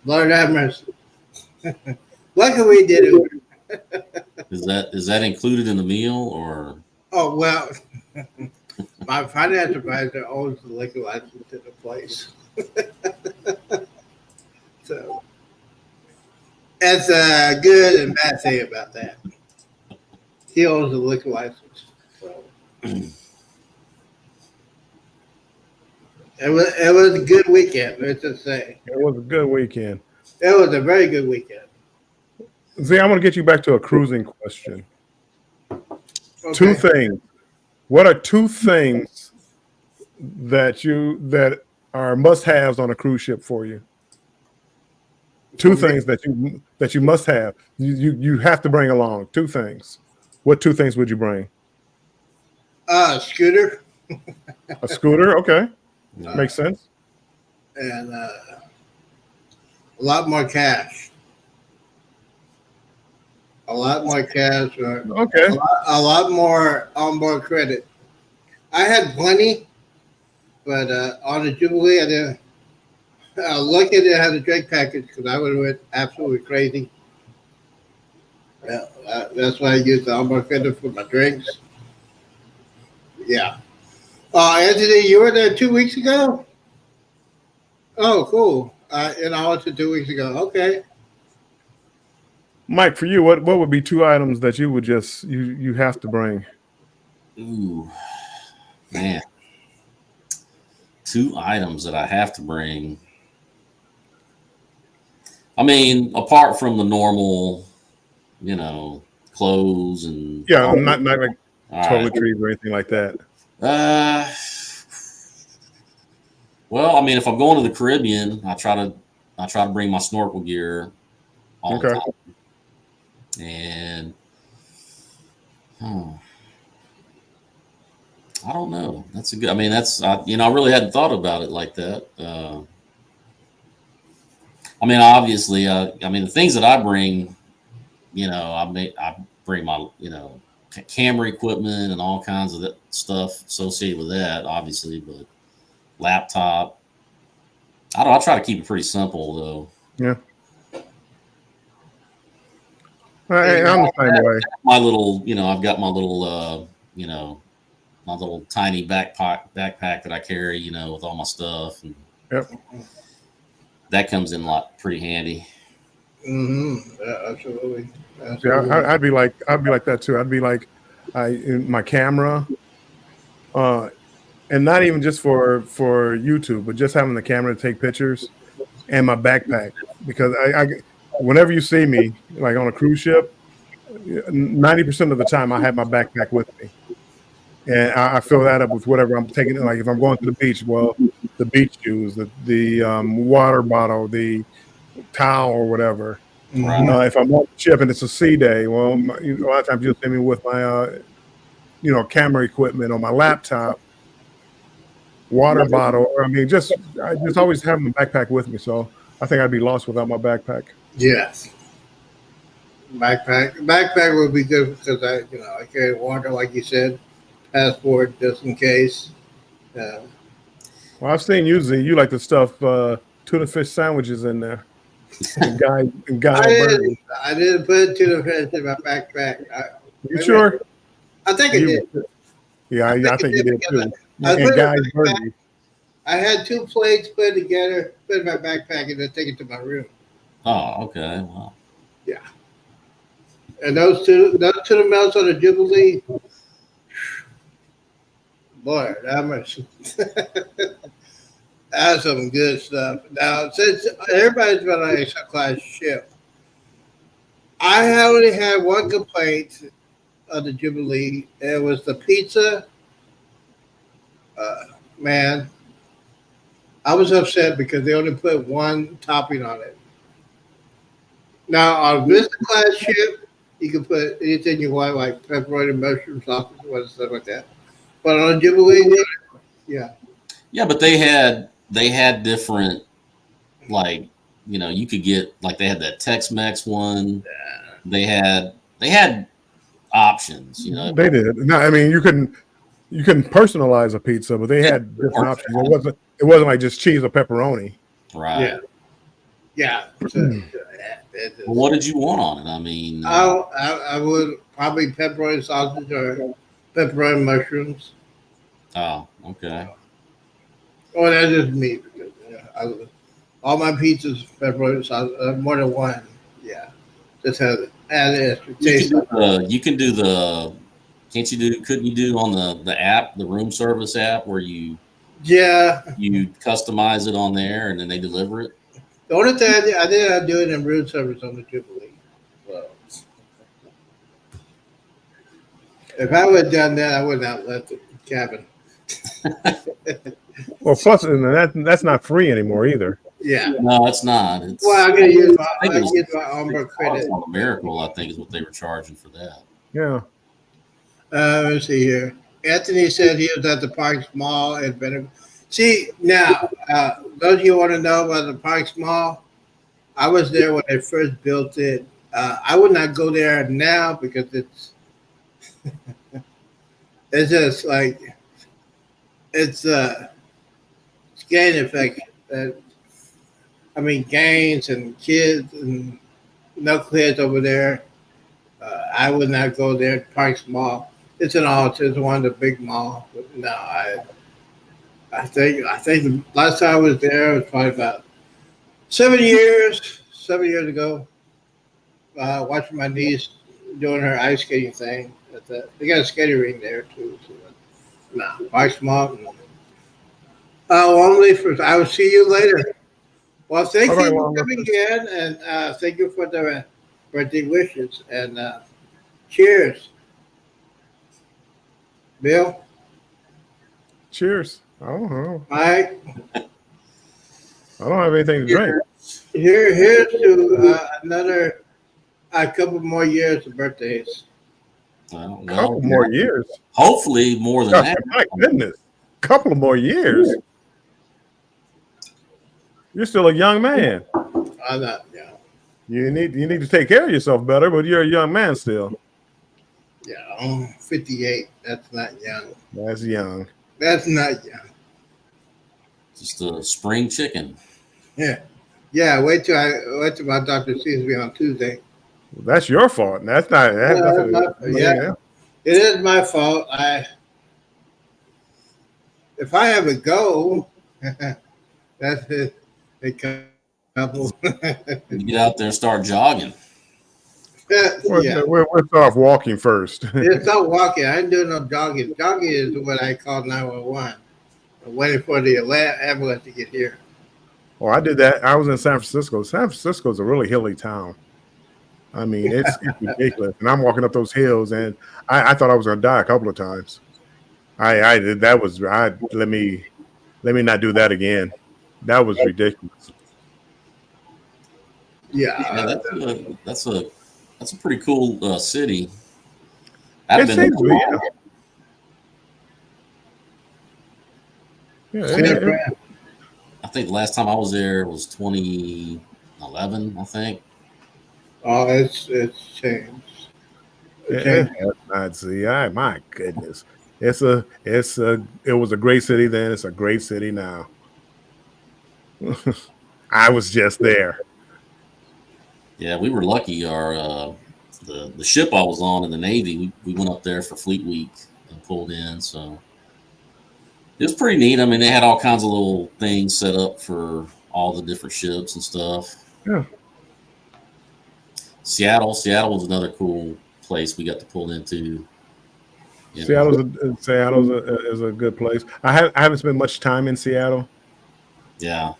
Lord have mercy. Luckily, we did it. Is that included in the meal or? Oh well, my finance advisor owns the liquor license to the place, so that's a good and bad thing about that. He owns the liquor license, so it was a good weekend. Let's just say It was a good weekend. it was a very good weekend. See, I want to get you back to a cruising question. Okay. 2 things. What are 2 things that are must-haves on a cruise ship for you? 2 things that you must have. You have to bring along 2 things. What 2 things would you bring? Scooter A scooter, okay, No. makes sense. and a lot more cash. A lot more cash. Okay, A lot more onboard credit. I had plenty, but on the Jubilee, I didn't. Lucky I didn't have the drink package because I would have went absolutely crazy. Yeah, that's why I used the onboard credit for my drinks. Yeah. Anthony, you were there 2 weeks ago? Oh, cool. And I went to 2 weeks ago. Okay. Mike, for you, what would be 2 items that you would just you have to bring? Ooh, man. 2 items that I have to bring. I mean, apart from the normal, clothes and Yeah, not like all right. toiletries or anything like that. Well, I mean, if I'm going to the Caribbean, I try to bring my snorkel gear all the Okay. time. And I don't know. That's a good. I mean, I really hadn't thought about it like that. I mean, obviously, I mean, the things that I bring, I bring my, camera equipment and all kinds of that stuff associated with that, obviously, but laptop. I try to keep it pretty simple though. Yeah. I'm the same way. My little, I've got my little, my little tiny backpack that I carry, with all my stuff, and Yep. that comes in pretty handy. Mm-hmm. Yeah, absolutely. Yeah, I'd be like that too. I'd be like, in my camera, and not even just for YouTube, but just having the camera to take pictures, and my backpack, because I whenever you see me like on a cruise ship, 90% of the time I have my backpack with me, and I fill that up with whatever I'm taking. Like if I'm going to the beach, well, the beach shoes, the water bottle, the towel, or whatever. Mhm. If I'm on the ship and it's a sea day, well, a lot of times you'll see me with my, camera equipment on my laptop, water bottle. I mean, I just always have my backpack with me. So I think I'd be lost without my backpack. Yes. Backpack would be good because I carry water, like you said, passport just in case. Well, I've seen usually you like to stuff tuna fish sandwiches in there. And guy I didn't put tuna fish in my backpack. You sure? I think I did. Yeah, I think you did too. I And put it guys in my burgers. I had 2 plates put together, put in my backpack, and then take it to my room. Oh, okay. Well, Yeah. And those tuna melts on the Jubilee, boy, that much. That's some good stuff. Now, since everybody's been on a class ship, I only had one complaint of the Jubilee. It was the pizza. Man, I was upset because they only put one topping on it. Now, on Vista class ship, you can put anything you want, like pepperoni, mushroom, sausage, stuff like that. But on Jubilee, yeah. yeah, but they had they had different, like, you could get, like, they had that Tex-Mex one. They had options, They did. No, I mean you couldn't personalize a pizza, but they had different options. It wasn't like just cheese or pepperoni. Right. Yeah. Well, what did you want on it? I mean, I would probably pepperoni sausage or pepperoni mushrooms. oh, okay. Oh, that's just me because all my pizzas pepperoni sausage, more than one. Yeah, just have add extra taste. You can do the. Couldn't you do on the app, the room service app, where you Yeah, customize it on there and then they deliver it? the only thing I did not do it in room service on the Jubilee. So if I would have done that, I would not left the cabin. Well, plus that's not free anymore either. Yeah. No, it's not. It's, Well, I'm gonna use my I think it was Umbra credit. on a Miracle, I think, is what they were charging for that. Yeah. Let's see here. Anthony said he was at the Parks Mall in Benedict. See, now, those of you who want to know about the Parks Mall, I was there when they first built it. I would not go there now because it's just like it's gain effect. I mean, gangs and kids and knuckleheads over there. I would not go there. Parks Mall. It's it's one of the big malls. But no, I think the last time I was there was probably about 7 years ago. Watching my niece doing her ice skating thing. They got a skating ring there too. So, no, Parks Mall. Warmly, I will see you later. Well, thank you for coming in, and thank you for the birthday wishes, and cheers. Bill? Cheers. I don't know. Mike? I don't have anything to drink. Here's to a couple more years of birthdays. Well, Couple more years. Hopefully more than that. My goodness. Couple of more years. You're still a young man. I'm not, yeah. You need to take care of yourself better, but you're a young man still. Yeah, I'm 58. That's not young. That's young. That's not young. Just a spring chicken. Yeah. Yeah, wait till my doctor sees me on Tuesday. That's your fault. That's not. Yeah, it is my fault. If I have a goal, that's it. A couple. You get out there and start jogging. Yeah. We'll start walking first. It's not walking. I ain't doing no jogging. Jogging is what I call 911. I'm waiting for the ambulance to get here. Oh, I did that. I was in San Francisco. San Francisco is a really hilly town. I mean, it's ridiculous. And I'm walking up those hills, and I thought I was going to die a couple of times. I did. Let me not do that again. That was ridiculous. Yeah, that's a pretty cool city. Yeah. I think the last time I was there was 2011. I think. Oh, it's changed. My goodness. It was a great city then. It's a great city now. I was just there. Yeah, we were lucky. Our the ship I was on in the Navy, we went up there for Fleet Week and pulled in. So it was pretty neat. I mean, they had all kinds of little things set up for all the different ships and stuff. Yeah. Seattle was another cool place we got to pull into. Seattle is a good place. I haven't spent much time in Seattle. Yeah.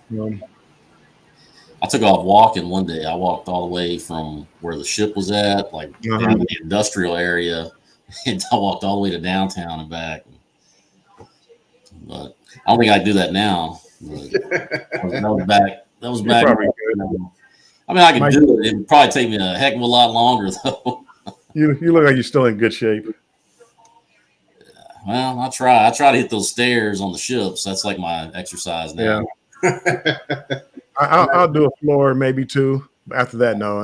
I took off walking one day. I walked all the way from where the ship was at, like down in the industrial area, and I walked all the way to downtown and back. But I don't think I'd do that now. That was back. Probably good. I mean, I could do it. It would probably take me a heck of a lot longer, though. You look like you're still in good shape. Well, I try to hit those stairs on the ships. That's like my exercise now. I'll do a floor, maybe 2. After that, no,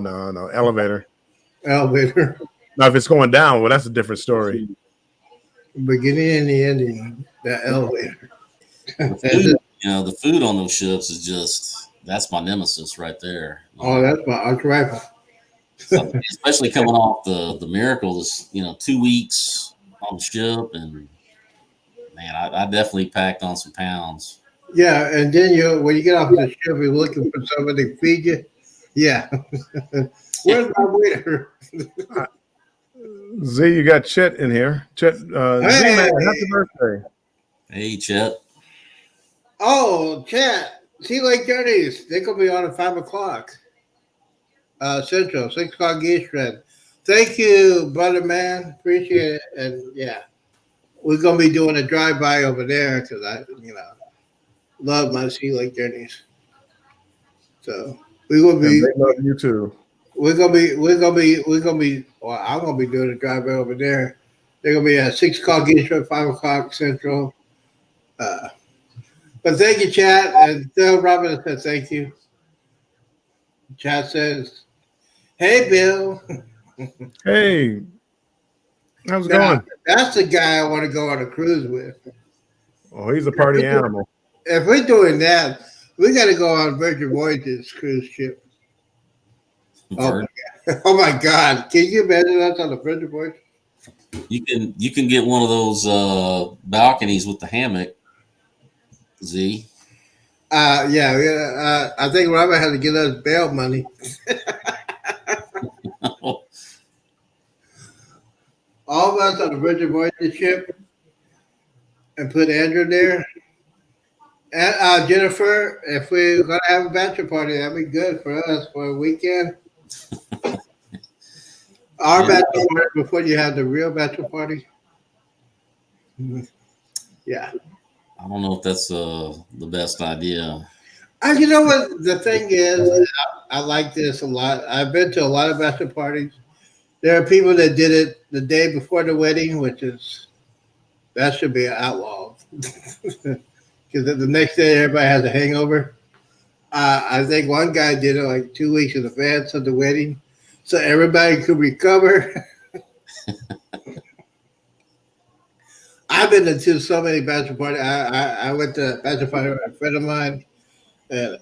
elevator. Elevator, Now, if it's going down, well, that's a different story. beginning and the ending. The elevator. The food, the food on those ships is that's my nemesis right there. Oh, that's my arch rifle. So, especially coming off the Miracles, 2 weeks on the ship, and man, I definitely packed on some pounds. Yeah, and then when you get off the ship, you're looking for somebody to feed you. Yeah. Where's my waiter? Z, you got Chet in here. Chet, Z, Hey! man, happy birthday. Hey, Chet. Oh, chat. Sea Lake Journeys. They're going to be on at 5 o'clock Central, 6 o'clock Eastern. Thank you, brother man. Appreciate it. And yeah, we're going to be doing a drive-by over there because I love my Sea Lake Journeys. So we will be. And they love you too. We're gonna be. Well, I'm gonna be doing a drive over there. They're gonna be at 6 o'clock Eastern, 5 o'clock Central. But thank you, chat, and Bill Robin said thank you. Chat says, "Hey, Bill." Hey, how's it Now, going? that's the guy I want to go on a cruise with. Oh, he's a party animal. If we're doing that, we got to go on Virgin Voyages cruise ship. Oh my God! Can you imagine us on the Virgin Voyage? You can get one of those balconies with the hammock, Z. Yeah. I think Robert had to get us bail money. All of us on the Virgin Voyages ship, and put Andrew there. And Jennifer, if we're gonna have a bachelor party, that'd be good for us for a weekend. Our bachelor party before you have the real bachelor party. Yeah. I don't know if that's the best idea. You know what the thing is? I like this a lot. I've been to a lot of bachelor parties. There are people that did it the day before the wedding, that should be an outlaw. Because the next day everybody has a hangover. I think one guy did it like 2 weeks in advance of the wedding, so everybody could recover. I've been to so many bachelor parties. I went to a bachelor party with a friend of mine. And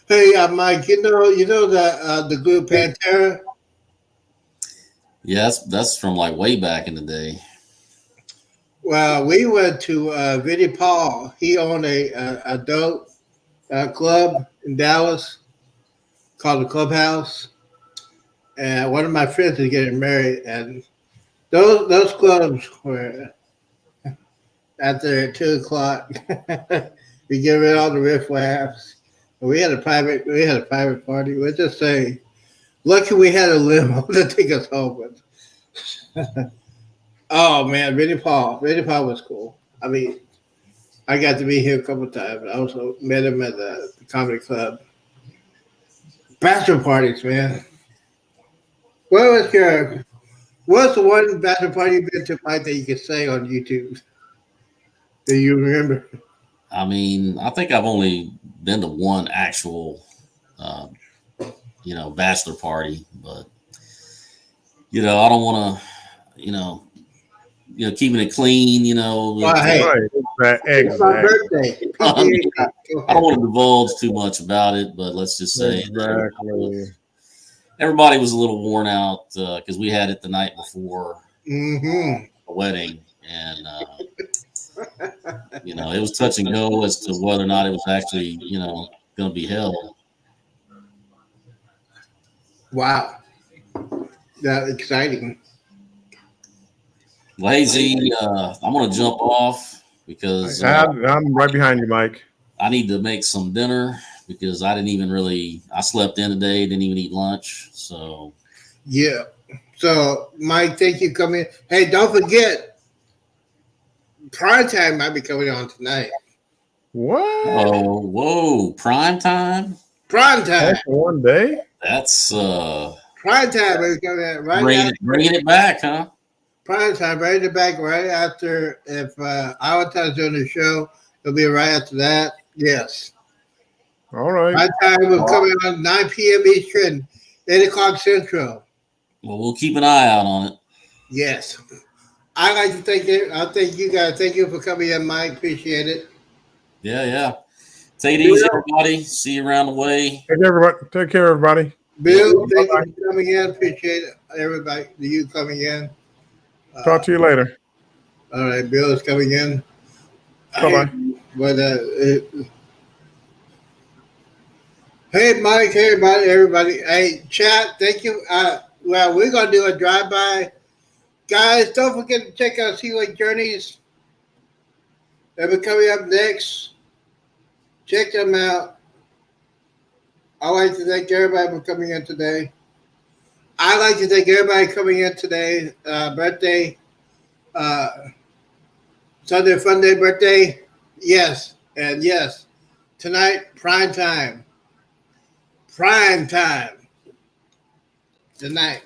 hey, Mike, you know the group Pantera. Yeah, that's from like way back in the day. Well, we went to Vinnie Paul. He owned a adult club in Dallas called the Clubhouse, and one of my friends is getting married, and those clubs were after 2 o'clock. We get rid of all the riffraffs. We had a private party. We'll just say, lucky we had a limo to take us home with. Oh man, Vinnie Paul was cool. I mean, I got to meet him a couple of times. I also met him at the comedy club. Bachelor parties, man. What's the one bachelor party you've been to, Mike, that you can say on YouTube that you remember? I mean, I think I've only been to one actual, bachelor party, but I don't want to, keeping it clean, Well, hey, it's my birthday. I don't want to divulge too much about it, but let's just say everybody was a little worn out because we had it the night before the wedding, and it was touch and go as to whether or not it was actually going to be held. Wow, that's exciting. Well, hey Z, I'm going to jump off because I'm right behind you, Mike. I need to make some dinner because I slept in today, didn't even eat lunch. So yeah. So Mike, thank you for coming. Hey, don't forget, prime time might be coming on tonight. What? Whoa, prime time? Prime time. That's one day? That's prime time is coming right. Bringing it back, huh? Prime time, right in the back, right after if our time's doing the show, It'll be right after that. Yes. All right. My time will come on 9 p.m. Eastern, 8 o'clock Central. Well, we'll keep an eye out on it. Yes. I'd like to thank you. I'll thank you guys. Thank you for coming in, Mike. Appreciate it. Yeah. Take it easy, everybody. See you around the way. Take care, everybody. Bill, thank you for coming in. Appreciate it. Everybody, you coming in. Talk to you later. All right, Bill is coming in. Bye-bye. But hey, Mike. Hey, everybody. Hey, chat. Thank you. Well, we're gonna do a drive-by, guys. Don't forget to check out Sea Lake Journeys. They'll be coming up next. Check them out. I'd like to thank everybody for coming in today. I'd like to thank everybody coming in today. Birthday, Sunday Funday birthday. Yes, and yes. Tonight, prime time. Prime time. Tonight.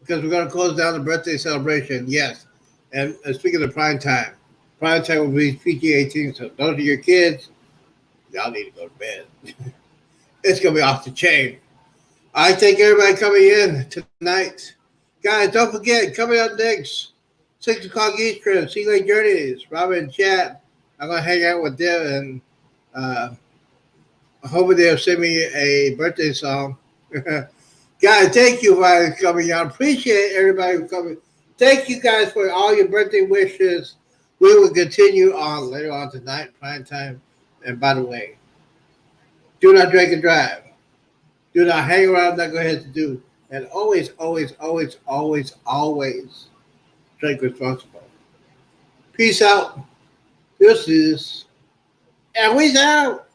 Because we're going to close down the birthday celebration. Yes. And speaking of prime time will be PG-18. So those are your kids. Y'all need to go to bed. It's going to be off the chain. I thank everybody coming in tonight. Guys, don't forget, coming up next, 6 o'clock Eastern, Sea Lake Journeys, Robin and Chad. I'm going to hang out with them, and hopefully they'll send me a birthday song. Guys, thank you for coming on. Appreciate everybody for coming. Thank you guys for all your birthday wishes. We will continue on later on tonight, prime time. And by the way, do not drink and drive. Do not hang around, not go ahead to do. And always, always, always, always, always drink responsible. Peace out. This is, and we's out.